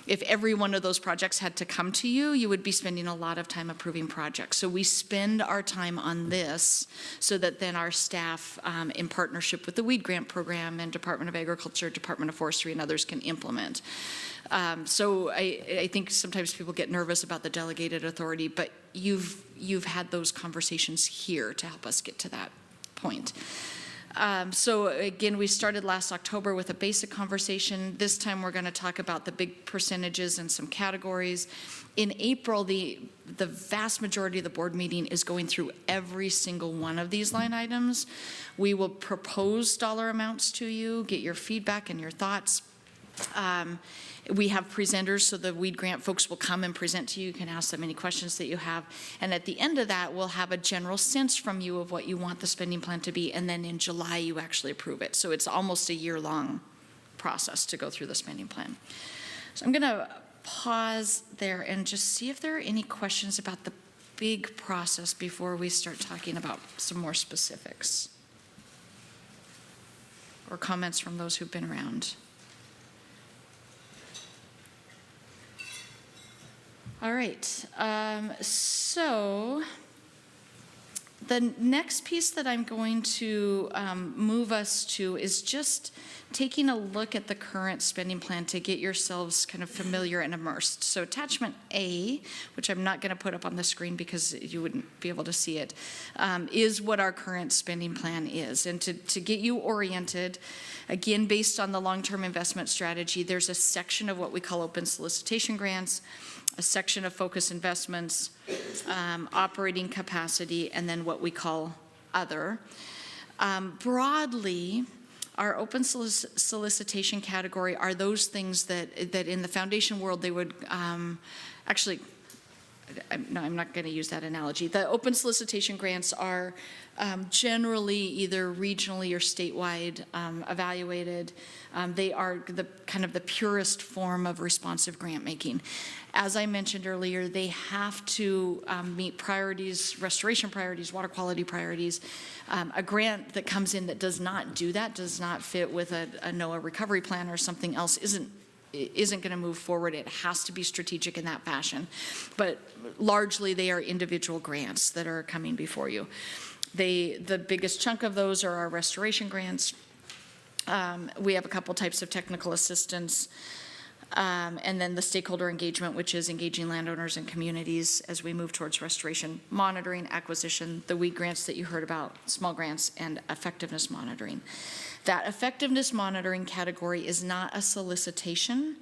If every one of those projects had to come to you, you would be spending a lot of time approving projects. So we spend our time on this so that then our staff, in partnership with the weed grant program and Department of Agriculture, Department of Forestry, and others can implement. So I think sometimes people get nervous about the delegated authority, but you've had those conversations here to help us get to that point. So again, we started last October with a basic conversation. This time we're going to talk about the big percentages and some categories. In April, the vast majority of the board meeting is going through every single one of these line items. We will propose dollar amounts to you, get your feedback and your thoughts. We have presenters, so the weed grant folks will come and present to you. You can ask them any questions that you have. And at the end of that, we'll have a general sense from you of what you want the spending plan to be. And then in July, you actually approve it. So it's almost a year-long process to go through the spending plan. So I'm going to pause there and just see if there are any questions about the big process before we start talking about some more specifics or comments from those who've been around. All right, so the next piece that I'm going to move us to is just taking a look at the current spending plan to get yourselves kind of familiar and immersed. So attachment A, which I'm not going to put up on the screen because you wouldn't be able to see it, is what our current spending plan is. And to get you oriented, again, based on the long-term investment strategy, there's a section of what we call open solicitation grants, a section of focus investments, operating capacity, and then what we call other. Broadly, our open solicitation category are those things that in the foundation world they would actually, no, I'm not going to use that analogy. The open solicitation grants are generally either regionally or statewide evaluated. They are the kind of the purest form of responsive grant making. As I mentioned earlier, they have to meet priorities, restoration priorities, water quality priorities. A grant that comes in that does not do that, does not fit with a NOAA recovery plan or something else, isn't going to move forward. It has to be strategic in that fashion. But largely, they are individual grants that are coming before you. The biggest chunk of those are our restoration grants. We have a couple types of technical assistance, and then the stakeholder engagement, which is engaging landowners and communities as we move towards restoration, monitoring, acquisition, the weed grants that you heard about, small grants, and effectiveness monitoring. That effectiveness monitoring category is not a solicitation.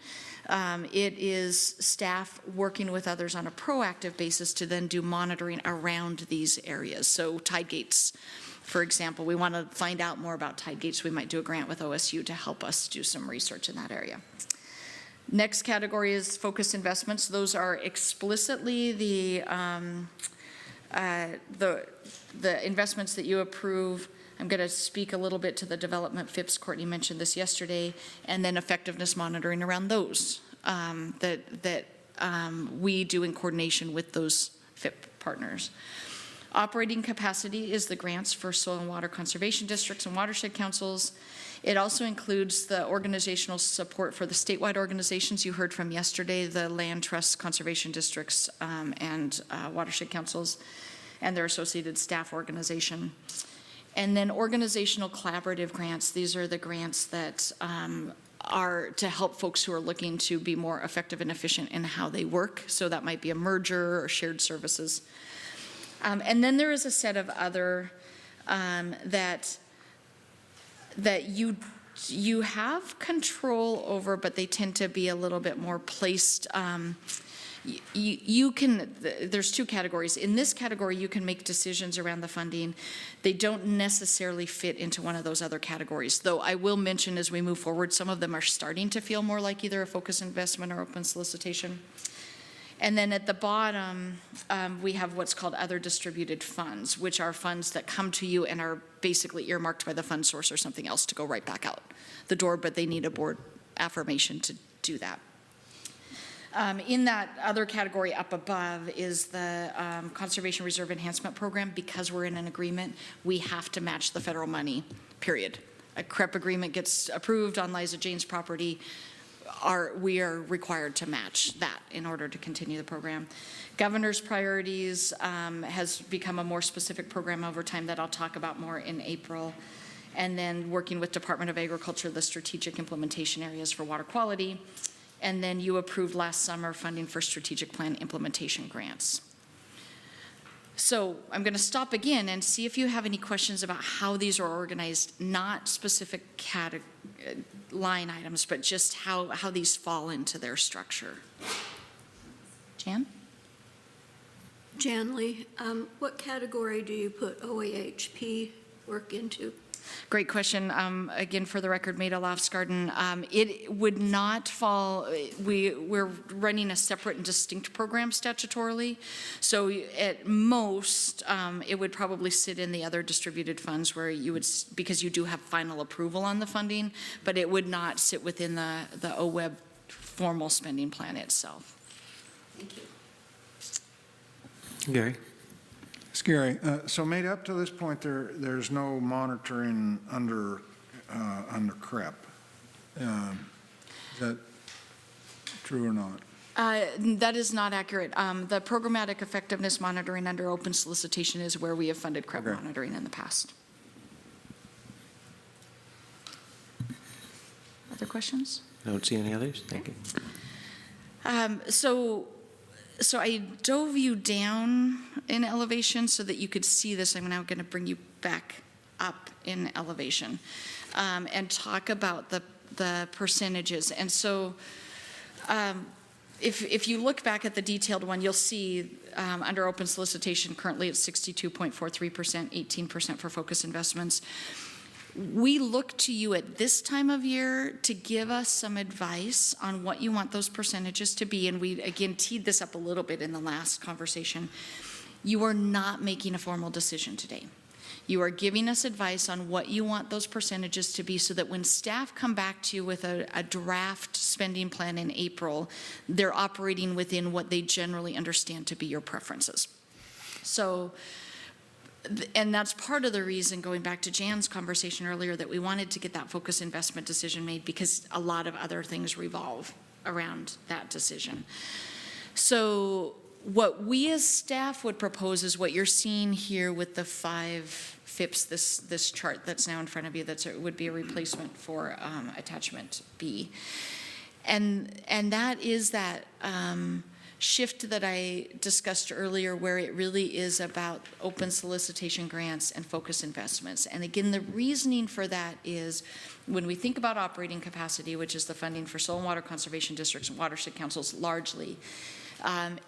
It is staff working with others on a proactive basis to then do monitoring around these areas. So tide gates, for example, we want to find out more about tide gates. We might do a grant with OSU to help us do some research in that area. Next category is focused investments. Those are explicitly the investments that you approve. I'm going to speak a little bit to the development FIPs. Courtney mentioned this yesterday, and then effectiveness monitoring around those that we do in coordination with those FIP partners. Operating capacity is the grants for soil and water conservation districts and watershed councils. It also includes the organizational support for the statewide organizations you heard from yesterday, the land trust conservation districts and watershed councils and their associated staff organization. And then organizational collaborative grants. These are the grants that are to help folks who are looking to be more effective and efficient in how they work. So that might be a merger or shared services. And then there is a set of other that you have control over, but they tend to be a little bit more placed. You can, there's two categories. In this category, you can make decisions around the funding. They don't necessarily fit into one of those other categories, though I will mention as we move forward, some of them are starting to feel more like either a focus investment or open solicitation. And then at the bottom, we have what's called other distributed funds, which are funds that come to you and are basically earmarked by the fund source or something else to go right back out the door, but they need a board affirmation to do that. In that other category up above is the Conservation Reserve Enhancement Program. Because we're in an agreement, we have to match the federal money, period. A CREP agreement gets approved on Liza Jane's property, we are required to match that in order to continue the program. Governor's Priorities has become a more specific program over time that I'll talk about more in April. And then working with Department of Agriculture, the strategic implementation areas for water quality. And then you approved last summer funding for strategic plan implementation grants. So I'm going to stop again and see if you have any questions about how these are organized, not specific line items, but just how these fall into their structure. Jan? Jan Lee, what category do you put OAHP work into? Great question. Again, for the record, Maida Lofsgarden, it would not fall, we're running a separate and distinct program statutorily. So at most, it would probably sit in the other distributed funds where you would, because you do have final approval on the funding, but it would not sit within the OWEB formal spending plan itself. Thank you. Gary? It's Gary. So made up to this point, there's no monitoring under CREP. Is that true or not? That is not accurate. The programmatic effectiveness monitoring under open solicitation is where we have funded CREP monitoring in the past. Other questions? I don't see any others. Thank you. So I dove you down in elevation so that you could see this. I'm now going to bring you back up in elevation and talk about the percentages. And so if you look back at the detailed one, you'll see under open solicitation, currently it's 62.43%, 18% for focus investments. We look to you at this time of year to give us some advice on what you want those percentages to be. And we, again, teed this up a little bit in the last conversation. You are not making a formal decision today. You are giving us advice on what you want those percentages to be so that when staff come back to you with a draft spending plan in April, they're operating within what they generally understand to be your preferences. So, and that's part of the reason, going back to Jan's conversation earlier, that we wanted to get that focus investment decision made, because a lot of other things revolve around that decision. So what we as staff would propose is what you're seeing here with the 5 FIPs, this chart that's now in front of you, would be a replacement for attachment B. And that is that shift that I discussed earlier, where it really is about open solicitation grants and focus investments. And again, the reasoning for that is when we think about operating capacity, which is the funding for soil and water conservation districts and watershed councils largely,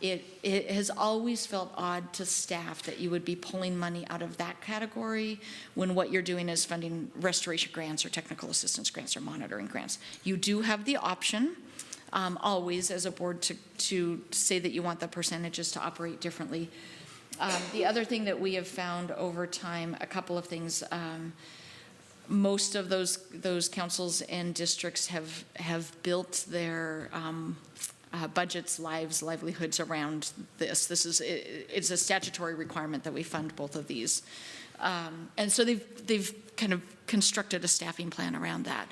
it has always felt odd to staff that you would be pulling money out of that category when what you're doing is funding restoration grants or technical assistance grants or monitoring grants. You do have the option always as a board to say that you want the percentages to operate differently. The other thing that we have found over time, a couple of things, most of those councils and districts have built their budgets, livelihoods around this. It's a statutory requirement that we fund both of these. And so they've kind of constructed a staffing plan around that.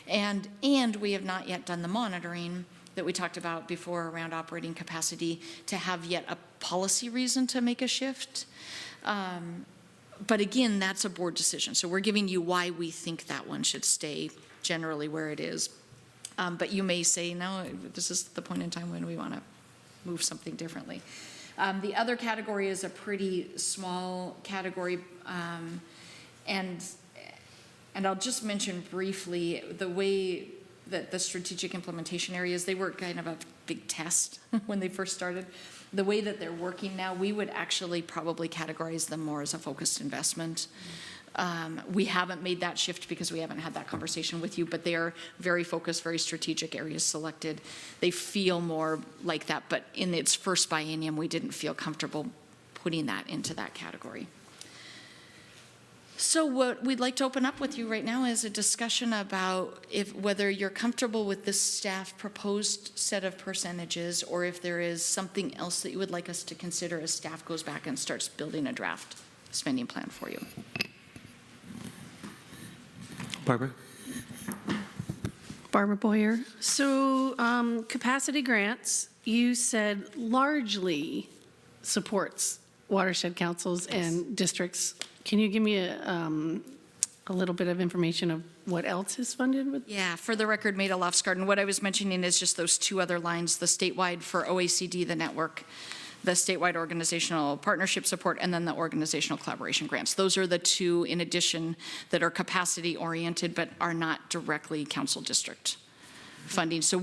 And we have not yet done the monitoring that we talked about before around operating capacity to have yet a policy reason to make a shift. But again, that's a board decision. So we're giving you why we think that one should stay generally where it is. But you may say, no, this is the point in time when we want to move something differently. The other category is a pretty small category. And I'll just mention briefly the way that the strategic implementation areas, they were kind of a big test when they first started. The way that they're working now, we would actually probably categorize them more as a focused investment We haven't made that shift because we haven't had that conversation with you, but they are very focused, very strategic areas selected. They feel more like that, but in its first biennium, we didn't feel comfortable putting that into that category. So what we'd like to open up with you right now is a discussion about whether you're comfortable with this staff proposed set of percentages, or if there is something else that you would like us to consider as staff goes back and starts building a draft spending plan for you. Barbara? Barbara Boyer. So capacity grants, you said largely supports watershed councils and districts. Can you give me a little bit of information of what else is funded with? Yeah, for the record, Maida Lofsgarden, what I was mentioning is just those two other lines, the statewide for OECD, the network, the statewide organizational partnership support, and then the organizational collaboration grants. Those are the two in addition that are capacity oriented but are not directly council district funding. So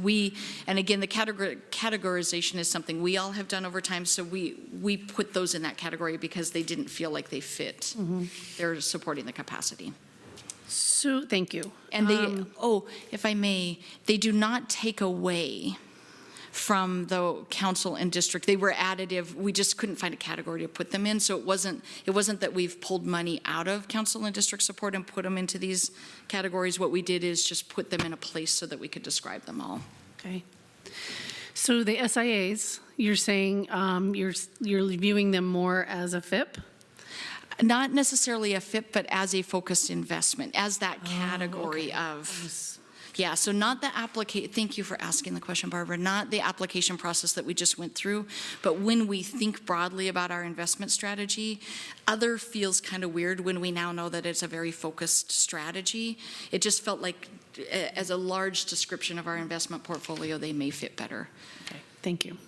and again, the categorization is something we all have done over time, so we put those in that category because they didn't feel like they fit. They're supporting the capacity. So, thank you. And they, if I may, they do not take away from the council and district. They were additive. We just couldn't find a category to put them in. So it wasn't that we've pulled money out of council and district support and put them into these categories. What we did is just put them in a place so that we could describe them all. Okay. So the SIAs, you're saying you're viewing them more as a FIP? Not necessarily a FIP, but as a focused investment, as that category of. Yeah, so not the thank you for asking the question, Barbara, not the application process that we just went through, but when we think broadly about our investment strategy, other feels kind of weird when we now know that it's a very focused strategy. It just felt like as a large description of our investment portfolio, they may fit better. Okay, thank you.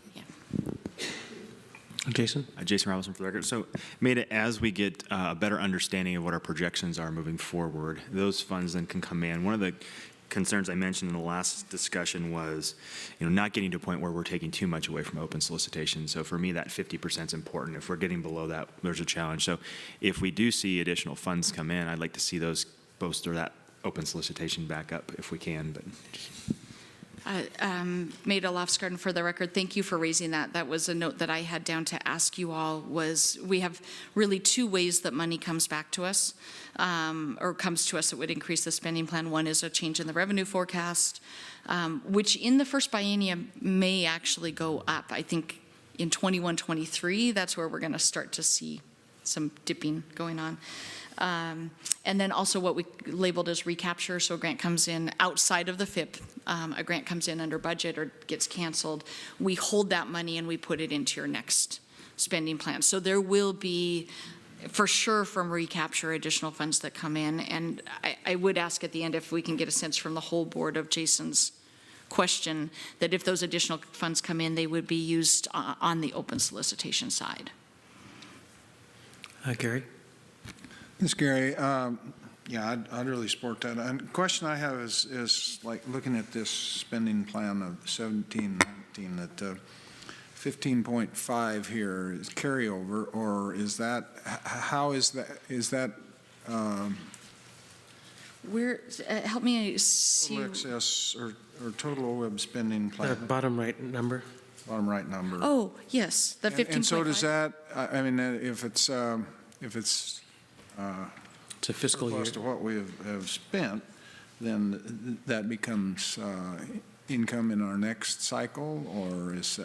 Jason? Jason Robinson for the record. So, Maida, as we get a better understanding of what our projections are moving forward, those funds then can come in. One of the concerns I mentioned in the last discussion was, not getting to a point where we're taking too much away from open solicitation. So for me, that 50% is important. If we're getting below that, there's a challenge. So if we do see additional funds come in, I'd like to see those bolster that open solicitation back up if we can. But Maida Lofsgarden, for the record, thank you for raising that. That was a note that I had down to ask you all. Was we have really two ways that money comes back to us, or comes to us that would increase the spending plan. One is a change in the revenue forecast, which in the first biennium may actually go up. I think in 21-23, that's where we're going to start to see some dipping going on. And then also what we labeled as recapture, so a grant comes in outside of the FIP, a grant comes in under budget or gets canceled, we hold that money and we put it into your next spending plan. So there will be, for sure, from recapture additional funds that come in, and I would ask at the end if we can get a sense from the whole board of Jason's question, that if those additional funds come in, they would be used on the open solicitation side. Gary? Ms. Gary, I'd really support that. And the question I have is like looking at this spending plan of 17-19, that 15.5 here is carryover, or is that, how is that, Where, help me see. total excess or total OWEB spending plan? Bottom right number. Bottom right number. Oh, yes, the 15.5. And so does that, I mean, if it's it's a fiscal year. Close to what we have spent, then that becomes income in our next cycle, or is,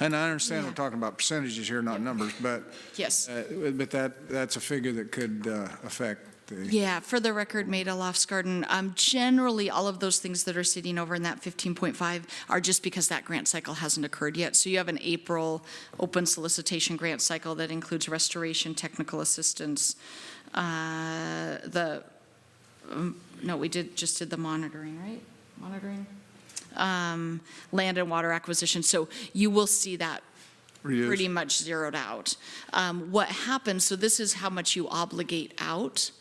and I understand we're talking about percentages here, not numbers, but yes, but that's a figure that could affect. Yeah, for the record, Maida Lofsgarden, generally all of those things that are sitting over in that 15.5 are just because that grant cycle hasn't occurred yet. So you have an April open solicitation grant cycle that includes restoration, technical assistance, no, we just did the monitoring, right? Monitoring? Land and water acquisition. So you will see that pretty much zeroed out. What happens, so this is how much you obligate out.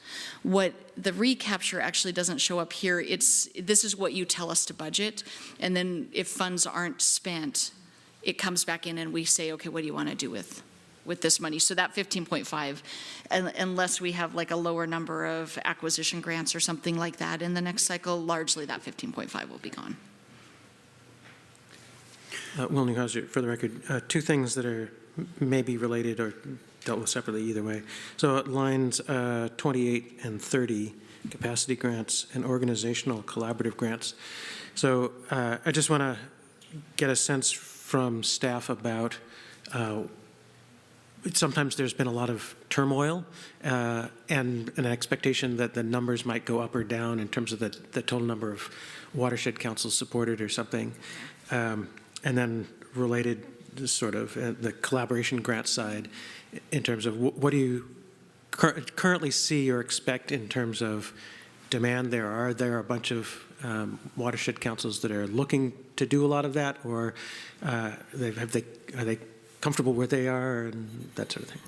What the recapture actually doesn't show up here, this is what you tell us to budget, and then if funds aren't spent, it comes back in and we say, okay, what do you want to do with with this money. So that 15.5, unless we have like a lower number of acquisition grants or something like that in the next cycle, largely that 15.5 will be gone. Will Newhouser, for the record, two things that are maybe related or dealt with separately either way. So lines 28 and 30, capacity grants and organizational collaborative grants. So I just want to get a sense from staff about sometimes there's been a lot of turmoil and an expectation that the numbers might go up or down in terms of the total number of watershed councils supported or something. And then related sort of the collaboration grant side in terms of what do you currently see or expect in terms of demand there? Are there a bunch of watershed councils that are looking to do a lot of that, or are they comfortable where they are and that sort of thing?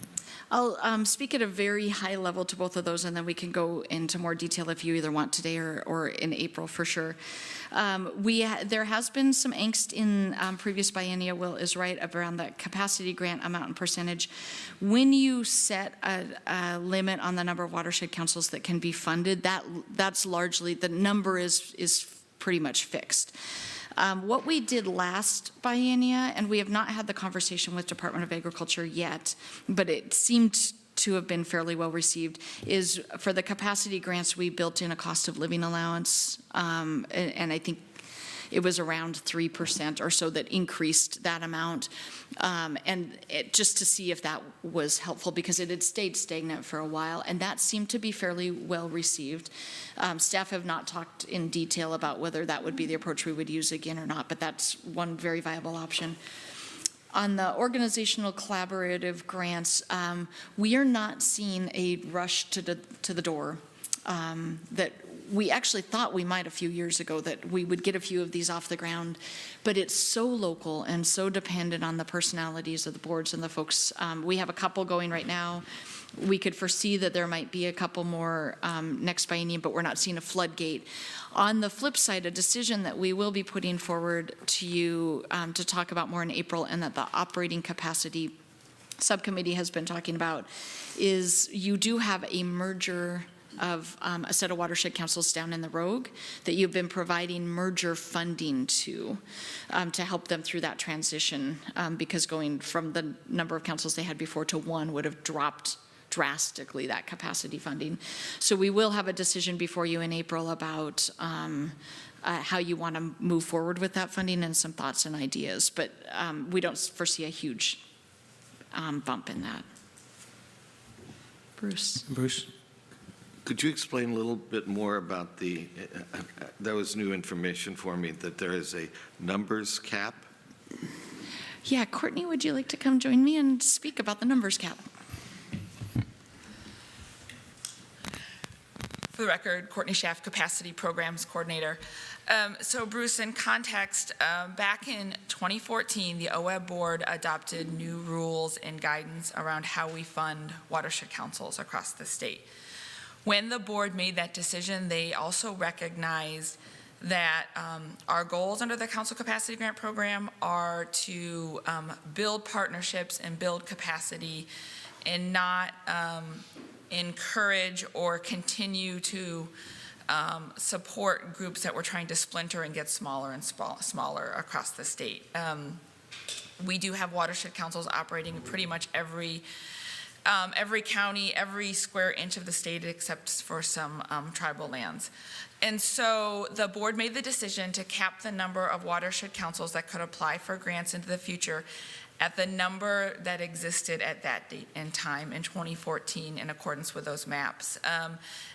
I'll speak at a very high level to both of those, and then we can go into more detail if you either want today or in April for sure. There has been some angst in previous biennia. Will is right around the capacity grant amount and percentage. When you set a limit on the number of watershed councils that can be funded, that's largely, the number is pretty much fixed. What we did last biennia, and we have not had the conversation with Department of Agriculture yet, but it seemed to have been fairly well received, is for the capacity grants, we built in a cost of living allowance, and I think it was around 3% or so that increased that amount, just to see if that was helpful, because it had stayed stagnant for a while, and that seemed to be fairly well received. Staff have not talked in detail about whether that would be the approach we would use again or not, but that's one very viable option. On the organizational collaborative grants, we are not seeing a rush to the door that we actually thought we might a few years ago, that we would get a few of these off the ground, but it's so local and so dependent on the personalities of the boards and the folks. We have a couple going right now. We could foresee that there might be a couple more next biennium, but we're not seeing a floodgate. On the flip side, a decision that we will be putting forward to you to talk about more in April, and that the operating capacity subcommittee has been talking about, is you do have a merger of a set of watershed councils down in the Rogue that you've been providing merger funding to help them through that transition, because going from the number of councils they had before to one would have dropped drastically that capacity funding. So we will have a decision before you in April about how you want to move forward with that funding and some thoughts and ideas, but we don't foresee a huge bump in that. Bruce? Could you explain a little bit more about that was new information for me, that there is a numbers cap? Yeah, Courtney, would you like to come join me and speak about the numbers cap? For the record, Courtney Schaff, Capacity Programs Coordinator. So Bruce, in context, back in 2014, the OWEB board adopted new rules and guidance around how we fund watershed councils across the state. When the board made that decision, they also recognized that our goals under the Council Capacity Grant Program are to build partnerships and build capacity, and not encourage or continue to support groups that were trying to splinter and get smaller and smaller across the state. We do have watershed councils operating in pretty much every county, every square inch of the state, except for some tribal lands. And so the board made the decision to cap the number of watershed councils that could apply for grants into the future at the number that existed at that date and time in 2014 in accordance with those maps.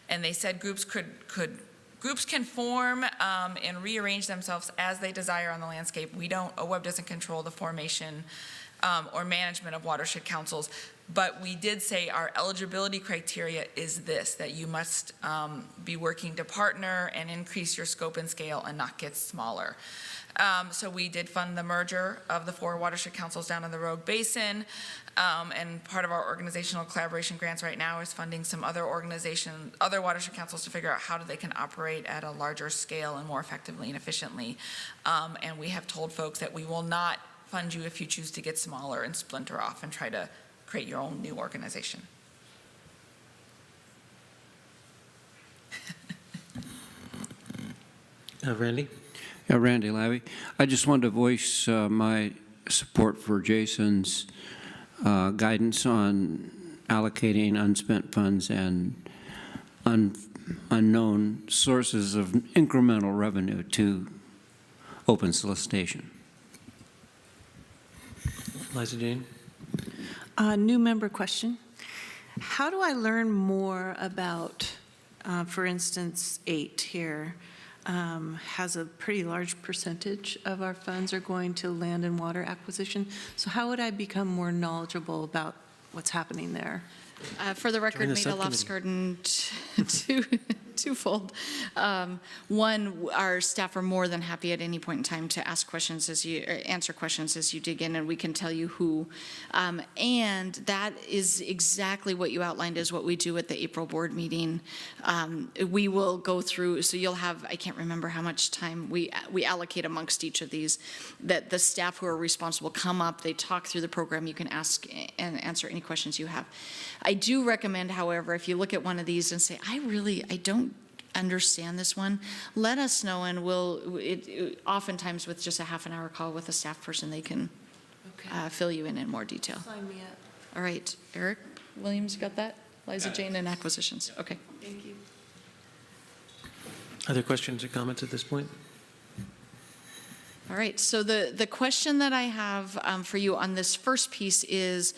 And they said groups can form and rearrange themselves as they desire on the landscape. OWEB doesn't control the formation or management of watershed councils, but we did say our eligibility criteria is this, that you must be working to partner and increase your scope and scale and not get smaller. So we did fund the merger of the 4 watershed councils down in the Rogue Basin, and part of our organizational collaboration grants right now is funding some other watershed councils to figure out how they can operate at a larger scale and more effectively and efficiently. And we have told folks that we will not fund you if you choose to get smaller and splinter off and try to create your own new organization. Randy? Yeah, Randy Labby. I just wanted to voice my support for Jason's guidance on allocating unspent funds and unknown sources of incremental revenue to open solicitation. Liza Jane? New member question. How do I learn more about, for instance, 8 here has a pretty large percentage of our funds are going to land and water acquisition. So how would I become more knowledgeable about what's happening there? For the record, the Maida subcommittee. Lofsgarden, twofold. One, our staff are more than happy at any point in time to ask questions as you, or answer questions as you dig in, and we can tell you who. And that is exactly what you outlined as what we do at the April board meeting. We will go through, so you'll have, I can't remember how much time we allocate amongst each of these, that the staff who are responsible come up, they talk through the program, you can ask and answer any questions you have. I do recommend, however, if you look at one of these and say, I don't understand this one, let us know, and oftentimes with just a half an hour call with a staff person, they can fill you in more detail. Sign me up. All right, Eric Williams, you got that? Liza Jane and acquisitions. Okay. Thank you. Other questions or comments at this point? All right, so the question that I have for you on this first piece is,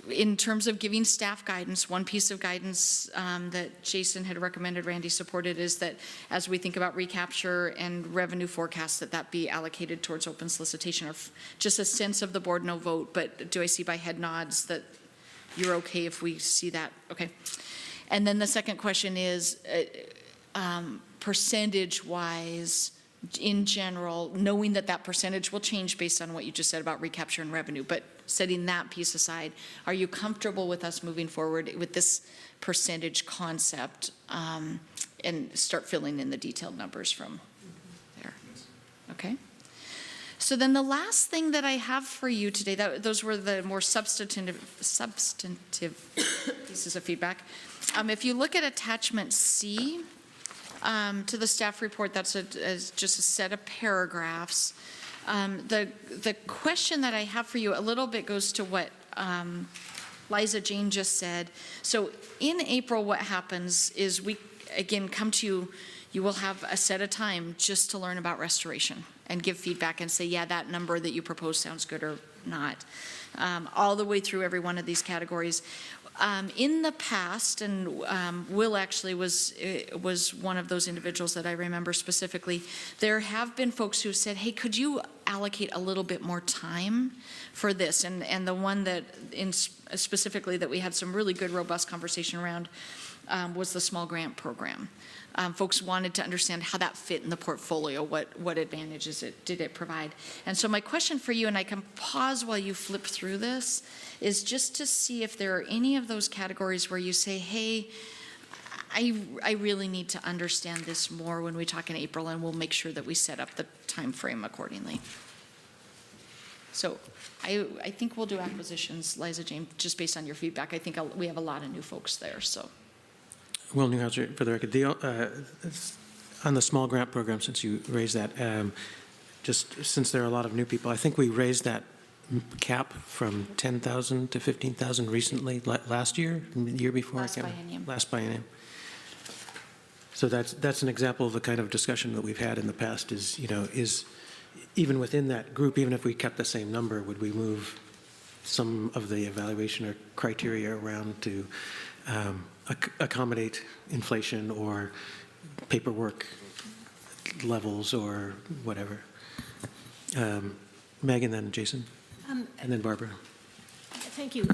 in terms of giving staff guidance, one piece of guidance that Jason had recommended, Randy supported, is that as we think about recapture and revenue forecasts, that be allocated towards open solicitation, or just a sense of the board, no vote, but do I see by head nods that you're okay if we see that? Okay. And then the second question is, percentage-wise, in general, knowing that percentage will change based on what you just said about recapture and revenue, but setting that piece aside, are you comfortable with us moving forward with this percentage concept and start filling in the detailed numbers from there? Okay. So then the last thing that I have for you today, those were the more substantive pieces of feedback. If you look at attachment C, to the staff report, that's just a set of paragraphs. The question that I have for you a little bit goes to what Liza Jane just said. So in April, what happens is we, again, come to you, you will have a set of time just to learn about restoration and give feedback and say, yeah, that number that you proposed sounds good or not, all the way through every one of these categories. In the past, and Will actually was one of those individuals that I remember specifically, there have been folks who said, hey, could you allocate a little bit more time for this? And the one that specifically that we had some really good, robust conversation around was the small grant program. Folks wanted to understand how that fit in the portfolio, what advantages did it provide. And so my question for you, and I can pause while you flip through this, is just to see if there are any of those categories where you say, hey, I really need to understand this more when we talk in April, and we'll make sure that we set up the time frame accordingly. So I think we'll do acquisitions, Liza Jane, just based on your feedback. I think we have a lot of new folks there, so. Will Newhouser, for the record, on the small grant program, since you raised that, just since there are a lot of new people, I think we raised that cap from 10,000 to 15,000 recently, last year, the year before? Last biennium. Last biennium. So that's an example of the kind of discussion that we've had in the past is, is even within that group, even if we kept the same number, would we move some of the evaluation or criteria around to accommodate inflation or paperwork levels or whatever? Megan, then Jason, and then Barbara. Thank you.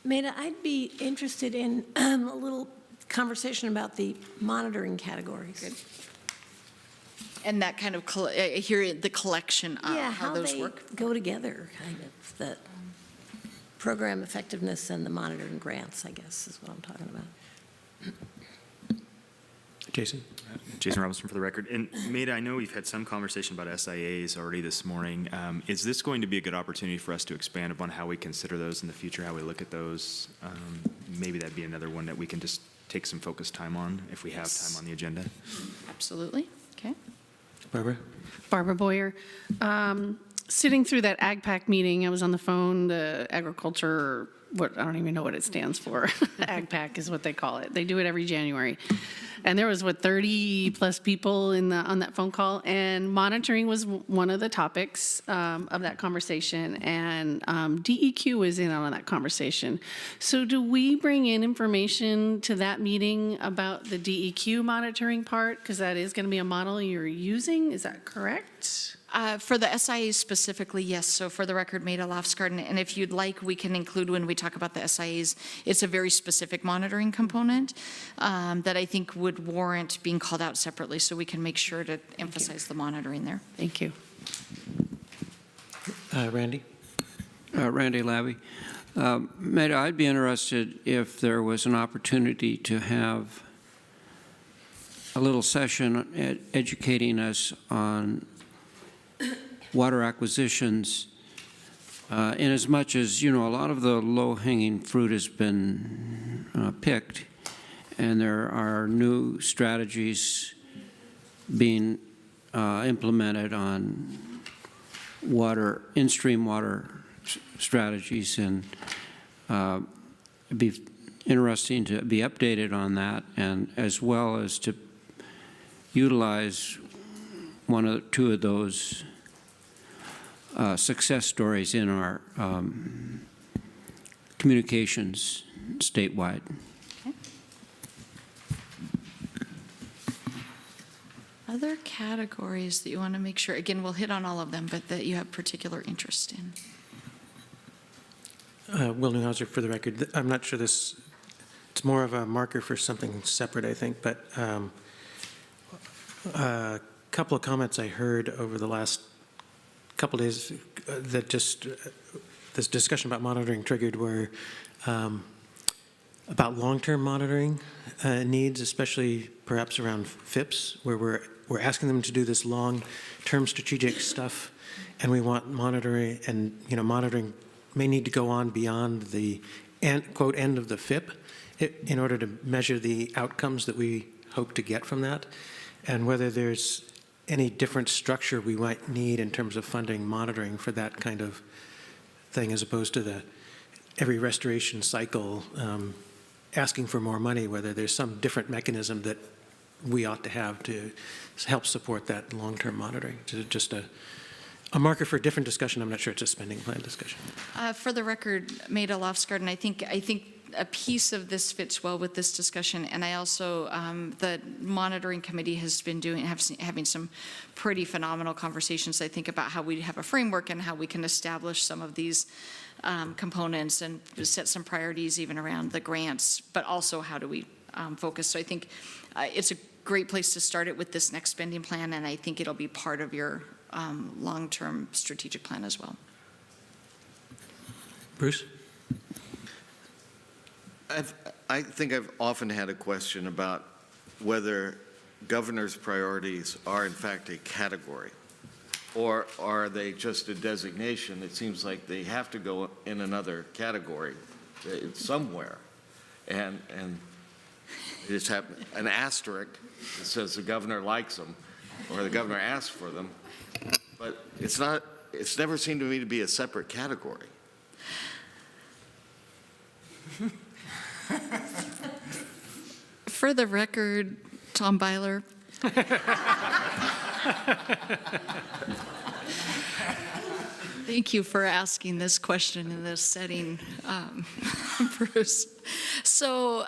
Maida, I'd be interested in a little conversation about the monitoring categories. Good. And that kind of, hear the collection of how those work. They go together, kind of, the program effectiveness and the monitoring grants, I guess, is what I'm talking about. Jason? Jason Robinson for the record. And Maida, I know we've had some conversation about SIAs already this morning. Is this going to be a good opportunity for us to expand upon how we consider those in the future, how we look at those? Maybe that'd be another one that we can just take some focused time on if we have time on the agenda. Absolutely. Okay. Barbara? Barbara Boyer. Sitting through that AgPac meeting, I was on the phone, the agriculture, I don't even know what it stands for. AgPac is what they call it. They do it every January. And there was, 30 plus people on that phone call, and monitoring was one of the topics of that conversation, and DEQ was in on that conversation. So do we bring in information to that meeting about the DEQ monitoring part? Because that is going to be a model you're using, is that correct? For the SIAs specifically, yes. So for the record, Maida Lofsgarden, and if you'd like, we can include when we talk about the SIAs, it's a very specific monitoring component that I think would warrant being called out separately, so we can make sure to emphasize the monitoring there. Thank you. Randy? Randy Labby. Maida, I'd be interested if there was an opportunity to have a little session educating us on water acquisitions, in as much as, a lot of the low-hanging fruit has been picked, and there are new strategies being implemented on in-stream water strategies, and it'd be interesting to be updated on that, and as well as to utilize one or two of those success stories in our communications statewide. Okay. Other categories that you want to make sure, again, we'll hit on all of them, but that you have particular interest in. Will Newhouser, for the record. I'm not sure it's more of a marker for something separate, I think, but a couple of comments I heard over the last couple of days that just this discussion about monitoring triggered were about long-term monitoring needs, especially perhaps around FIPs, where we're asking them to do this long-term strategic stuff, and we want monitoring, and monitoring may need to go on beyond the quote end of the FIP in order to measure the outcomes that we hope to get from that, and whether there's any different structure we might need in terms of funding monitoring for that kind of thing, as opposed to every restoration cycle asking for more money, whether there's some different mechanism that we ought to have to help support that long-term monitoring. Just a marker for a different discussion. I'm not sure it's a spending plan discussion. For the record, Maida Lofsgarden, I think a piece of this fits well with this discussion, and I also, the monitoring committee has been having some pretty phenomenal conversations, I think, about how we have a framework and how we can establish some of these components and set some priorities even around the grants, but also how do we focus. So I think it's a great place to start it with this next spending plan, and I think it'll be part of your long-term strategic plan as well. Bruce? I think I've often had a question about whether governor's priorities are in fact a category, or are they just a designation? It seems like they have to go in another category somewhere, and they just have an asterisk that says the governor likes them, or the governor asked for them, but it's never seemed to me to be a separate category. For the record, Tom Byler. Thank you for asking this question in this setting, Bruce. So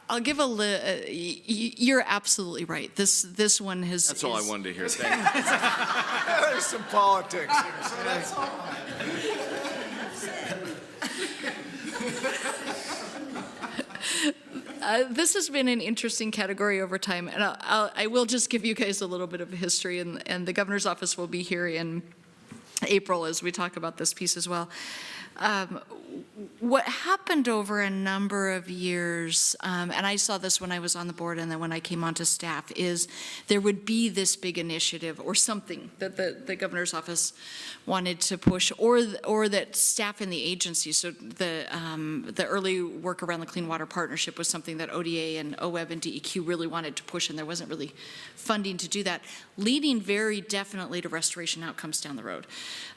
I'll give you're absolutely right. This one has. That's all I wanted to hear. Thank you. There's some politics here, so that's all. This has been an interesting category over time, and I will just give you guys a little bit of history, and the governor's office will be here in April as we talk about this piece as well. What happened over a number of years, and I saw this when I was on the board and then when I came onto staff, is there would be this big initiative or something that the governor's office wanted to push, or that staff in the agency. So the early work around the Clean Water Partnership was something that ODA and OWEB and DEQ really wanted to push, and there wasn't really funding to do that, leading very definitely to restoration outcomes down the road.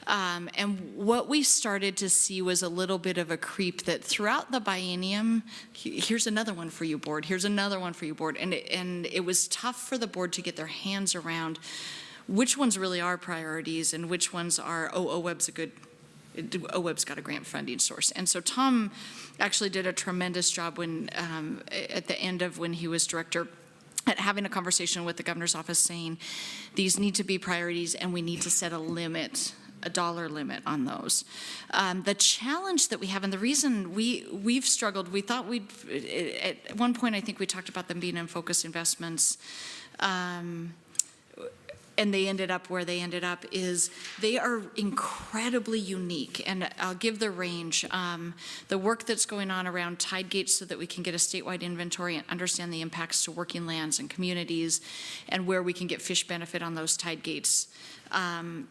And what we started to see was a little bit of a creep that throughout the biennium, here's another one for you, board, here's another one for you, board, and it was tough for the board to get their hands around which ones really are priorities and which ones are, OWEB's got a grant funding source. And so Tom actually did a tremendous job when, at the end of when he was director, at having a conversation with the governor's office saying, these need to be priorities and we need to set a limit, a dollar limit on those. The challenge that we have, and the reason we've struggled, we thought at one point I think we talked about them being in focused investments, and they ended up where they ended up, is they are incredibly unique. And I'll give the range. The work that's going on around tide gates so that we can get a statewide inventory and understand the impacts to working lands and communities and where we can get fish benefit on those tide gates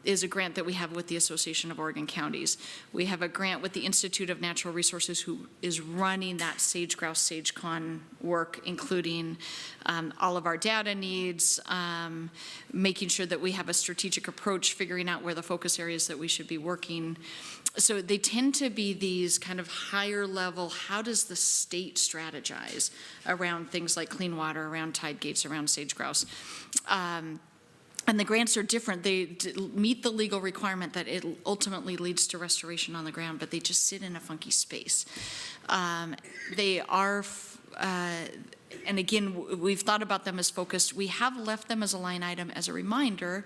is a grant that we have with the Association of Oregon Counties. We have a grant with the Institute of Natural Resources, who is running that sage grouse, sage con work, including all of our data needs, making sure that we have a strategic approach, figuring out where the focus areas that we should be working. So they tend to be these kind of higher level, how does the state strategize around things like clean water, around tide gates, around sage grouse. And the grants are different. They meet the legal requirement that it ultimately leads to restoration on the ground, but they just sit in a funky space. They are, and again, we've thought about them as focused. We have left them as a line item as a reminder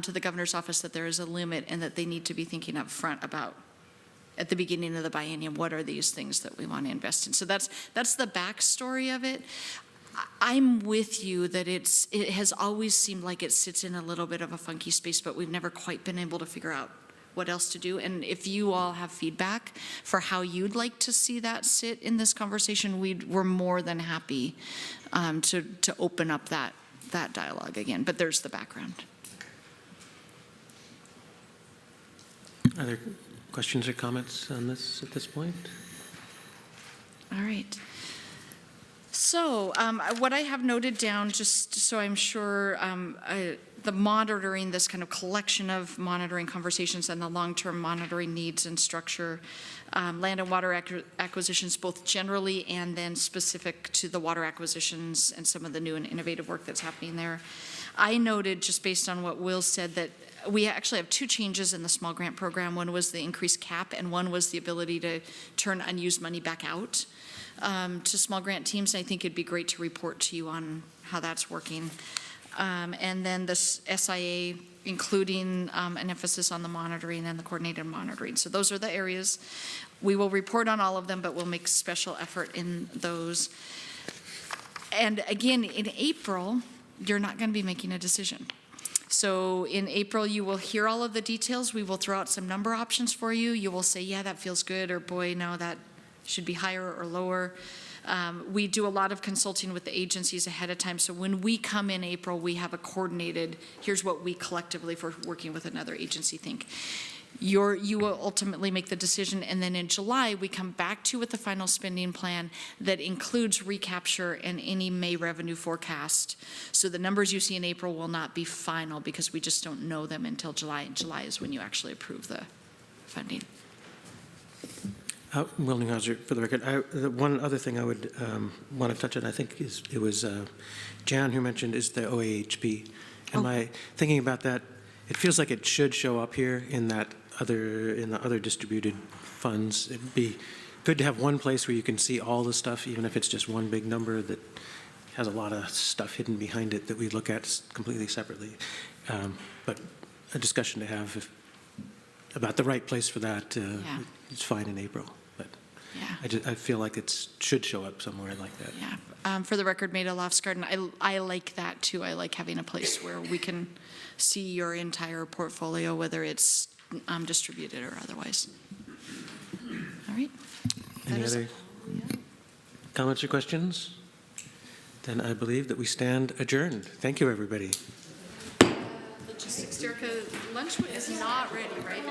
to the governor's office that there is a limit and that they need to be thinking up front about, at the beginning of the biennium, what are these things that we want to invest in. So that's the backstory of it. I'm with you that it has always seemed like it sits in a little bit of a funky space, but we've never quite been able to figure out what else to do. And if you all have feedback for how you'd like to see that sit in this conversation, we're more than happy to open up that dialogue again. But there's the background. Are there questions or comments on this at this point? All right. So what I have noted down, just so I'm sure, the monitoring, this kind of collection of monitoring conversations and the long-term monitoring needs and structure, land and water acquisitions, both generally and then specific to the water acquisitions and some of the new and innovative work that's happening there. I noted, just based on what Will said, that we actually have two changes in the small grant program. One was the increased cap, and one was the ability to turn unused money back out to small grant teams. I think it'd be great to report to you on how that's working. And then this SIA, including an emphasis on the monitoring and the coordinated monitoring. So those are the areas. We will report on all of them, but we'll make special effort in those. And again, in April, you're not going to be making a decision. So in April, you will hear all of the details. We will throw out some number options for you. You will say, yeah, that feels good, or boy, no, that should be higher or lower. We do a lot of consulting with the agencies ahead of time. So when we come in April, we have a coordinated, here's what we collectively, for working with another agency, think. You will ultimately make the decision, and then in July, we come back to you with the final spending plan that includes recapture and any May revenue forecast. So the numbers you see in April will not be final because we just don't know them until July, and July is when you actually approve the funding. Will Newhouser, for the record, the one other thing I would want to touch on, I think it was Jan who mentioned, is the OAHP. Am I thinking about that? It feels like it should show up here in the other distributed funds. It'd be good to have one place where you can see all the stuff, even if it's just one big number that has a lot of stuff hidden behind it that we look at completely separately. But a discussion to have about the right place for that is fine in April. But yeah. I feel like it should show up somewhere like that. Yeah. For the record, Maida Lofsgarden, I like that too. I like having a place where we can see your entire portfolio, whether it's distributed or otherwise. right. Any other comments or questions? Then I believe that we stand adjourned. Thank you, everybody. Logistics, Erica, lunch is not ready, right?